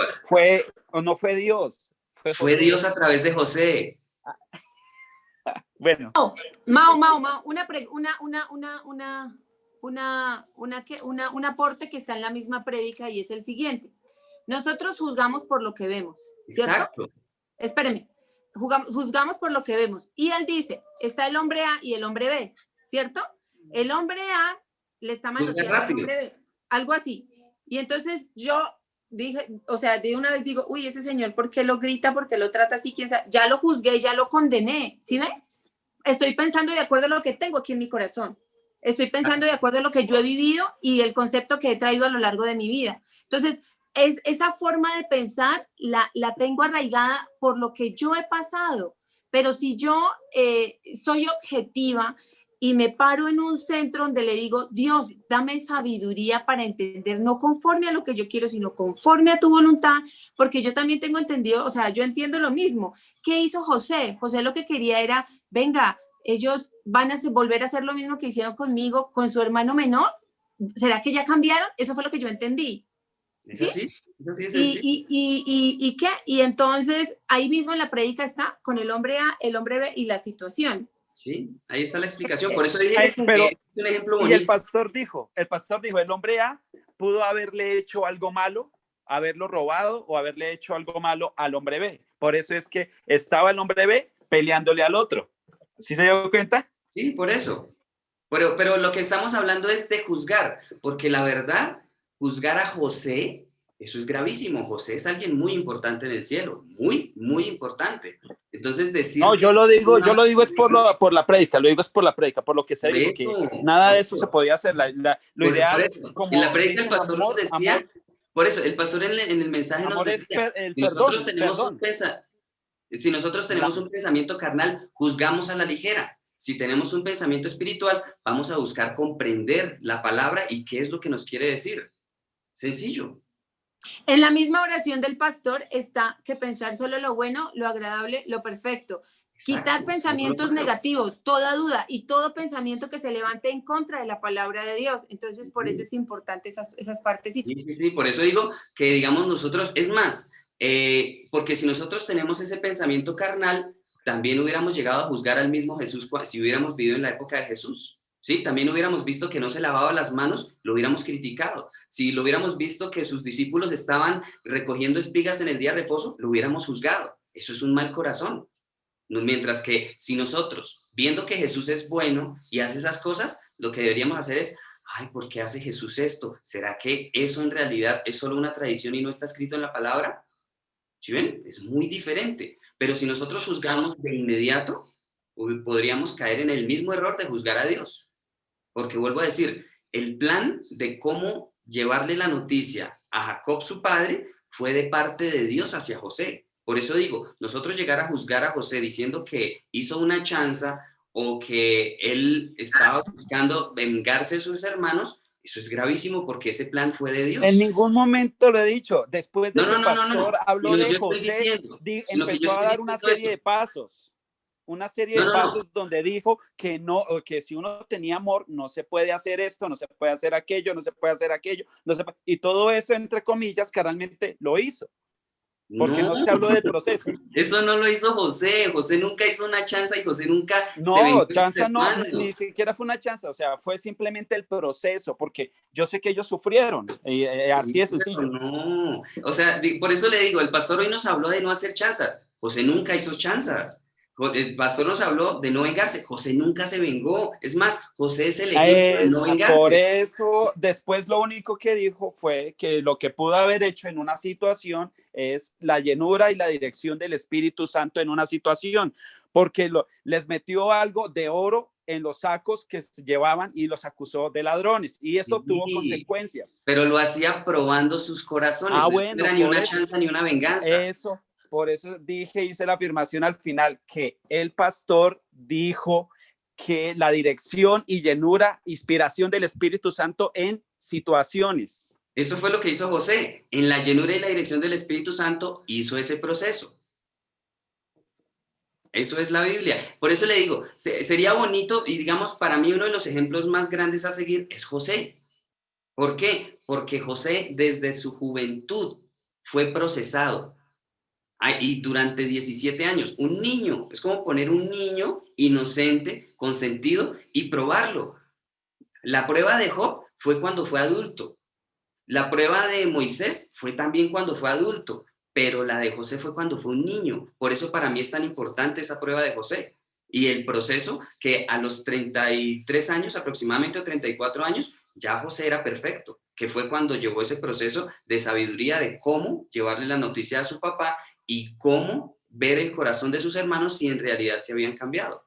no fue Dios, fue Fue José. Dios a través de José. Bueno, Mao, un aporte que está en la misma prédica y es el siguiente. Nosotros juzgamos por lo que vemos, ¿cierto? Exacto. Espéreme, juzgamos por lo que vemos. Y él dice, está el hombre A y el hombre B, ¿cierto? El hombre A le está manoteando al hombre B, algo así. Y entonces yo dije, o sea, de una vez digo, uy, ese señor, ¿por qué lo grita? ¿Por qué lo trata así? ¿Quién sabe? Ya lo juzgué, ya lo condené, ¿sí ves? Estoy pensando de acuerdo a lo que tengo aquí en mi corazón. Estoy pensando de acuerdo a lo que yo he vivido y el concepto que he traído a lo largo de mi vida. Entonces, esa forma de pensar la tengo arraigada por lo que yo he pasado. Pero si yo soy objetiva y me paro en un centro donde le digo, Dios, dame sabiduría para entender, no conforme a lo que yo quiero, sino conforme a tu voluntad, porque yo también tengo entendido, o sea, yo entiendo lo mismo. ¿Qué hizo José? José lo que quería era, venga, ellos van a volver a hacer lo mismo que hicieron conmigo, con su hermano menor. ¿Será que ya cambiaron? Eso fue lo que yo entendí. ¿Sí? Eso sí es sencillo. ¿Y qué? Y entonces ahí mismo en la prédica está con el hombre A, el hombre B y la situación. Sí, ahí está la explicación. Por eso dije pero, que es un ejemplo bonito. Y el pastor dijo, el hombre A pudo haberle hecho algo malo, haberlo robado o haberle hecho algo malo al hombre B. Por eso es que estaba el hombre B peleándole al otro. ¿Sí se dio cuenta? Sí, por eso. Pero lo que estamos hablando es de juzgar, porque la verdad, juzgar a José, eso es gravísimo. José es alguien muy importante en el cielo, muy, muy importante. Entonces decir... No, yo lo digo es por la prédica, lo digo es por la prédica, por lo que se dijo, que nada de eso se podía hacer. Lo ideal, como en la prédica el dicen, pastor nos decía, por eso, el pastor en el mensaje nos decía, si nosotros tenemos un pensamiento carnal, juzgamos a la ligera. Si tenemos un pensamiento espiritual, vamos a buscar comprender la palabra y qué es lo que nos quiere decir. Sencillo. En la misma oración del pastor está que pensar solo lo bueno, lo agradable, lo perfecto. Exacto. Quitar pensamientos negativos, toda duda y todo pensamiento que se levante en contra de la palabra de Dios. Entonces, por eso es importante esas partes. Sí, por eso digo que, digamos, nosotros, es más, porque si nosotros tenemos ese pensamiento carnal, también hubiéramos llegado a juzgar al mismo Jesús si hubiéramos vivido en la época de Jesús. Sí, también hubiéramos visto que no se lavaba las manos, lo hubiéramos criticado. Si lo hubiéramos visto que sus discípulos estaban recogiendo espigas en el día de reposo, lo hubiéramos juzgado. Eso es un mal corazón. Mientras que si nosotros, viendo que Jesús es bueno y hace esas cosas, lo que deberíamos hacer es, ay, ¿por qué hace Jesús esto? ¿Será que eso en realidad es solo una tradición y no está escrito en la palabra? ¿Sí ven? Es muy diferente. Pero si nosotros juzgamos de inmediato, podríamos caer en el mismo error de juzgar a Dios. Porque vuelvo a decir, el plan de cómo llevarle la noticia a Jacob, su padre, fue de parte de Dios hacia José. Por eso digo, nosotros llegar a juzgar a José diciendo que hizo una chanza o que él estaba buscando vengarse de sus hermanos, eso es gravísimo porque ese plan fue de Dios. En ningún momento lo he dicho. Después de que el pastor habló de José, empezó a dar una serie de pasos. Una serie de pasos donde dijo que no, que si uno tenía amor, no se puede hacer esto, no se puede hacer aquello, no se puede hacer aquello, y todo eso, entre comillas, que realmente lo hizo. Porque no se habló del proceso. Eso no lo hizo José. José nunca hizo una chanza y José nunca no, se vengó de chanza no, ni siquiera fue una chanza, o sea, fue simplemente el proceso, porque yo sé que ellos sufrieron, y así es sencillo. No, o sea, por eso le digo, el pastor hoy nos habló de no hacer chanzas. José nunca hizo chanzas. El pastor nos habló de no vengarse. José nunca se vengó. Es más, José es el ejemplo de no vengarse. Por eso, después lo único que dijo fue que lo que pudo haber hecho en una situación es la llenura y la dirección del Espíritu Santo en una situación, porque les metió algo de oro en los sacos que llevaban y los acusó de ladrones, y eso tuvo consecuencias. Pero lo hacía probando sus corazones. Bueno, no era ni una chanza ni una venganza. Por eso hice la afirmación al final, que el pastor dijo que la dirección y llenura, inspiración del Espíritu Santo en situaciones. Eso fue lo que hizo José. En la llenura y la dirección del Espíritu Santo hizo ese proceso. Eso es la Biblia. Por eso le digo, sería bonito, y digamos, para mí uno de los ejemplos más grandes a seguir es José. ¿Por qué? Porque José desde su juventud fue procesado. Y durante 17 años, un niño, es como poner un niño inocente, consentido, y probarlo. La prueba de Job fue cuando fue adulto. La prueba de Moisés fue también cuando fue adulto, pero la de José fue cuando fue un niño. Por eso para mí es tan importante esa prueba de José. Y el proceso que a los 33 años aproximadamente, o 34 años, ya José era perfecto, que fue cuando llevó ese proceso de sabiduría de cómo llevarle la noticia a su papá y cómo ver el corazón de sus hermanos si en realidad se habían cambiado.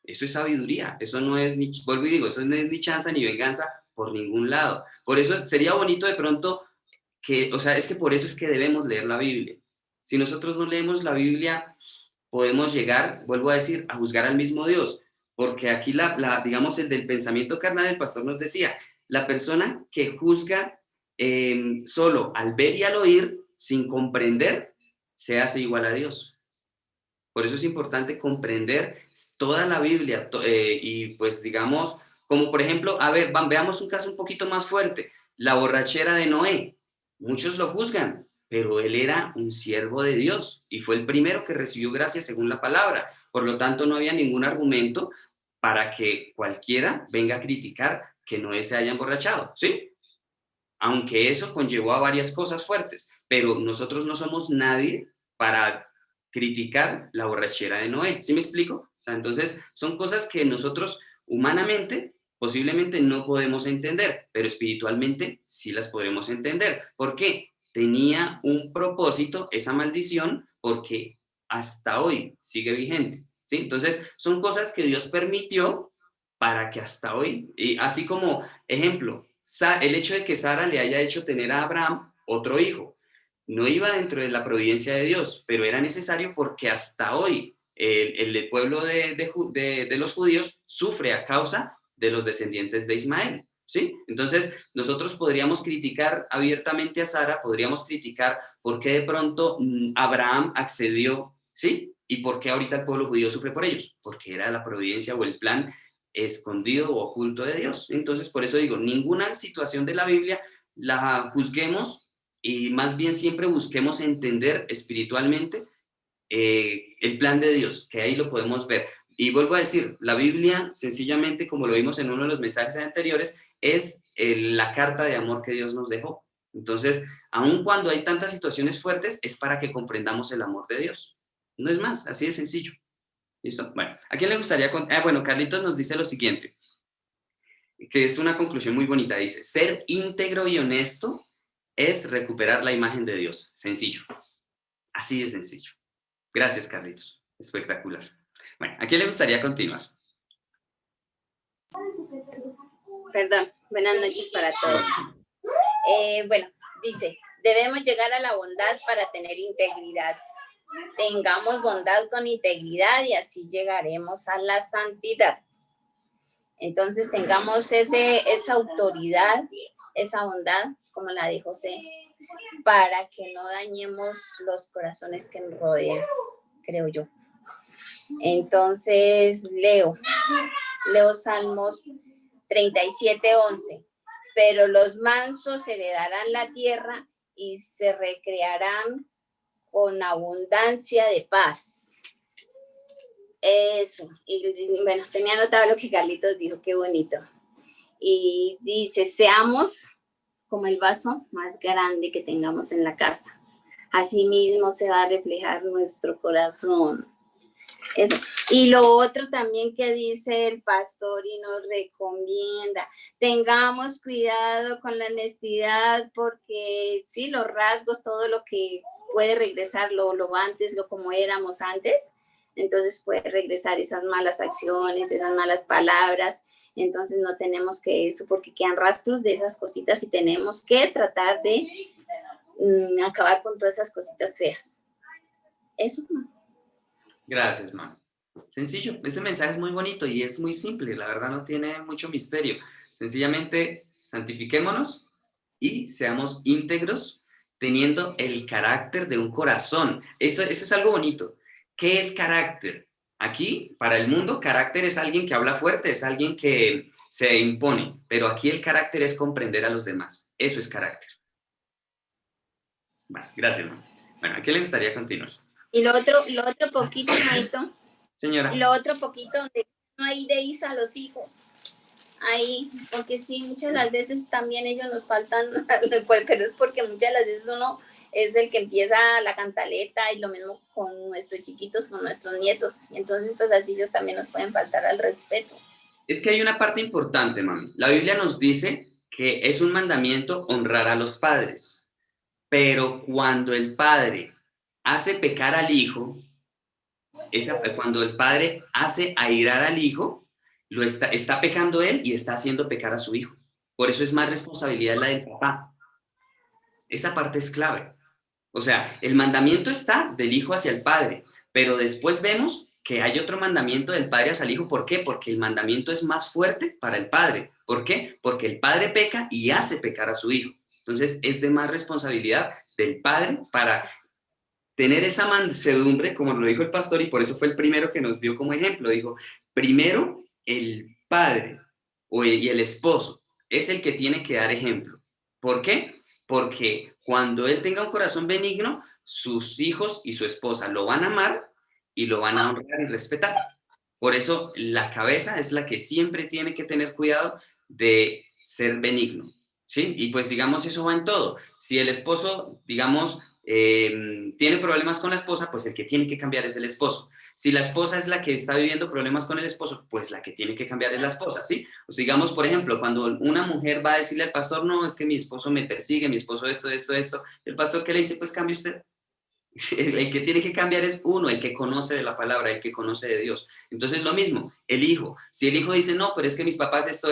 Eso es sabiduría, eso no es ni, vuelvo y digo, eso no es ni chanza ni venganza por ningún lado. Por eso sería bonito de pronto que, o sea, es que por eso es que debemos leer la Biblia. Si nosotros no leemos la Biblia, podemos llegar, vuelvo a decir, a juzgar al mismo Dios, porque aquí digamos, el del pensamiento carnal, el pastor nos decía, la persona que juzga solo al ver y al oír, sin comprender, se hace igual a Dios. Por eso es importante comprender toda la Biblia y pues digamos, como por ejemplo, a ver, veamos un caso un poquito más fuerte, la borrachera de Noé. Muchos lo juzgan, pero él era un siervo de Dios y fue el primero que recibió gracia según la palabra. Por lo tanto, no había ningún argumento para que cualquiera venga a criticar que Noé se haya emborrachado, ¿sí? Aunque eso conllevó a varias cosas fuertes, pero nosotros no somos nadie para criticar la borrachera de Noé. ¿Sí me explico? O sea, entonces, son cosas que nosotros humanamente posiblemente no podemos entender, pero espiritualmente sí las podremos entender. ¿Por qué? Tenía un propósito esa maldición porque hasta hoy sigue vigente. ¿Sí? Entonces, son cosas que Dios permitió para que hasta hoy, y así como ejemplo, el hecho de que Sara le haya hecho tener a Abraham otro hijo, no iba dentro de la providencia de Dios, pero era necesario porque hasta hoy el pueblo de los judíos sufre a causa de los descendientes de Ismael, ¿sí? Entonces, nosotros podríamos criticar abiertamente a Sara, podríamos criticar por qué de pronto Abraham accedió, ¿sí? Y por qué ahorita el pueblo judío sufre por ellos, porque era la providencia o el plan escondido o oculto de Dios. Entonces, por eso digo, ninguna situación de la Biblia la juzguemos y más bien siempre busquemos entender espiritualmente el plan de Dios, que ahí lo podemos ver. Y vuelvo a decir, la Biblia, sencillamente, como lo vimos en uno de los mensajes anteriores, es la carta de amor que Dios nos dejó. Entonces, aun cuando hay tantas situaciones fuertes, es para que comprendamos el amor de Dios. No es más, así de sencillo. ¿Listo? Bueno, ¿a quién le gustaría? Bueno, Carlitos nos dice lo siguiente, que es una conclusión muy bonita. Dice, ser íntegro y honesto es recuperar la imagen de Dios. Sencillo. Así de sencillo. Gracias, Carlitos. Espectacular. Bueno, ¿a quién le gustaría continuar? Perdón, buenas noches para todos. Bueno, dice, debemos llegar a la bondad para tener integridad. Tengamos bondad con integridad y así llegaremos a la santidad. Entonces tengamos esa autoridad, esa bondad, como la de José, para que no dañemos los corazones que nos rodean, creo yo. Entonces leo Salmos 37:11. Pero los mansos heredarán la tierra y se recrearán con abundancia de paz. Eso. Y bueno, tenía anotado lo que Carlitos dijo, qué bonito. Y dice, seamos como el vaso más grande que tengamos en la casa. Asimismo se va a reflejar nuestro corazón. Eso. Y lo otro también que dice el pastor y nos recomienda, tengamos cuidado con la honestidad porque sí, los rasgos, todo lo que puede regresar, lo antes, lo como éramos antes, entonces puede regresar esas malas acciones, esas malas palabras, entonces no tenemos que eso porque quedan rastros de esas cositas y tenemos que tratar de acabar con todas esas cositas feas. Eso. Gracias, man. Sencillo, este mensaje es muy bonito y es muy simple, la verdad no tiene mucho misterio. Sencillamente, santifiquémonos y seamos íntegros teniendo el carácter de un corazón. Eso es algo bonito. ¿Qué es carácter? Aquí, para el mundo, carácter es alguien que habla fuerte, es alguien que se impone, pero aquí el carácter es comprender a los demás. Eso es carácter. Bueno, gracias, ¿no? Bueno, ¿a qué le gustaría continuar? Y lo otro poquito, Maito, Señora. y lo otro poquito donde no hay de Isa a los hijos. Ahí, porque sí, muchas de las veces también ellos nos faltan, pero es porque muchas de las veces uno es el que empieza la cantaleta y lo mismo con nuestros chiquitos, con nuestros nietos. Entonces, pues así ellos también nos pueden faltar al respeto. Es que hay una parte importante, mami. La Biblia nos dice que es un mandamiento honrar a los padres, pero cuando el padre hace pecar al hijo, cuando el padre hace airar al hijo, está pecando él y está haciendo pecar a su hijo. Por eso es más responsabilidad la del papá. Esa parte es clave. O sea, el mandamiento está del hijo hacia el padre, pero después vemos que hay otro mandamiento del padre hacia el hijo. ¿Por qué? Porque el mandamiento es más fuerte para el padre. ¿Por qué? Porque el padre peca y hace pecar a su hijo. Entonces, es de más responsabilidad del padre para tener esa mansedumbre, como lo dijo el pastor, y por eso fue el primero que nos dio como ejemplo. Dijo, primero el padre y el esposo es el que tiene que dar ejemplo. ¿Por qué? Porque cuando él tenga un corazón benigno, sus hijos y su esposa lo van a amar y lo van a honrar y respetar. Por eso la cabeza es la que siempre tiene que tener cuidado de ser benigno, ¿sí? Y pues digamos, eso va en todo. Si el esposo, digamos, tiene problemas con la esposa, pues el que tiene que cambiar es el esposo. Si la esposa es la que está viviendo problemas con el esposo, pues la que tiene que cambiar es la esposa, ¿sí? Pues digamos, por ejemplo, cuando una mujer va a decirle al pastor, no, es que mi esposo me persigue, mi esposo esto, el pastor, ¿qué le dice? Pues cambie usted. El que tiene que cambiar es uno, el que conoce de la palabra, el que conoce de Dios. Entonces lo mismo, el hijo. Si el hijo dice, no, pero es que mis papás esto,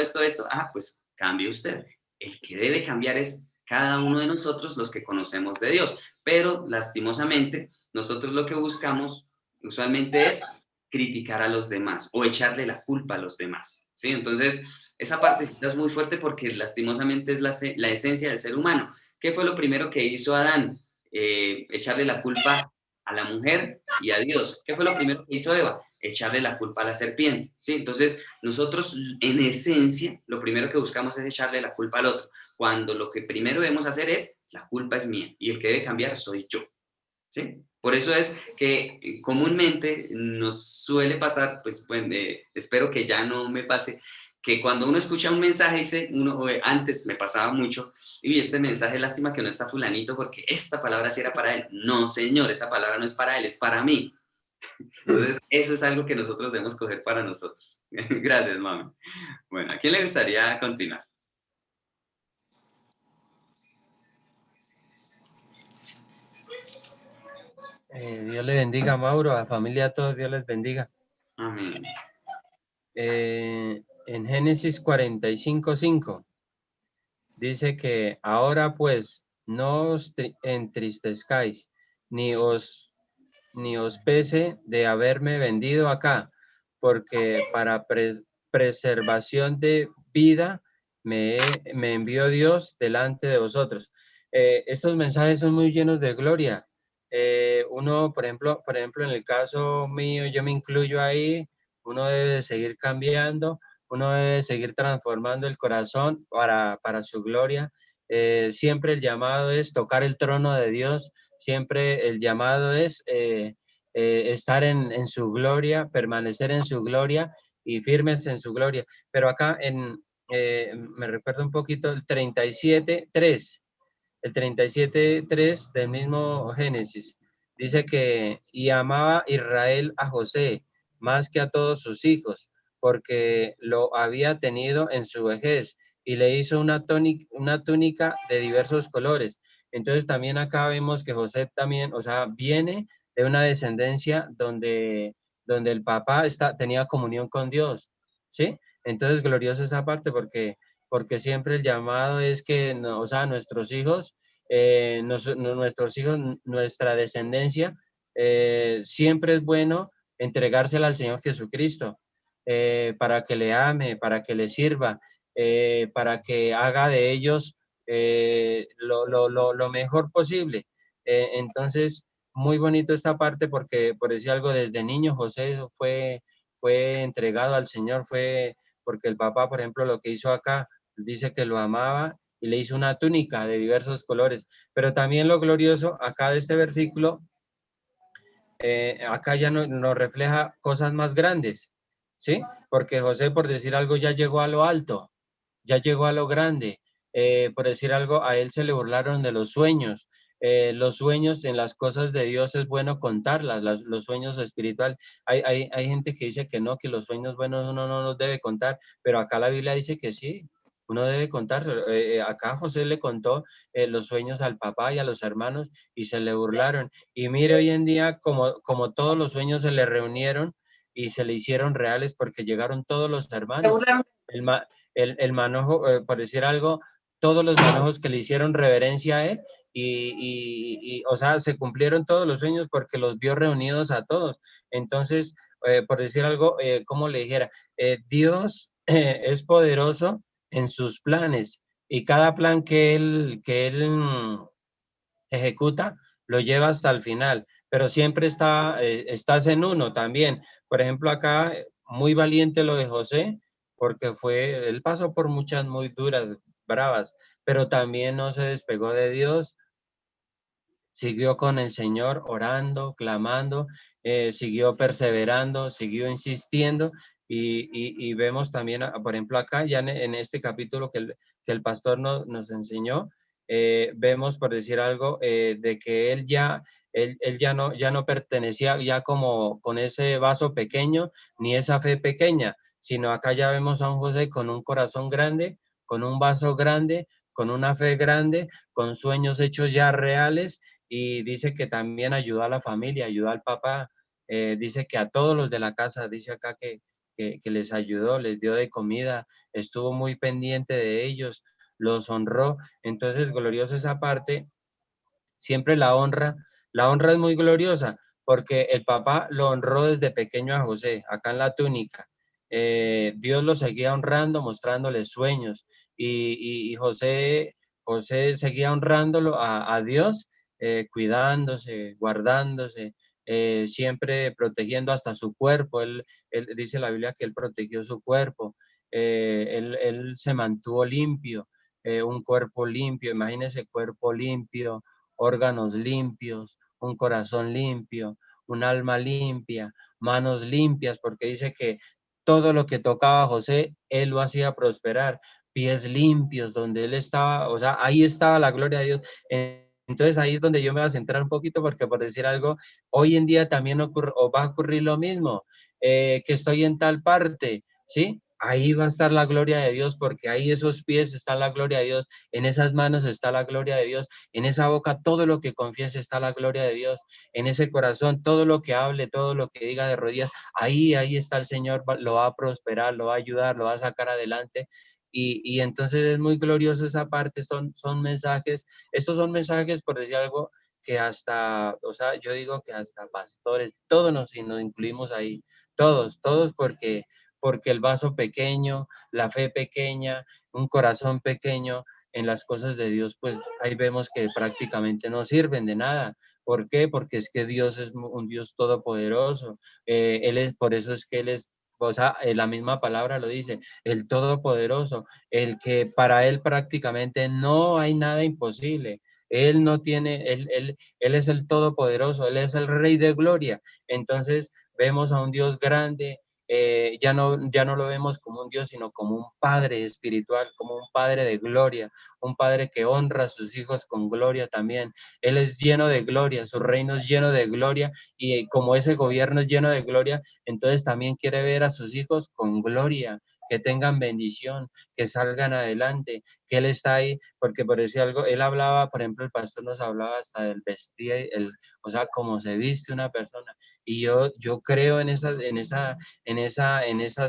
pues cambie usted. El que debe cambiar es cada uno de nosotros, los que conocemos de Dios. Pero lastimosamente, nosotros lo que buscamos usualmente es criticar a los demás o echarle la culpa a los demás, ¿sí? Entonces, esa parte es muy fuerte porque lastimosamente es la esencia del ser humano. ¿Qué fue lo primero que hizo Adán? Echarle la culpa a la mujer y a Dios. ¿Qué fue lo primero que hizo Eva? Echarle la culpa a la serpiente, ¿sí? Entonces, nosotros en esencia, lo primero que buscamos es echarle la culpa al otro, cuando lo que primero debemos hacer es, la culpa es mía y el que debe cambiar soy yo, ¿sí? Por eso es que comúnmente nos suele pasar, pues bueno, espero que ya no me pase, que cuando uno escucha un mensaje, dice, antes me pasaba mucho, y este mensaje, lástima que no está fulanito, porque esta palabra sí era para él. No, señor, esa palabra no es para él, es para mí. Entonces, eso es algo que nosotros debemos coger para nosotros. Gracias, mami. Bueno, ¿a quién le gustaría continuar? Dios le bendiga, Mauro, a la familia, a todos, Dios les bendiga. Amén. En Génesis 45:5 dice que ahora pues no os entristezcáis, ni os pese de haberme vendido acá, porque para preservación de vida me envió Dios delante de vosotros. Estos mensajes son muy llenos de gloria. Uno, por ejemplo, en el caso mío, yo me incluyo ahí, uno debe de seguir cambiando, uno debe seguir transformando el corazón para su gloria. Siempre el llamado es tocar el trono de Dios, siempre el llamado es estar en su gloria, permanecer en su gloria y firmes en su gloria. Pero acá me recuerdo un poquito el 37:3 del mismo Génesis. Dice que, y amaba Israel a José más que a todos sus hijos, porque lo había tenido en su vejez y le hizo una túnica de diversos colores. Entonces también acá vemos que José también, o sea, viene de una descendencia donde el papá tenía comunión con Dios, ¿sí? Entonces gloriosa esa parte porque siempre el llamado es que, o sea, nuestros hijos, nuestra descendencia, siempre es bueno entregársela al Señor Jesucristo, para que le ame, para que le sirva, para que haga de ellos lo mejor posible. Entonces, muy bonito esta parte porque, por decir algo, desde niño José fue entregado al Señor, fue porque el papá, por ejemplo, lo que hizo acá, dice que lo amaba y le hizo una túnica de diversos colores. Pero también lo glorioso acá de este versículo, acá ya nos refleja cosas más grandes, ¿sí? Porque José, por decir algo, ya llegó a lo alto, ya llegó a lo grande. Por decir algo, a él se le burlaron de los sueños. Los sueños en las cosas de Dios es bueno contarlas, los sueños espirituales. Hay gente que dice que no, que los sueños buenos uno no los debe contar, pero acá la Biblia dice que sí, uno debe contar. Acá José le contó los sueños al papá y a los hermanos y se le burlaron. Y mire, hoy en día, como todos los sueños se le reunieron y se le hicieron reales porque llegaron todos los hermanos. El manojo, por decir algo, todos los manojos que le hicieron reverencia a él o sea, se cumplieron todos los sueños porque los vio reunidos a todos. Entonces, por decir algo, como le dijera, Dios es poderoso en sus planes y cada plan que él ejecuta lo lleva hasta el final, pero siempre estás en uno también. Por ejemplo, acá, muy valiente lo de José, porque él pasó por muchas muy duras, bravas, pero también no se despegó de Dios, siguió con el Señor orando, clamando, siguió perseverando, siguió insistiendo y vemos también, por ejemplo, acá ya en este capítulo que el pastor nos enseñó, vemos, por decir algo, de que él ya no pertenecía ya como con ese vaso pequeño ni esa fe pequeña, sino acá ya vemos a un José con un corazón grande, con un vaso grande, con una fe grande, con sueños hechos ya reales y dice que también ayudó a la familia, ayudó al papá, dice que a todos los de la casa, dice acá que les ayudó, les dio de comida, estuvo muy pendiente de ellos, los honró. Entonces, gloriosa esa parte, siempre la honra es muy gloriosa, porque el papá lo honró desde pequeño a José, acá en la túnica. Dios lo seguía honrando, mostrándole sueños, y José seguía honrándolo a Dios, cuidándose, guardándose, siempre protegiendo hasta su cuerpo. Él dice la Biblia que él protegió su cuerpo, él se mantuvo limpio, un cuerpo limpio, imagínese cuerpo limpio, órganos limpios, un corazón limpio, un alma limpia, manos limpias, porque dice que todo lo que tocaba José, él lo hacía prosperar, pies limpios, donde él estaba, o sea, ahí estaba la gloria de Dios. Entonces ahí es donde yo me voy a centrar un poquito, porque por decir algo, hoy en día también o va a ocurrir lo mismo, que estoy en tal parte, ¿sí? Ahí va a estar la gloria de Dios, porque ahí esos pies está la gloria de Dios, en esas manos está la gloria de Dios, en esa boca todo lo que confiese está la gloria de Dios, en ese corazón todo lo que hable, todo lo que diga de rodillas, ahí está el Señor, lo va a prosperar, lo va a ayudar, lo va a sacar adelante. Y entonces es muy glorioso esa parte, son mensajes, estos son mensajes, por decir algo, que hasta, o sea, yo digo que hasta pastores, todos nos incluimos ahí, todos porque el vaso pequeño, la fe pequeña, un corazón pequeño en las cosas de Dios, pues ahí vemos que prácticamente no sirven de nada. ¿Por qué? Porque es que Dios es un Dios todopoderoso. Por eso es que Él es, o sea, la misma palabra lo dice, el todopoderoso, el que para Él prácticamente no hay nada imposible. Él no tiene, él es el todopoderoso, Él es el Rey de gloria. Entonces vemos a un Dios grande, ya no lo vemos como un Dios, sino como un Padre espiritual, como un Padre de gloria, un Padre que honra a sus hijos con gloria también. Él es lleno de gloria, su reino es lleno de gloria, y como ese gobierno es lleno de gloria, entonces también quiere ver a sus hijos con gloria, que tengan bendición, que salgan adelante, que Él está ahí, porque por decir algo, Él hablaba, por ejemplo, el pastor nos hablaba hasta del vestir, o sea, cómo se viste una persona, y yo creo en esas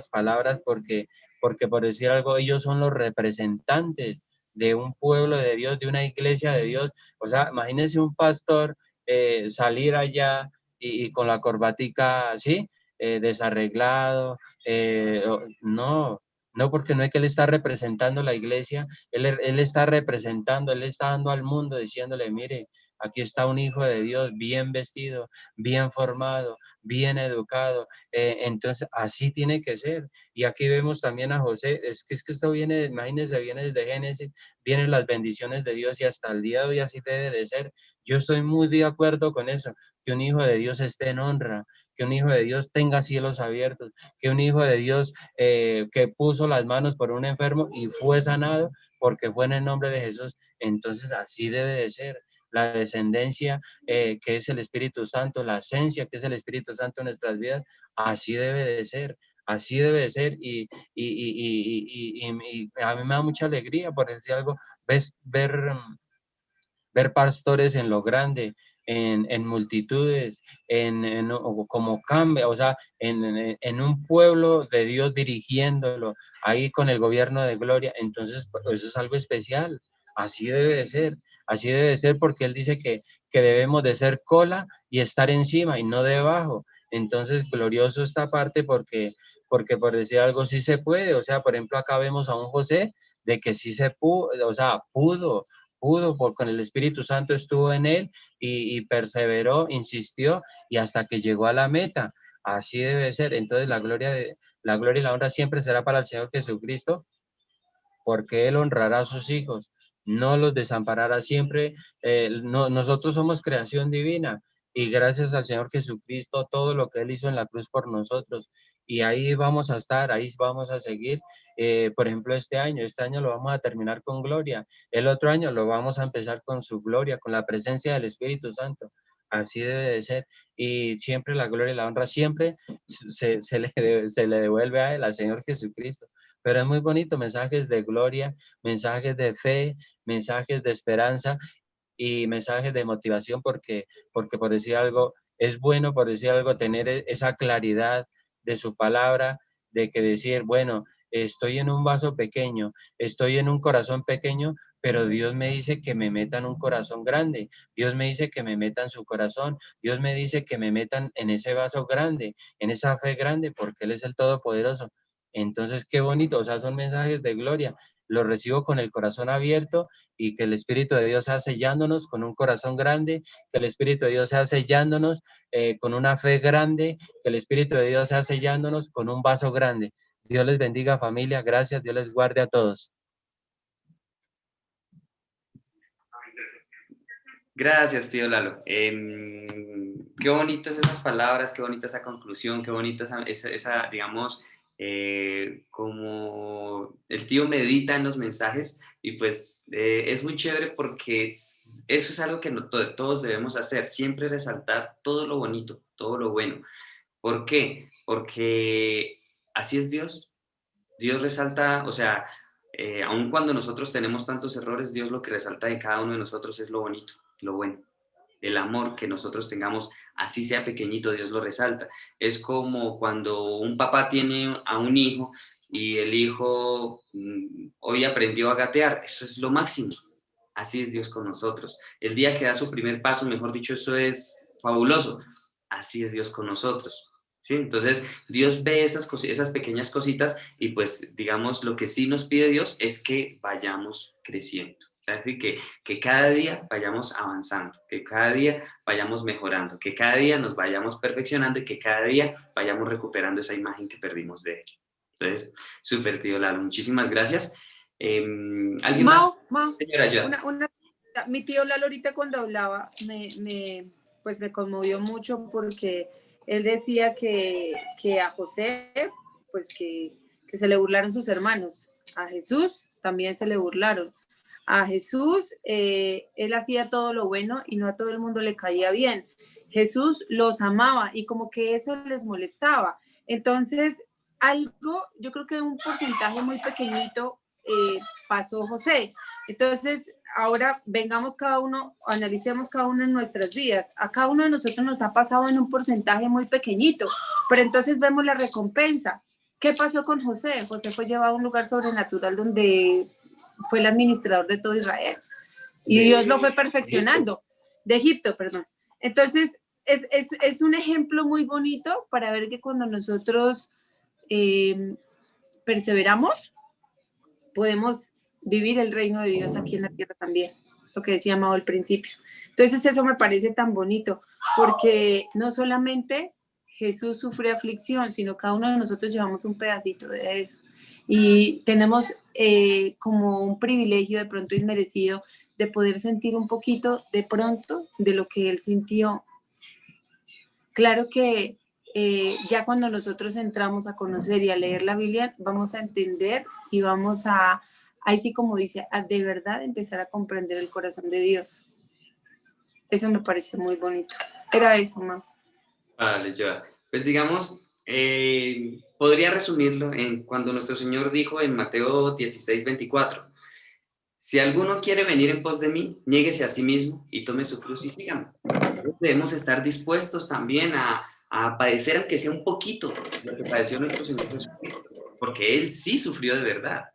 palabras porque por decir algo, ellos son los representantes de un pueblo de Dios, de una iglesia de Dios. O sea, imagínense un pastor salir allá y con la corbatica así, desarreglado. No, porque no es que él está representando la iglesia, él está representando, él está dando al mundo diciéndole, mire, aquí está un hijo de Dios bien vestido, bien formado, bien educado. Entonces, así tiene que ser. Y aquí vemos también a José, es que esto viene, imagínense, viene desde Génesis, vienen las bendiciones de Dios y hasta el día de hoy así debe de ser. Yo estoy muy de acuerdo con eso, que un hijo de Dios esté en honra, que un hijo de Dios tenga cielos abiertos, que un hijo de Dios que puso las manos por un enfermo y fue sanado porque fue en el nombre de Jesús. Entonces así debe de ser. La descendencia que es el Espíritu Santo, la esencia que es el Espíritu Santo en nuestras vidas, así debe de ser. Así debe de ser y a mí me da mucha alegría, por decir algo, ver pastores en lo grande, en multitudes, como cambia, o sea, en un pueblo de Dios dirigiéndolo, ahí con el gobierno de gloria. Entonces, pues, eso es algo especial. Así debe de ser porque Él dice que debemos de ser cola y estar encima y no debajo. Entonces, glorioso esta parte porque por decir algo sí se puede. O sea, por ejemplo, acá vemos a un José de que sí se pudo, o sea, pudo, porque con el Espíritu Santo estuvo en él y perseveró, insistió y hasta que llegó a la meta. Así debe ser. Entonces la gloria y la honra siempre será para el Señor Jesucristo, porque Él honrará a sus hijos, no los desamparará siempre. Nosotros somos creación divina y gracias al Señor Jesucristo, todo lo que Él hizo en la cruz por nosotros. Y ahí vamos a estar, ahí vamos a seguir. Por ejemplo, este año lo vamos a terminar con gloria. El otro año lo vamos a empezar con su gloria, con la presencia del Espíritu Santo. Así debe de ser. Y siempre la gloria y la honra siempre se le devuelve a Él, al Señor Jesucristo. Pero es muy bonito, mensajes de gloria, mensajes de fe, mensajes de esperanza y mensajes de motivación porque por decir algo, es bueno, por decir algo, tener esa claridad de su palabra, de que decir, bueno, estoy en un vaso pequeño, estoy en un corazón pequeño, pero Dios me dice que me meta en un corazón grande, Dios me dice que me meta en su corazón, Dios me dice que me metan en ese vaso grande, en esa fe grande, porque Él es el Todopoderoso. Entonces, qué bonito, o sea, son mensajes de gloria. Los recibo con el corazón abierto y que el Espíritu de Dios sea sellándonos con un corazón grande, que el Espíritu de Dios sea sellándonos con una fe grande, que el Espíritu de Dios sea sellándonos con un vaso grande. Dios les bendiga, familia. Gracias. Dios les guarde a todos. Gracias, tío Lalo. Qué bonitas esas palabras, qué bonita esa conclusión, qué bonita esa digamos, como el tío medita en los mensajes y pues es muy chévere porque eso es algo que todos debemos hacer, siempre resaltar todo lo bonito, todo lo bueno. ¿Por qué? Porque así es Dios. Dios resalta, o sea, aun cuando nosotros tenemos tantos errores, Dios lo que resalta de cada uno de nosotros es lo bonito, lo bueno. El amor que nosotros tengamos, así sea pequeñito, Dios lo resalta. Es como cuando un papá tiene a un hijo y el hijo hoy aprendió a gatear, eso es lo máximo. Así es Dios con nosotros. El día que da su primer paso, mejor dicho, eso es fabuloso. Así es Dios con nosotros. ¿Sí? Entonces, Dios ve esas pequeñas cositas y pues, digamos, lo que sí nos pide Dios es que vayamos creciendo. Así que cada día vayamos avanzando, que cada día vayamos mejorando, que cada día nos vayamos perfeccionando y que cada día vayamos recuperando esa imagen que perdimos de él. Entonces, súper, tío Lalo, muchísimas gracias. ¿Alguien Mau, más? Señora, ayuda. Mi tío Lalo ahorita cuando hablaba pues me conmovió mucho porque él decía que a José, pues que se le burlaron sus hermanos. A Jesús también se le burlaron. A Jesús, él hacía todo lo bueno y no a todo el mundo le caía bien. Jesús los amaba y como que eso les molestaba. Entonces, yo creo que un porcentaje muy pequeñito pasó José. Entonces, ahora vengamos cada uno, analicemos cada uno en nuestras vidas. A cada uno de nosotros nos ha pasado en un porcentaje muy pequeñito, pero entonces vemos la recompensa. ¿Qué pasó con José? José fue llevado a un lugar sobrenatural donde fue el administrador de todo Israel y Dios lo fue perfeccionando. De Egipto, perdón. Entonces, es un ejemplo muy bonito para ver que cuando nosotros perseveramos, podemos vivir el reino de Dios aquí en la tierra también. lo que decía Mao al principio. Entonces eso me parece tan bonito, porque no solamente Jesús sufrió aflicción, sino cada uno de nosotros llevamos un pedacito de eso. Y tenemos como un privilegio de pronto inmerecido de poder sentir un poquito de pronto de lo que él sintió. Claro que ya cuando nosotros entramos a conocer y a leer la Biblia, vamos a entender y vamos a, ahí sí como dice, a de verdad empezar a comprender el corazón de Dios. Eso me parece muy bonito. Era eso, mamá. Vale, Joa. Pues digamos, podría resumirlo en cuando nuestro Señor dijo en Mateo 16:24, si alguno quiere venir en pos de mí, niéguese a sí mismo y tome su cruz y sígame. Debemos estar dispuestos también a padecer, aunque sea un poquito, lo que padeció nuestro Señor Jesucristo, porque Él sí sufrió de verdad.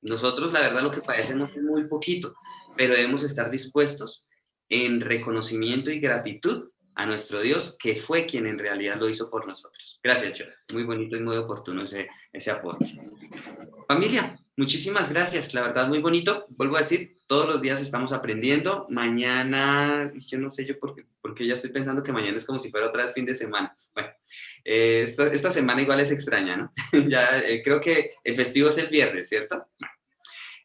Nosotros, la verdad, lo que padecemos es muy poquito, pero debemos estar dispuestos en reconocimiento y gratitud a nuestro Dios, que fue quien en realidad lo hizo por nosotros. Gracias, Chora. Muy bonito y muy oportuno ese aporte. Familia, muchísimas gracias. La verdad, muy bonito. Vuelvo a decir, todos los días estamos aprendiendo. Mañana, yo no sé yo porque ya estoy pensando que mañana es como si fuera otra vez fin de semana. Bueno, esta semana igual es extraña, ¿no? Ya creo que el festivo es el viernes, ¿cierto?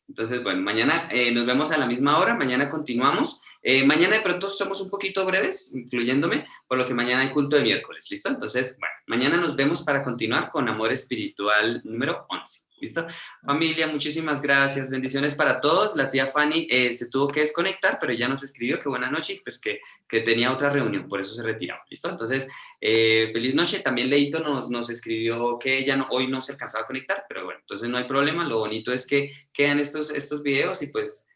Entonces, bueno, mañana nos vemos a la misma hora, mañana continuamos. Mañana de pronto somos un poquito breves, incluyéndome, por lo que mañana hay culto de miércoles, ¿listo? Entonces, bueno, mañana nos vemos para continuar con Amor Espiritual número 11, ¿listo? Familia, muchísimas gracias, bendiciones para todos. La tía Fanny se tuvo que desconectar, pero ya nos escribió que buena noche, pues que tenía otra reunión, por eso se retiraba, ¿listo? Entonces, feliz noche. También Leito nos escribió que ella hoy no se alcanzaba a conectar, pero bueno, entonces no hay problema. Lo bonito es que quedan estos videos y pues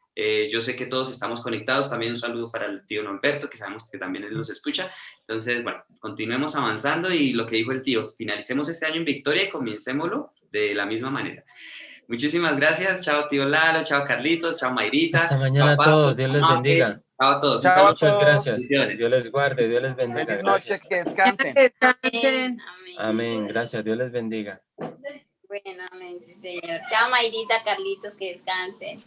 yo sé que todos estamos conectados. También un saludo para el tío Norberto, que sabemos que también él nos escucha. Entonces, bueno, continuemos avanzando y lo que dijo el tío, finalicemos este año en victoria y comencémoslo de la misma manera. Muchísimas gracias. Chao, tío Lalo. Chao, Carlitos. Chao, Mayrita. Hasta mañana a todos. Dios les bendiga. Chao a todos. Chao a Muchas todos. gracias. Bendiciones. Dios les guarde. Dios les bendiga. Feliz noche, Gracias. que descansen. Descansen. Amén. Gracias. Dios les bendiga. Bueno, amén, sí, señor. Chao, Mayrita, Carlitos, que descansen.